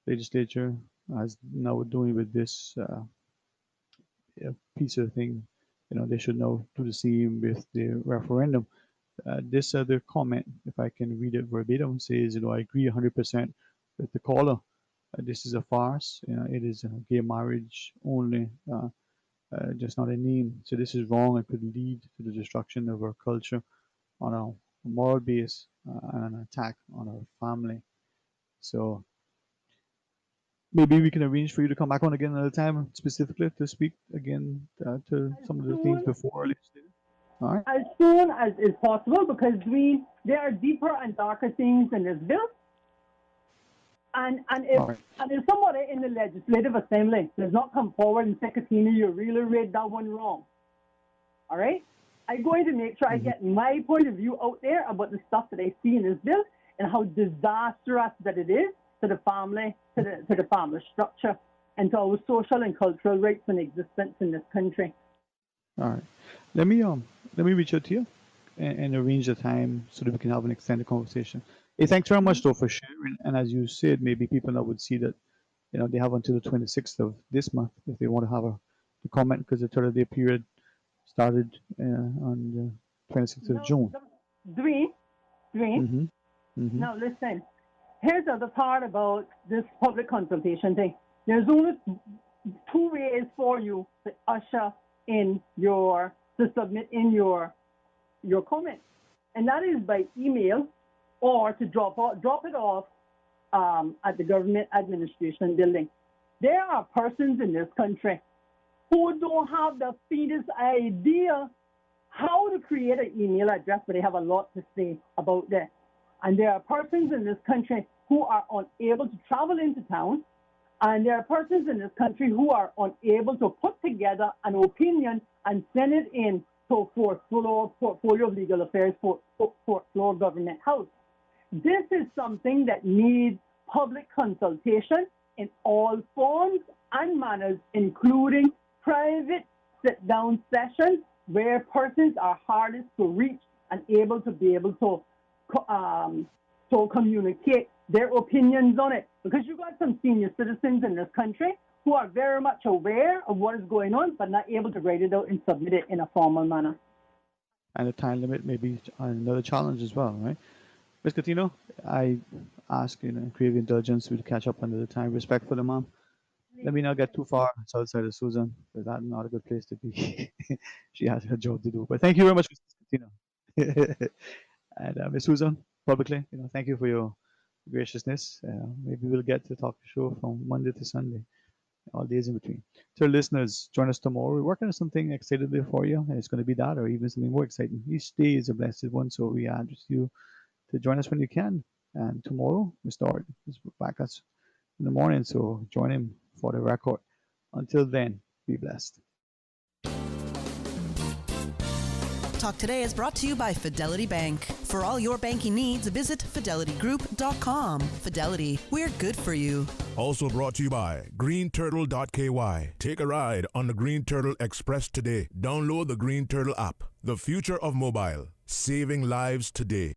legislature is now doing with this piece of thing, they should now do the same with the referendum. This other comment, if I can read it verbatim, says, I agree 100% with the caller. This is a farce. It is a gay marriage only, just not a name. So this is wrong and could lead to the destruction of our culture on a moral base and an attack on our family. So maybe we can arrange for you to come back on again another time, specifically to speak again to some of the things before. All right. As soon as is possible, because there are deeper and darker things in this bill. And if somebody in the Legislative Assembly does not come forward and say, Katina, you really read that one wrong, all right? I'm going to make sure I get my point of view out there about the stuff that I see in this bill and how disastrous that it is to the family, to the family structure, and to our social and cultural rights and existence in this country. All right. Let me reach out to you and arrange a time so that we can have an extended conversation. Hey, thanks very much, though, for sharing. And as you said, maybe people now would see that, they have until the 26th of this month if they want to have a comment, because the 30-day period started on the 26th of June. Dwayne, now listen, here's the other part about this public consultation thing. There's only two ways for you to usher in to submit in your comment, and that is by email, or to drop it off at the government administration building. There are persons in this country who don't have the faintest idea how to create an email address, but they have a lot to say about that. And there are persons in this country who are unable to travel into town, and there are persons in this country who are unable to put together an opinion and send it in to fourth floor portfolio of legal affairs, fourth floor government house. This is something that needs public consultation in all forms and manners, including private sit-down sessions where persons are hardest to reach and able to communicate their opinions on it. Because you've got some senior citizens in this country who are very much aware of what is going on, but not able to write it out and submit it in a formal manner. And the time limit may be another challenge as well, right? Ms. Catino, I ask, crave indulgence to catch up under the time. Respect for the mom. Let me not get too far outside of Susan, because that's not a good place to be. She has her job to do. But thank you very much, Ms. Catino. And Ms. Susan, publicly, thank you for your graciousness. Maybe we'll get to talk show from Monday to Sunday, all days in between. To our listeners, join us tomorrow. We're working on something excitedly for you, and it's going to be that or even something more exciting. Each day is a blessed one, so we ask you to join us when you can. And tomorrow, we start back us in the morning, so join him for the record. Until then, be blessed. Talk Today is brought to you by Fidelity Bank. For all your banking needs, visit fidelitygroup.com. Fidelity, we're good for you. Also brought to you by greenturtle.ky. Take a ride on the Green Turtle Express today. Download the Green Turtle app. The future of mobile, saving lives today.